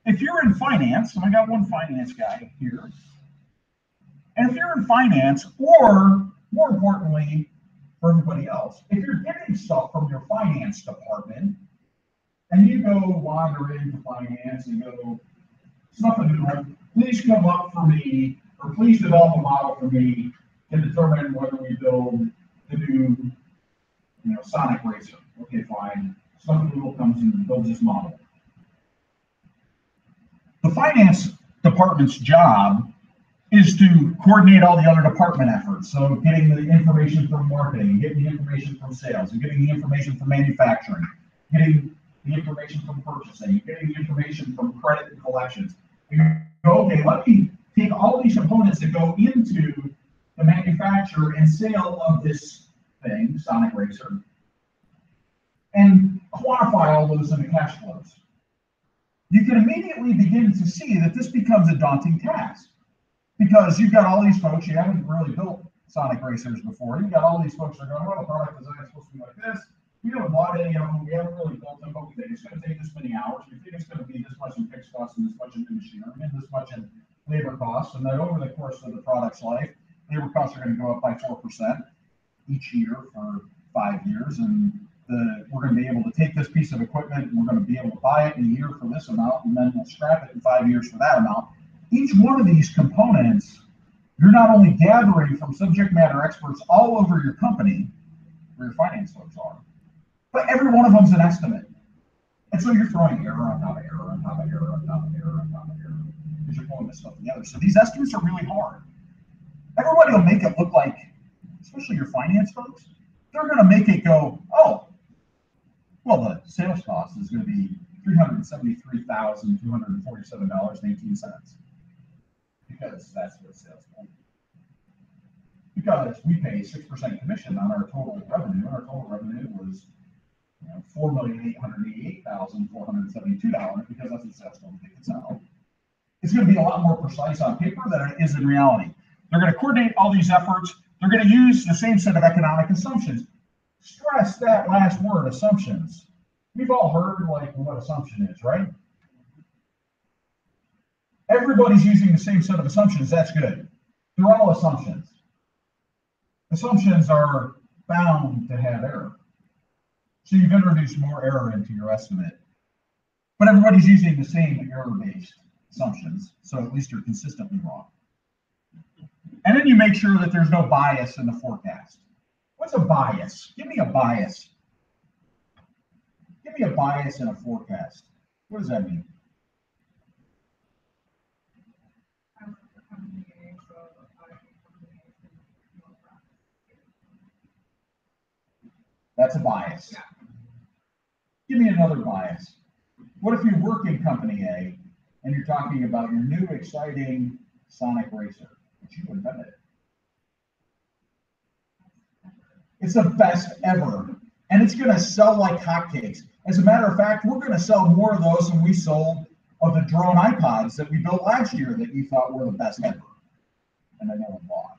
if you're in finance, and I got one finance guy here, and if you're in finance, or more importantly, for everybody else, if you're getting stuff from your finance department, and you go wander into finance and go, something new, please come up for me, or please develop a model for me to determine whether we build the new, Sonic Racer. Okay, fine. Some Google comes and builds this model. The finance department's job is to coordinate all the other department efforts. So getting the information from marketing, getting the information from sales, and getting the information from manufacturing, getting the information from purchasing, getting the information from credit and collections. You go, okay, let me take all these components that go into the manufacture and sale of this thing, Sonic Racer, and quantify all those in the cash flows. You can immediately begin to see that this becomes a daunting task because you've got all these folks, you haven't really built Sonic Racers before, you've got all these folks that are going, well, the product design is supposed to be like this, we haven't bought any of them, we haven't really built them, but we think it's going to take this many hours, we think it's going to be this much in fixed costs and this much in machinery and this much in labor costs, and then over the course of the product's life, labor costs are going to go up by 4% each year for 5 years, and we're going to be able to take this piece of equipment and we're going to be able to buy it in a year for this amount, and then we'll scrap it in 5 years for that amount. Each one of these components, you're not only gathering from subject matter experts all over your company, where your finance folks are, but every one of them is an estimate. And so you're throwing error on top of error on top of error on top of error on top of error because you're pulling this stuff together. So these estimates are really hard. Everybody will make it look like, especially your finance folks, they're going to make it go, oh, well, the sales cost is going to be $373,247.18 because that's what sales cost. Because we pay 6% commission on our total revenue, and our total revenue was $4,888,472 because that's what sales don't think it's out. It's going to be a lot more precise on paper than it is in reality. They're going to coordinate all these efforts. They're going to use the same set of economic assumptions. Stress that last word, assumptions. We've all heard what assumption is, right? Everybody's using the same set of assumptions. That's good. They're all assumptions. Assumptions are bound to have error. So you've introduced more error into your estimate. But everybody's using the same error-based assumptions, so at least you're consistently wrong. And then you make sure that there's no bias in the forecast. What's a bias? Give me a bias. Give me a bias in a forecast. What does that mean? That's a bias. Give me another bias. What if you work in company A and you're talking about your new exciting Sonic Racer, but you invented it? It's the best ever, and it's going to sell like hotcakes. As a matter of fact, we're going to sell more of those than we sold of the drone iPods that we built last year that you thought were the best ever, and I never bought.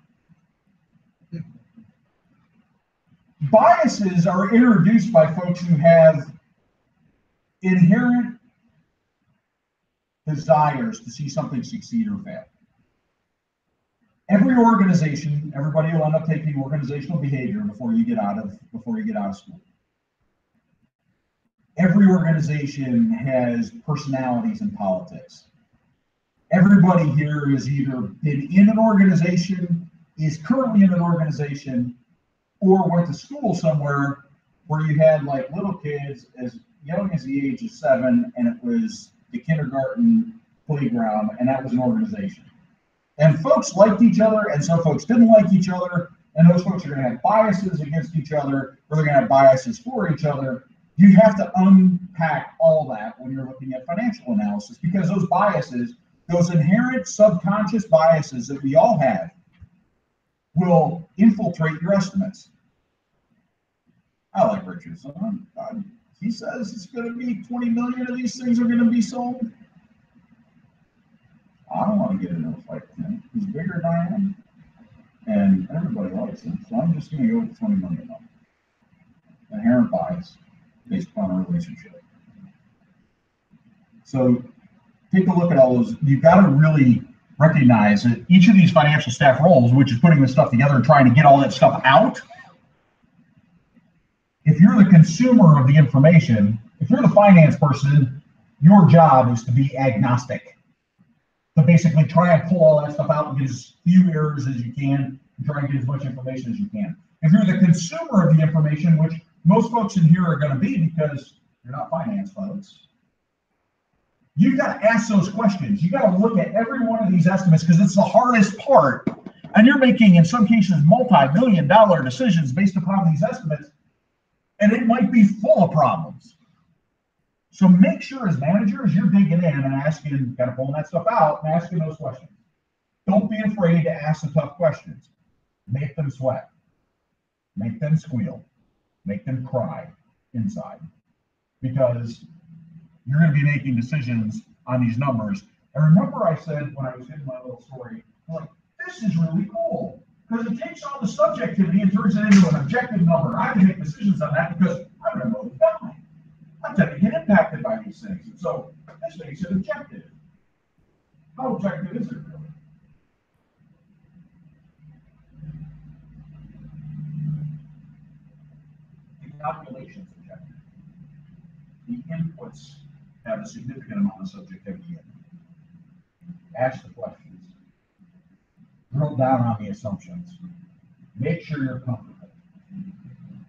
Biases are introduced by folks who have inherent desires to see something succeed or fail. Every organization, everybody will end up taking organizational behavior before you get out of school. Every organization has personalities in politics. Everybody here has either been in an organization, is currently in an organization, or went to school somewhere where you had like little kids as young as the age of 7, and it was the kindergarten playground, and that was an organization. And folks liked each other, and some folks didn't like each other, and those folks are going to have biases against each other, or they're going to have biases for each other. You have to unpack all that when you're looking at financial analysis, because those biases, those inherent subconscious biases that we all have, will infiltrate your estimates. I like Richardson. He says it's going to be 20 million of these things are going to be sold. I don't want to get into a fight with him. He's bigger than I am, and everybody likes him, so I'm just going to go with 20 million. Inherent bias based upon a relationship. So take a look at all those. You've got to really recognize that each of these financial staff roles, which is putting this stuff together and trying to get all that stuff out, if you're the consumer of the information, if you're the finance person, your job is to be agnostic. To basically try and pull all that stuff out and get as few errors as you can and try and get as much information as you can. If you're the consumer of the information, which most folks in here are going to be because you're not finance folks, you've got to ask those questions. You got to look at every one of these estimates because it's the hardest part. And you're making, in some cases, multi-million-dollar decisions based upon these estimates, and it might be full of problems. So make sure as managers, you're digging in and asking, kind of pulling that stuff out and asking those questions. Don't be afraid to ask the tough questions. Make them sweat. Make them squeal. Make them cry inside. Because you're going to be making decisions on these numbers. And remember I said when I was in my little story, like, this is really cool. Because it takes all the subjectivity and turns it into an objective number. I can make decisions on that because I'm going to vote die. I tend to get impacted by these things. And so this makes it objective. How objective is it really? The calculation's objective. The inputs have a significant amount of subjectivity in them. Ask the questions. Drill down on the assumptions. Make sure you're comfortable.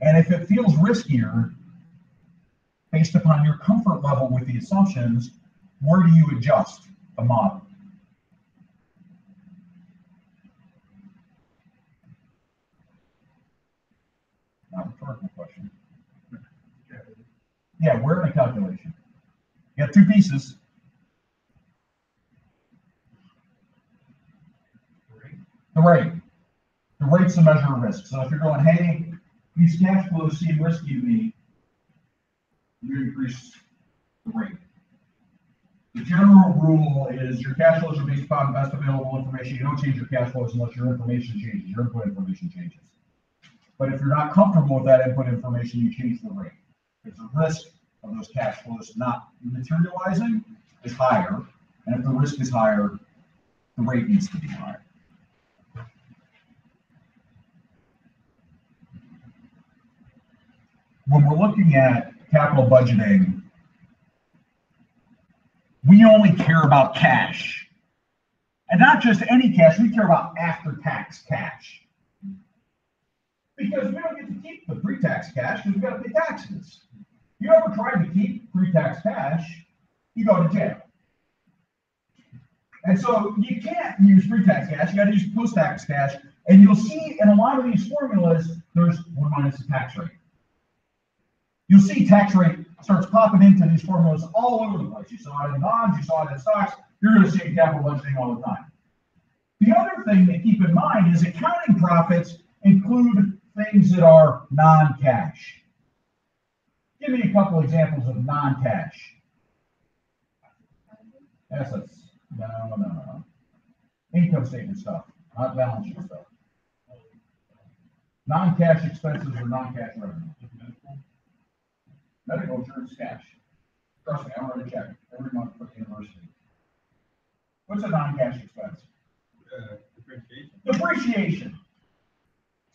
And if it feels riskier, based upon your comfort level with the assumptions, where do you adjust the model? Not a rhetorical question. Yeah, where in the calculation? You got two pieces. The rate. The rate's the measure of risk. So if you're going, hey, these cash flows seem risky to me, you increase the rate. The general rule is your cash flows are based upon best available information. You don't change your cash flows unless your information changes, your input information changes. But if you're not comfortable with that input information, you change the rate. Because the risk of those cash flows not materializing is higher. And if the risk is higher, the rate needs to be higher. When we're looking at capital budgeting, we only care about cash. And not just any cash, we care about after-tax cash. Because we don't get to keep the pre-tax cash because we've got to pay taxes. You ever tried to keep pre-tax cash, you go to jail. And so you can't use pre-tax cash, you got to use post-tax cash. And you'll see in a lot of these formulas, there's 1 minus the tax rate. you'll see tax rate starts popping into these formulas all over the place. You saw it in bonds, you saw it in stocks, you're going to see it in capital budgeting all the time. The other thing to keep in mind is accounting profits include things that are non-cash. Give me a couple examples of non-cash. Assets. No. Income statement stuff, not balance sheet stuff. Non-cash expenses or non-cash revenue. Medical insurance cash. Trust me, I write a check every month for the university. What's a non-cash expense? Depreciation. Depreciation.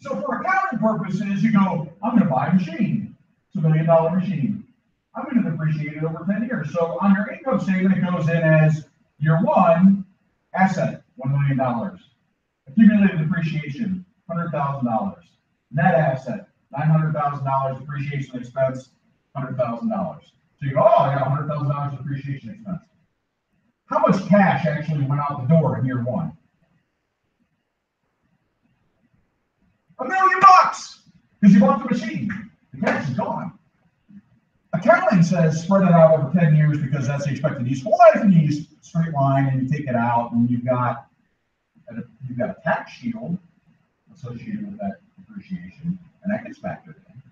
So for accounting purposes, you go, I'm going to buy a machine. It's $1 million machine. I'm going to depreciate it over 10 years. So on your income statement, it goes in as year one, asset, $1 million. Accumulated depreciation, $100,000. Net asset, $900,000 depreciation expense, $100,000. So you go, oh, I got $100,000 depreciation expense. How much cash actually went out the door in year one? $1 million, because you bought the machine. The cash is gone. Accounting says spread it out over 10 years because that's the expected useful life, and you use straight line and you take it out, and you've got a tax shield associated with that depreciation, and that gets factored in.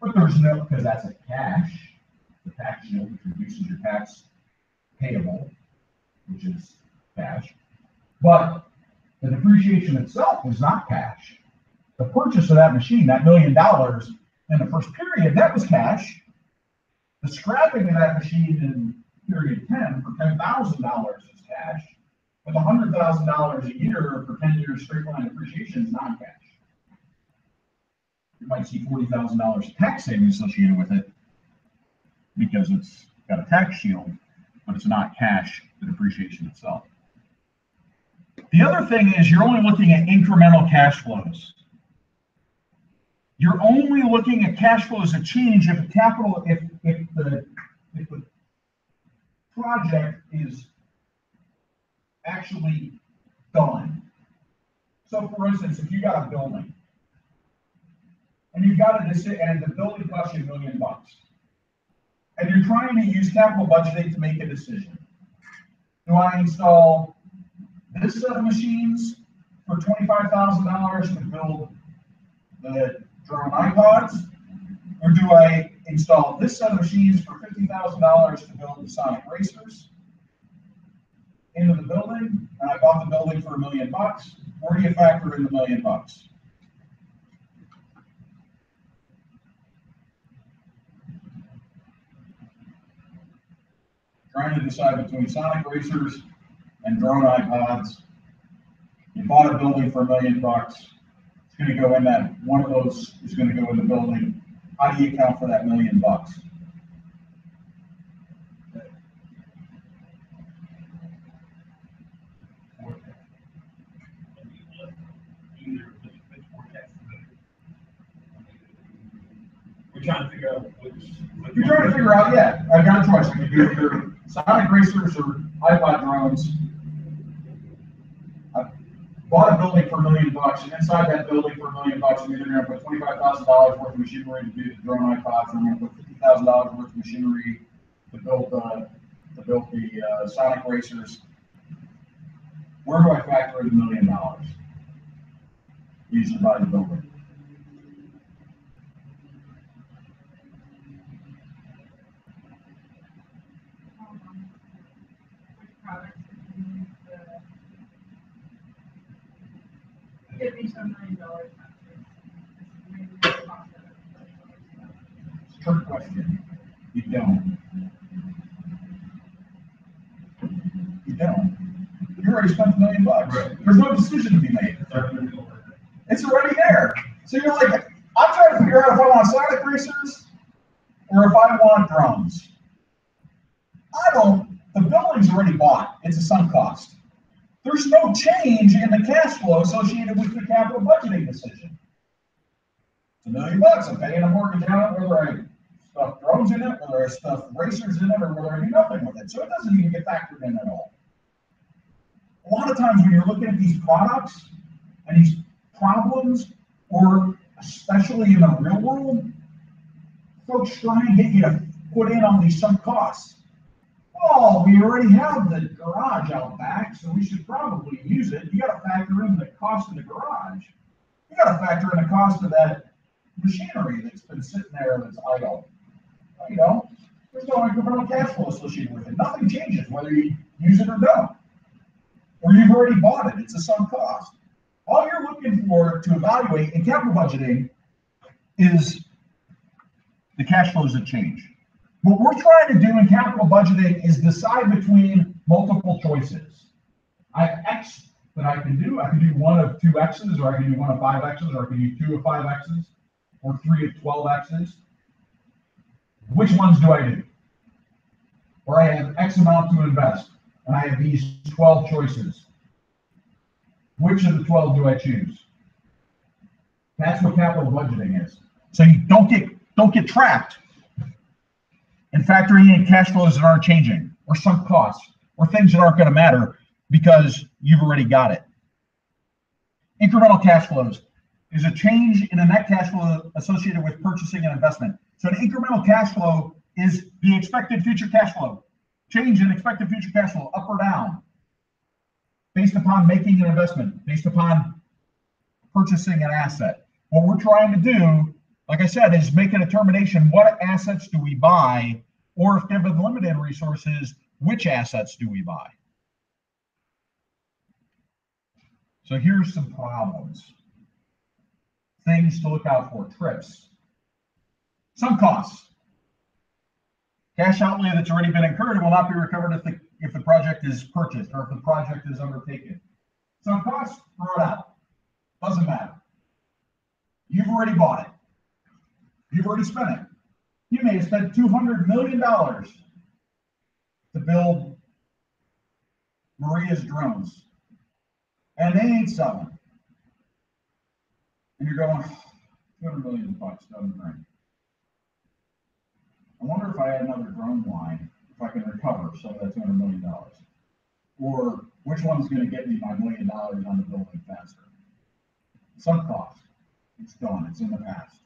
But there's no, because that's a cash, the tax shield, which reduces your tax payable, which is cash. But the depreciation itself is not cash. The purchase of that machine, that $1 million in the first period, that was cash. The scrapping of that machine in period 10 for $10,000 is cash. But the $100,000 a year for 10 years straight line depreciation is non-cash. You might see $40,000 tax savings associated with it because it's got a tax shield, but it's not cash, the depreciation itself. The other thing is you're only looking at incremental cash flows. You're only looking at cash flows that change if the project is actually done. So for instance, if you got a building and you've got a decision and the building costs you $1 million and you're trying to use capital budgeting to make a decision. Do I install this set of machines for $25,000 to build the drone iPods, or do I install this set of machines for $50,000 to build the Sonic Racers into the building, and I bought the building for $1 million? Where do you factor in the $1 million? Trying to decide between Sonic Racers and drone iPods. You bought a building for $1 million. It's going to go in that, one of those is going to go in the building. How do you account for that $1 million? We're trying to figure out which. You're trying to figure out, yeah, I've got a choice. You can do either Sonic Racers or iPod drones. I bought a building for $1 million, and inside that building for $1 million, I'm either going to put $25,000 worth of machinery to do the drone iPods, or I'm going to put $50,000 worth of machinery to build the Sonic Racers. Where do I factor in $1 million? Used to buy the building. Give me some $1 million. Trick question. You don't. You don't. You already spent $1 million. Right. There's no decision to be made. It's already there. So you're like, I'm trying to figure out if I want Sonic Racers or if I want drones. The building's already bought. It's a sunk cost. There's no change in the cash flow associated with the capital budgeting decision. It's $1 million. I'm paying a mortgage on it, whether I stuff drones in it, whether I stuff racers in it, or whether I do nothing with it. So it doesn't even get factored in at all. A lot of times when you're looking at these products and these problems, or especially in the real world, folks try and get you to put in on these sunk costs. Oh, we already have the garage out back, so we should probably use it. You got to factor in the cost of the garage. You got to factor in the cost of that machinery that's been sitting there that's idle. You know, there's no incremental cash flow associated with it. Nothing changes whether you use it or don't. Or you've already bought it. It's a sunk cost. All you're looking for to evaluate in capital budgeting is the cash flows that change. What we're trying to do in capital budgeting is decide between multiple choices. I have X that I can do. I can do one of 2 X's, or I can do one of 5 X's, or I can do 2 of 5 X's, or 3 of 12 X's. Which ones do I do? Or I have X amount to invest, and I have these 12 choices. Which of the 12 do I choose? That's what capital budgeting is. So you don't get trapped in factoring in cash flows that aren't changing, or sunk costs, or things that aren't going to matter because you've already got it. Incremental cash flows is a change in a net cash flow associated with purchasing and investment. So an incremental cash flow is the expected future cash flow. Change in expected future cash flow, up or down, based upon making an investment, based upon purchasing an asset. What we're trying to do, like I said, is make a determination: what assets do we buy, or if given limited resources, which assets do we buy? So here's some problems. Things to look out for: trips, some costs. Cash outlay that's already been incurred will not be recovered if the project is purchased or if the project is undertaken. Some costs, throw it out. Doesn't matter. You've already bought it. You've already spent it. You may have spent $200 million to build Maria's drones, and they ain't selling. And you're going, $200 million doesn't bring. I wonder if I had another drone line, if I can recover some of that $200 million. Or which one's going to get me my $1 million on the building faster? Some cost. It's done. It's in the past.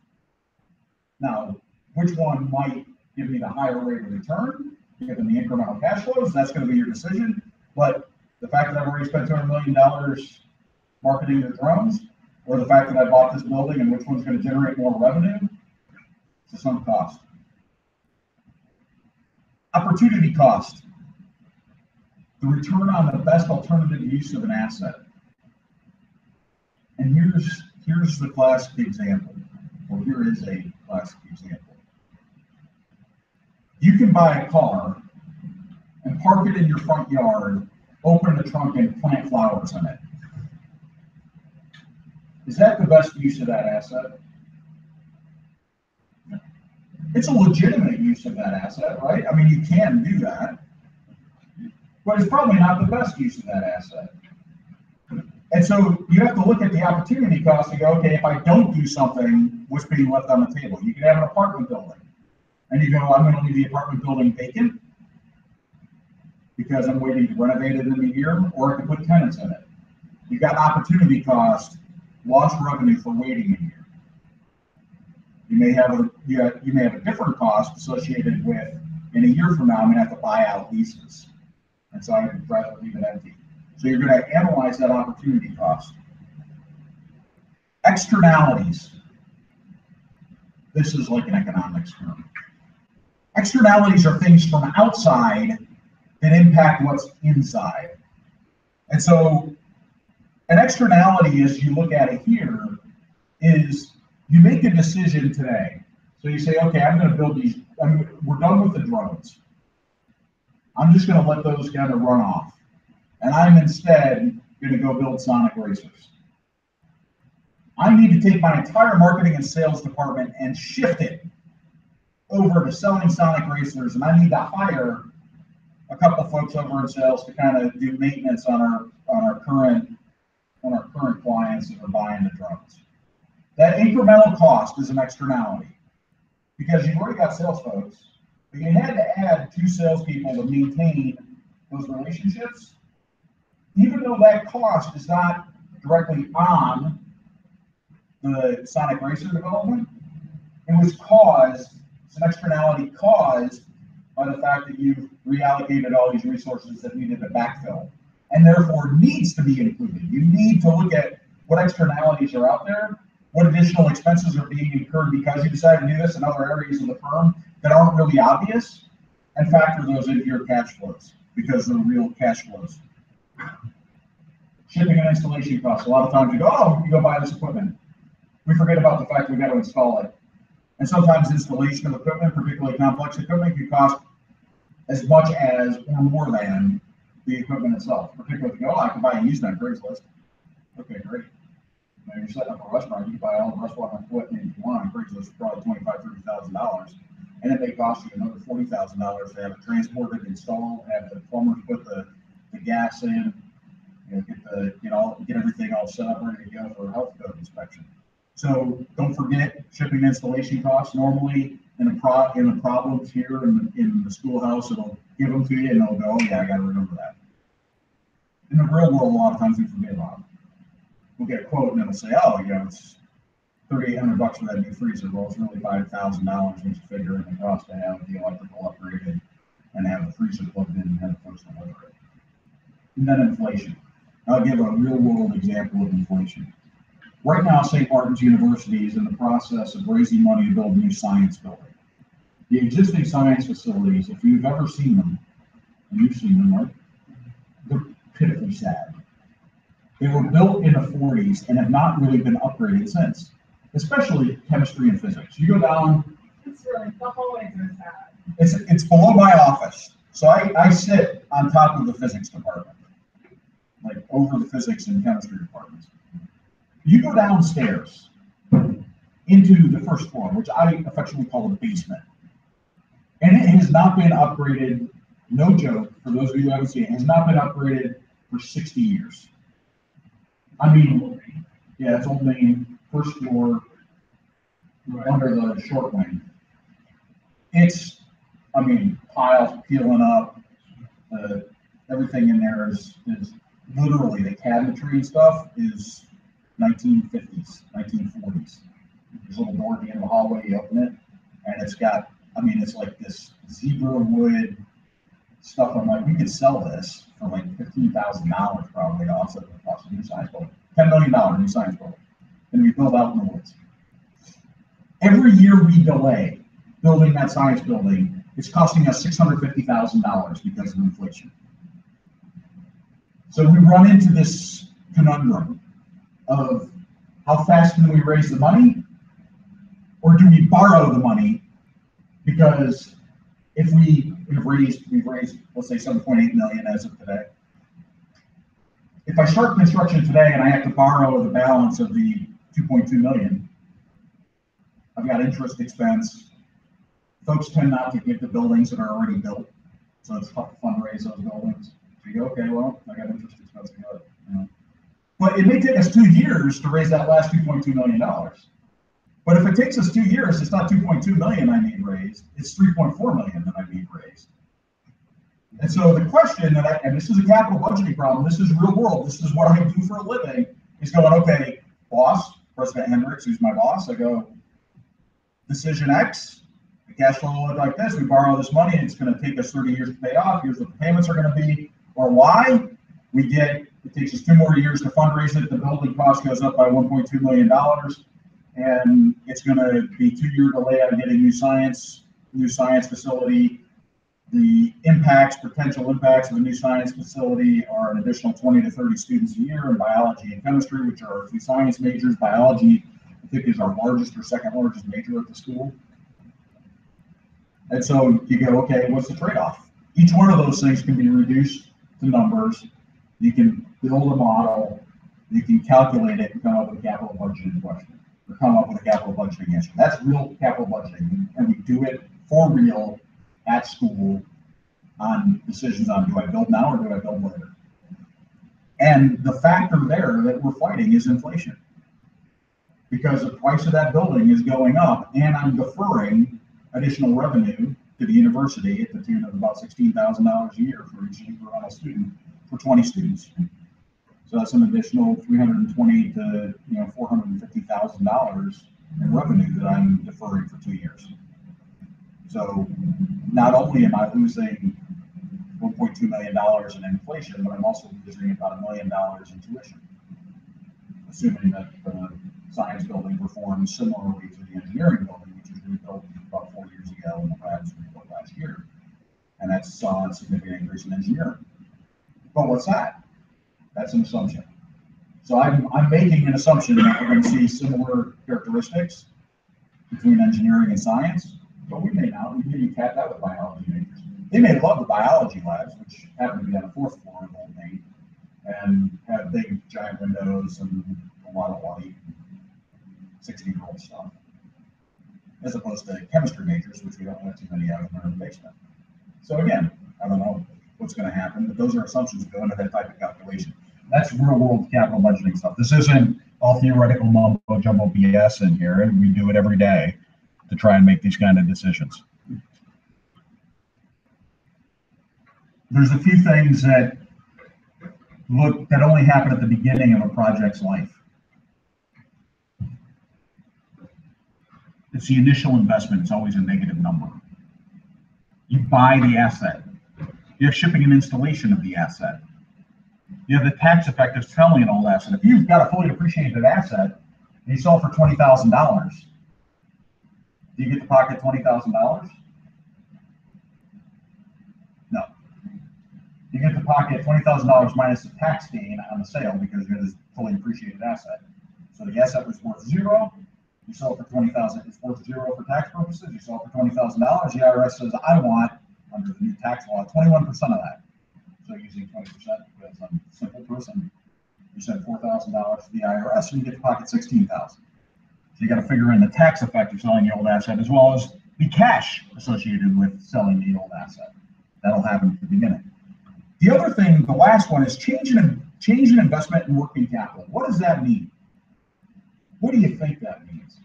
Now, which one might give me the higher rate of return, given the incremental cash flows? That's going to be your decision. But the fact that I've already spent $200 million marketing the drones, or the fact that I bought this building and which one's going to generate more revenue, it's some cost. Opportunity cost. The return on the best alternative use of an asset. And here's the classic example, or here is a classic example. You can buy a car and park it in your front yard, open the trunk and plant flowers in it. Is that the best use of that asset? It's a legitimate use of that asset, right? I mean, you can do that, but it's probably not the best use of that asset. And so you have to look at the opportunity cost and go, okay, if I don't do something, what's being left on the table? You can have an apartment building, and you go, I'm going to leave the apartment building vacant because I'm waiting to renovate it in a year, or I can put tenants in it. You've got opportunity cost, lost revenue for waiting a year. You may have a different cost associated with, in a year from now, I'm going to have to buy out leases, and so I would rather leave it empty. So you're going to analyze that opportunity cost. Externalities. This is like an economics term. Externalities are things from outside that impact what's inside. And so an externality, as you look at it here, is you make a decision today. So you say, okay, I'm going to build these. We're done with the drones. I'm just going to let those kind of run off. And I'm instead going to go build Sonic racers. I need to take my entire marketing and sales department and shift it over to selling Sonic racers, and I need to hire a couple folks over in sales to kind of do maintenance on our current clients that are buying the drones. That incremental cost is an externality because you've already got sales folks, but you had to add 2 salespeople to maintain those relationships. Even though that cost is not directly on the Sonic Racer development, it was caused It's an externality caused by the fact that you've reallocated all these resources that needed to backfill, and therefore needs to be included. You need to look at what externalities are out there, what additional expenses are being incurred because you decided to do this in other areas of the firm that aren't really obvious, and factor those into your cash flows because they're real cash flows. Shipping and installation costs. A lot of times you go, oh, you go buy this equipment. We forget about the fact we got to install it. And sometimes installation of equipment, particularly complex equipment, can cost as much as or more than the equipment itself. Particularly if you go, oh, I can buy a used on Craigslist. Okay, great. Now you're setting up a restaurant, you can buy all the restaurant equipment you want on Craigslist for probably $25,000, $30,000. And it may cost you another $40,000 to have it transported, installed, have the plumbers put the gas in, get everything all set up, ready to go for a health code inspection. So don't forget shipping and installation costs. Normally in the problems here in the schoolhouse, it'll give them to you and they'll go, oh yeah, I got to remember that. In the real world, a lot of times we forget about them. We'll get a quote and it'll say, oh, it's $3,800 for that new freezer. Well, it's really $5,000 once you figure in the cost to have the electrical upgraded and have the freezer plugged in and have the folks deliver it. And then inflation. I'll give a real world example of inflation. Right now, St. Martin's University is in the process of raising money to build a new science building. The existing science facilities, if you've ever seen them, and you've seen them, right? They're pitifully sad. They were built in the 40s and have not really been upgraded since, especially chemistry and physics. You go down. It's really, the hallways are sad. It's below my office. So I sit on top of the physics department, like over the physics and chemistry departments. You go downstairs into the first floor, which I affectionately call the basement. And it has not been upgraded, no joke, for those of you who haven't seen it, has not been upgraded for 60 years. I mean, yeah, it's old main, first floor, under the short wing. It's, piles peeling up. Everything in there is literally, the cabinetry and stuff is 1950s, 1940s. There's a little door at the end of the hallway, you open it, and it's got, it's like this zebra wood stuff. I'm like, we could sell this for like $15,000 probably to offset the cost of a new science building. $10 million new science building. And we build out in the woods. Every year we delay building that science building, it's costing us $650,000 because of inflation. So we run into this conundrum of how fast can we raise the money, or do we borrow the money? Because if we've raised, let's say 7.8 million as of today. If I start construction today and I have to borrow the balance of the 2.2 million, I've got interest expense. Folks tend not to give the buildings that are already built, so it's tough to fundraise those buildings. So you go, okay, well, I got interest expense to go. But it may take us 2 years to raise that last $2.2 million. But if it takes us 2 years, it's not 2.2 million I need raised, it's 3.4 million that I need raised. And so the question and this is a capital budgeting problem, this is real world, this is what I do for a living, is going, okay, boss, President Hendricks, who's my boss, I go, decision X, the cash flow will look like this, we borrow this money, and it's going to take us 30 years to pay off, here's what the payments are going to be, or Y, it takes us 2 more years to fundraise it, the building cost goes up by $1.2 million, and it's going to be 2-year delay on getting new science facility. The potential impacts of a new science facility are an additional 20 to 30 students a year in biology and chemistry, which are our 2 science majors. Biology, I think, is our largest or second largest major at the school. And so you go, okay, what's the trade-off? Each one of those things can be reduced to numbers. You can build a model, you can calculate it and come up with a capital budgeting question, or come up with a capital budgeting answer. That's real capital budgeting, and we do it for real at school on decisions on, do I build now or do I build later? And the factor there that we're fighting is inflation, because the price of that building is going up, and I'm deferring additional revenue to the university at the tune of about $16,000 a year for each incremental student for 20 students. So that's an additional $320,000 to $450,000 in revenue that I'm deferring for 2 years. So not only am I losing $1.2 million in inflation, but I'm also losing about $1 million in tuition, assuming that the science building performs similarly to the engineering building, which was rebuilt about 4 years ago and the labs were rebuilt last year. And that's saw a significant increase in engineering. But what's that? That's an assumption. So I'm making an assumption that we're going to see similar characteristics between engineering and science, but we may not. We may cap that with biology majors. They may love the biology labs, which happen to be on the 4th floor of the whole thing, and have big giant windows and a lot of light, 60-year-old stuff, as opposed to chemistry majors, which we don't have too many of in our basement. So again, I don't know what's going to happen, but those are assumptions that go into that type of calculation. That's real world capital budgeting stuff. This isn't all theoretical mumbo jumbo BS in here, and we do it every day to try and make these kind of decisions. There's a few things that only happen at the beginning of a project's life. It's the initial investment. It's always a negative number. You buy the asset. You have shipping and installation of the asset. You have the tax effect of selling an old asset. If you've got a fully depreciated asset and you sell it for $20,000, do you get to pocket $20,000? No. You get to pocket $20,000 minus the tax gain on the sale because it is a fully depreciated asset. So the asset was worth $0. You sell it for $20,000. It's worth $0 for tax purposes. You sell it for $20,000. The IRS says, I want, under the new tax law, 21% of that. So using 20% because I'm a simple person, you send $4,000 to the IRS and you get to pocket $16,000. So you got to figure in the tax effect of selling the old asset as well as the cash associated with selling the old asset. That'll happen at the beginning. The other thing, the last one, is change in investment in working capital. What does that mean? What do you think that means?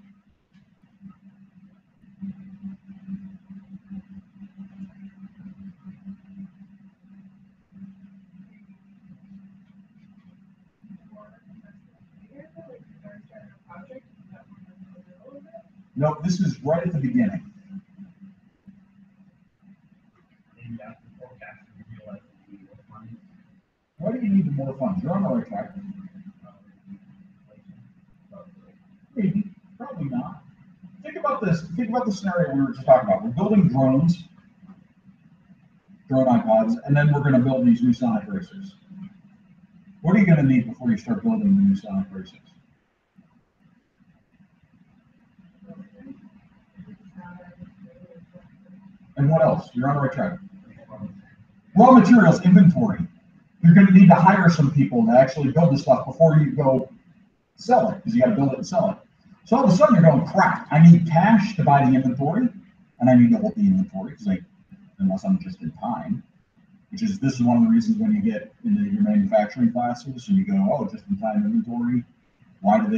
No, this is right at the beginning. Why do you need more funds? You're on the right track. Maybe, probably not. Think about this. Think about the scenario we were just talking about. We're building drones, drone iPods, and then we're going to build these new Sonic racers. What are you going to need before you start building the new Sonic racers? And what else? You're on the right track. Raw materials inventory. You're going to need to hire some people to actually build this stuff before you go sell it, because you got to build it and sell it. So all of a sudden you're going, crap, I need cash to buy the inventory, and I need to hold the inventory, because unless I'm just in time, this is one of the reasons when you get into your manufacturing classes and you go, oh, just in time inventory, why is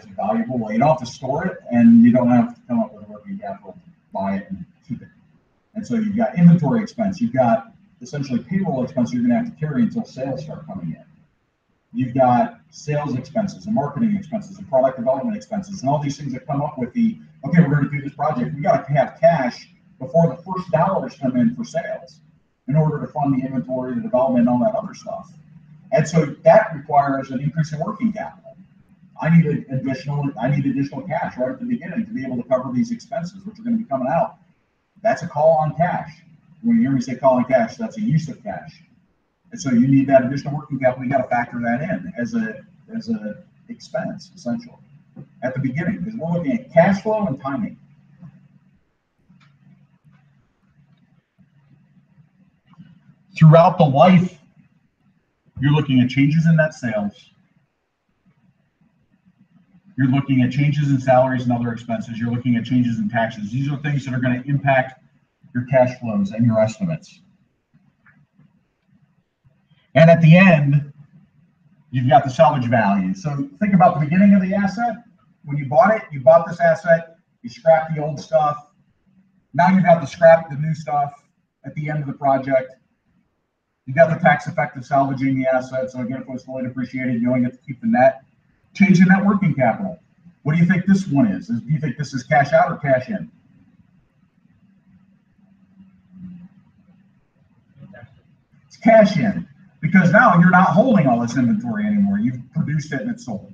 it valuable? Well, you don't have to store it, and you don't have to come up with a working capital to buy it and keep it. And so you've got inventory expense, you've got essentially payroll expense you're going to have to carry until sales start coming in. You've got sales expenses and marketing expenses and product development expenses and all these things that come up with okay, we're going to do this project. We got to have cash before the first dollars come in for sales in order to fund the inventory, the development, and all that other stuff. And so that requires an increase in working capital. I need additional cash right at the beginning to be able to cover these expenses, which are going to be coming out. That's a call on cash. When you hear me say call on cash, that's a use of cash. And so you need that additional working capital. You got to factor that in as a expense, essentially, at the beginning, because we're looking at cash flow and timing. Throughout the life, you're looking at changes in net sales. You're looking at changes in salaries and other expenses. You're looking at changes in taxes. These are things that are going to impact your cash flows and your estimates. And at the end, you've got the salvage value. So think about the beginning of the asset. When you bought it, you bought this asset, you scrapped the old stuff. Now you've got to scrap the new stuff at the end of the project. You've got the tax effect of salvaging the asset. So again, if it was fully depreciated, you only get to keep the net. Change in net working capital. What do you think this one is? Do you think this is cash out or cash in? It's cash in, because now you're not holding all this inventory anymore. You've produced it and it's sold.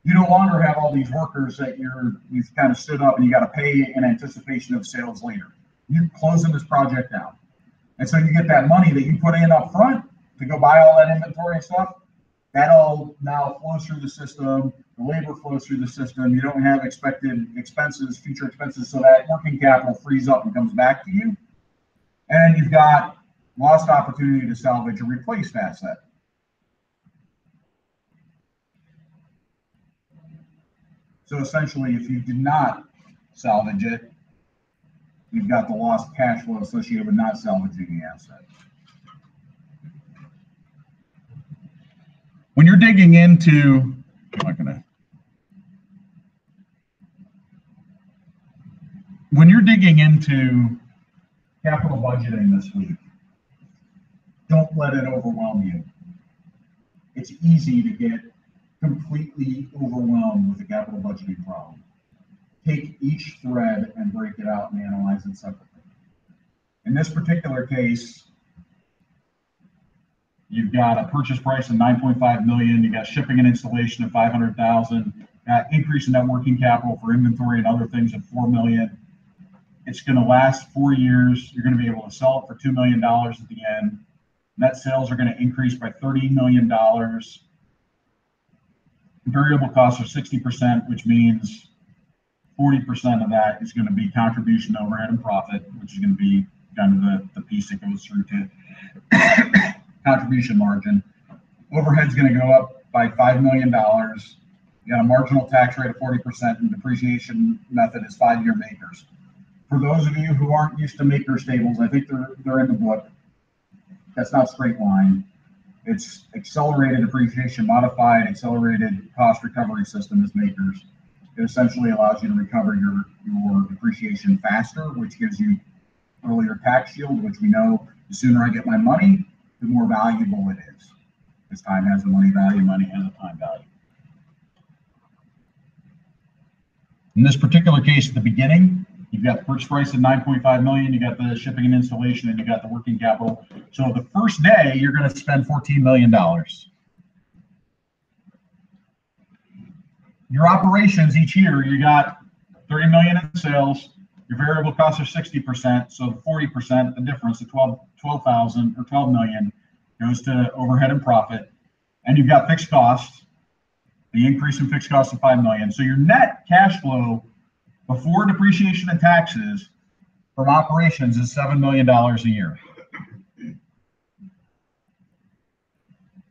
You no longer have all these workers that you've kind of stood up and you got to pay in anticipation of sales later. You're closing this project out. And so you get that money that you put in up front to go buy all that inventory and stuff. That all now flows through the system. The labor flows through the system. You don't have expected expenses, future expenses, so that working capital frees up and comes back to you. And you've got lost opportunity to salvage a replaced asset. So essentially, if you did not salvage it, you've got the lost cash flow associated with not salvaging the asset. When you're digging into, when you're digging into capital budgeting this week, don't let it overwhelm you. It's easy to get completely overwhelmed with a capital budgeting problem. Take each thread and break it out and analyze it separately. In this particular case, you've got a purchase price of $9.5 million. You got shipping and installation of $500,000. Increase in net working capital for inventory and other things of $4 million. It's going to last 4 years. You're going to be able to sell it for $2 million at the end. Net sales are going to increase by $30 million. Variable costs are 60%, which means 40% of that is going to be contribution, overhead, and profit, which is going to be kind of the piece that goes through to contribution margin. Overhead's going to go up by $5 million. You got a marginal tax rate of 40%, and depreciation method is 5-year makers. For those of you who aren't used to makers tables, I think they're in the book. That's not straight line. It's accelerated depreciation, modified accelerated cost recovery system is makers. It essentially allows you to recover your depreciation faster, which gives you earlier tax shield, which we know the sooner I get my money, the more valuable it is. Because time has a money value, money has a time value. In this particular case, at the beginning, you've got the purchase price of $9.5 million, you got the shipping and installation, and you got the working capital. So the first day, you're going to spend $14 million. Your operations each year, you got $30 million in sales. Your variable costs are 60%, so 40%, the difference, the 12,000 or 12 million, goes to overhead and profit. And you've got fixed costs, the increase in fixed costs of 5 million. So your net cash flow before depreciation and taxes from operations is $7 million a year.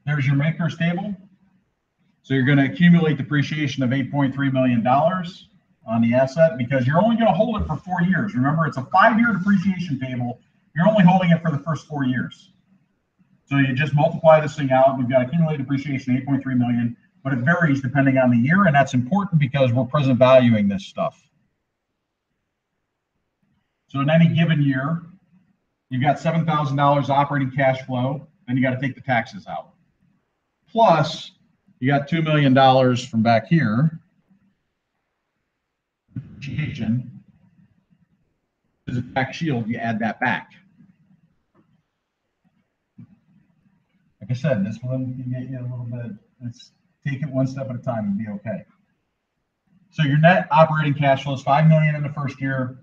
There's your makers table. So you're going to accumulate depreciation of $8.3 million on the asset because you're only going to hold it for 4 years. Remember, it's a 5-year depreciation table. You're only holding it for the first 4 years. So you just multiply this thing out. We've got accumulated depreciation, 8.3 million, but it varies depending on the year. And that's important because we're present valuing this stuff. So in any given year, you've got $7,000 operating cash flow, then you got to take the taxes out. Plus, you got $2 million from back here. Depreciation is a tax shield, you add that back. Like I said, this one can get you a little bit, let's take it one step at a time and be okay. So your net operating cash flow is $5 million in the first year,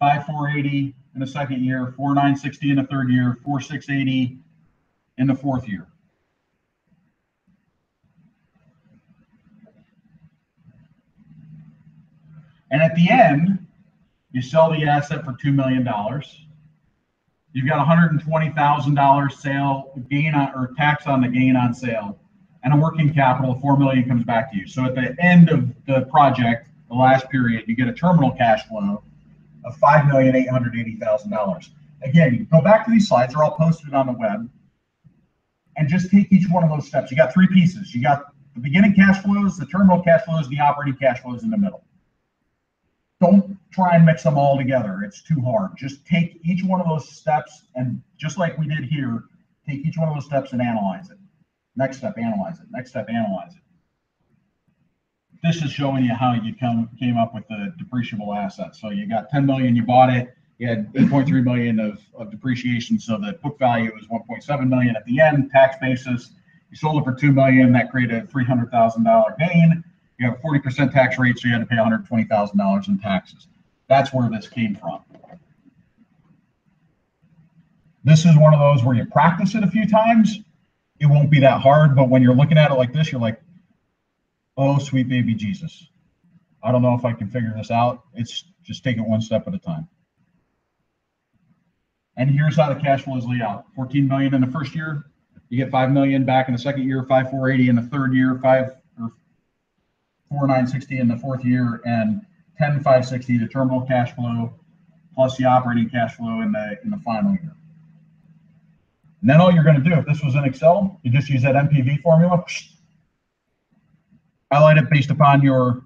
$5,480 in the second year, $4,960 in the third year, $4,680 in the fourth year. And at the end, you sell the asset for $2 million. You've got $120,000 sale gain on, or tax on the gain on sale, and a working capital of $4 million comes back to you. So at the end of the project, the last period, you get a terminal cash flow of $5,880,000. Again, you go back to these slides; they're all posted on the web, and just take each one of those steps. You got 3 pieces. You got the beginning cash flows, the terminal cash flows, the operating cash flows in the middle. Don't try and mix them all together. It's too hard. Just take each one of those steps, and just like we did here, take each one of those steps and analyze it. Next step, analyze it. Next step, analyze it. This is showing you how you came up with the depreciable assets. So you got 10 million, you bought it, You had 8.3 million of depreciation, so the book value was 1.7 million at the end, tax basis. You sold it for 2 million, that created a $300,000 gain. You have a 40% tax rate, so you had to pay $120,000 in taxes. That's where this came from. This is one of those where you practice it a few times, it won't be that hard, but when you're looking at it like this, you're like, oh, sweet baby Jesus. I don't know if I can figure this out. It's just take it one step at a time. And here's how the cash flows lay out. 14 million in the first year, you get 5 million back in the second year, 5,480 in the third year, 4,960 in the fourth year, and 10,560 the terminal cash flow plus the operating cash flow in the final year. And then all you're going to do, if this was in Excel, you just use that NPV formula, highlight it based upon your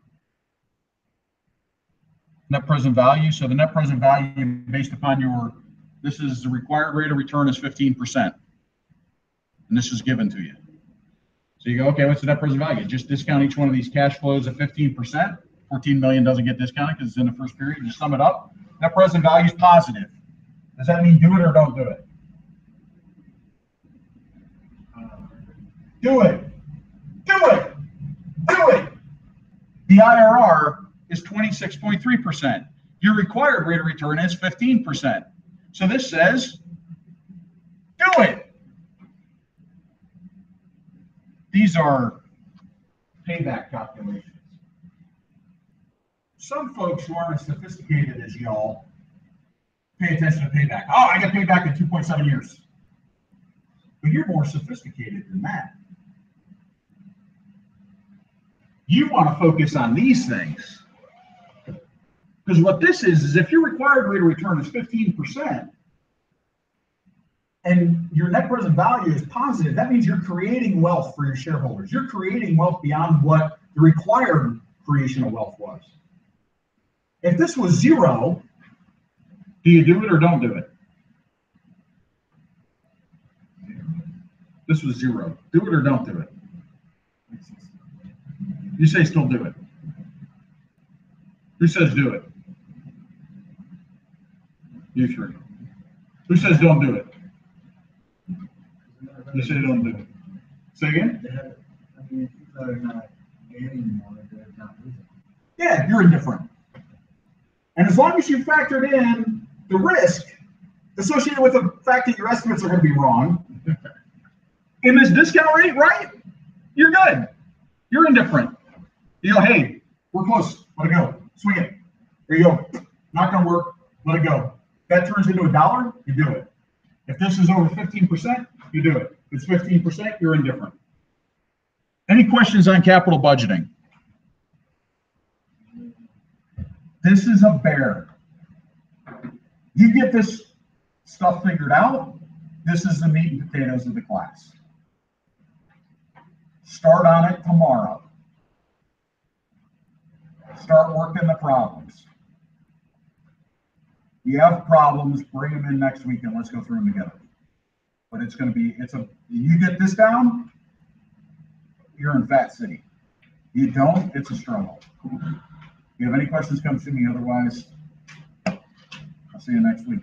net present value. So the net present value based upon this is the required rate of return is 15%. And this is given to you. So you go, okay, what's the net present value? Just discount each one of these cash flows at 15%. 14 million doesn't get discounted because it's in the first period. Just sum it up. Net present value is positive. Does that mean do it or don't do it? Do it. Do it. Do it. The IRR is 26.3%. Your required rate of return is 15%. So this says, do it. These are payback calculations. Some folks who aren't as sophisticated as y'all pay attention to payback. Oh, I get payback in 2.7 years. But you're more sophisticated than that. You want to focus on these things. Because what this is if your required rate of return is 15% and your net present value is positive, that means you're creating wealth for your shareholders. You're creating wealth beyond what the required creation of wealth was. If this was 0, do you do it or don't do it? This was 0. Do it or don't do it? You say still do it. Who says do it? You three. Who says don't do it? You say don't do it. Say again? I mean, people are not gaining more, they're not losing. Yeah, you're indifferent. And as long as you factored in the risk associated with the fact that your estimates are going to be wrong, in this discount rate, right? You're good. You're indifferent. You go, hey, we're close. Let it go. Swing it. There you go. Not going to work. Let it go. That turns into $1, you do it. If this is over 15%, you do it. If it's 15%, you're indifferent. Any questions on capital budgeting? This is a bear. You get this stuff figured out, this is the meat and potatoes of the class. Start on it tomorrow. Start working the problems. You have problems, bring them in next week and let's go through them together. But it's going to be, you get this down, you're in Fat City. You don't, it's a struggle. If you have any questions, come see me. Otherwise, I'll see you next week.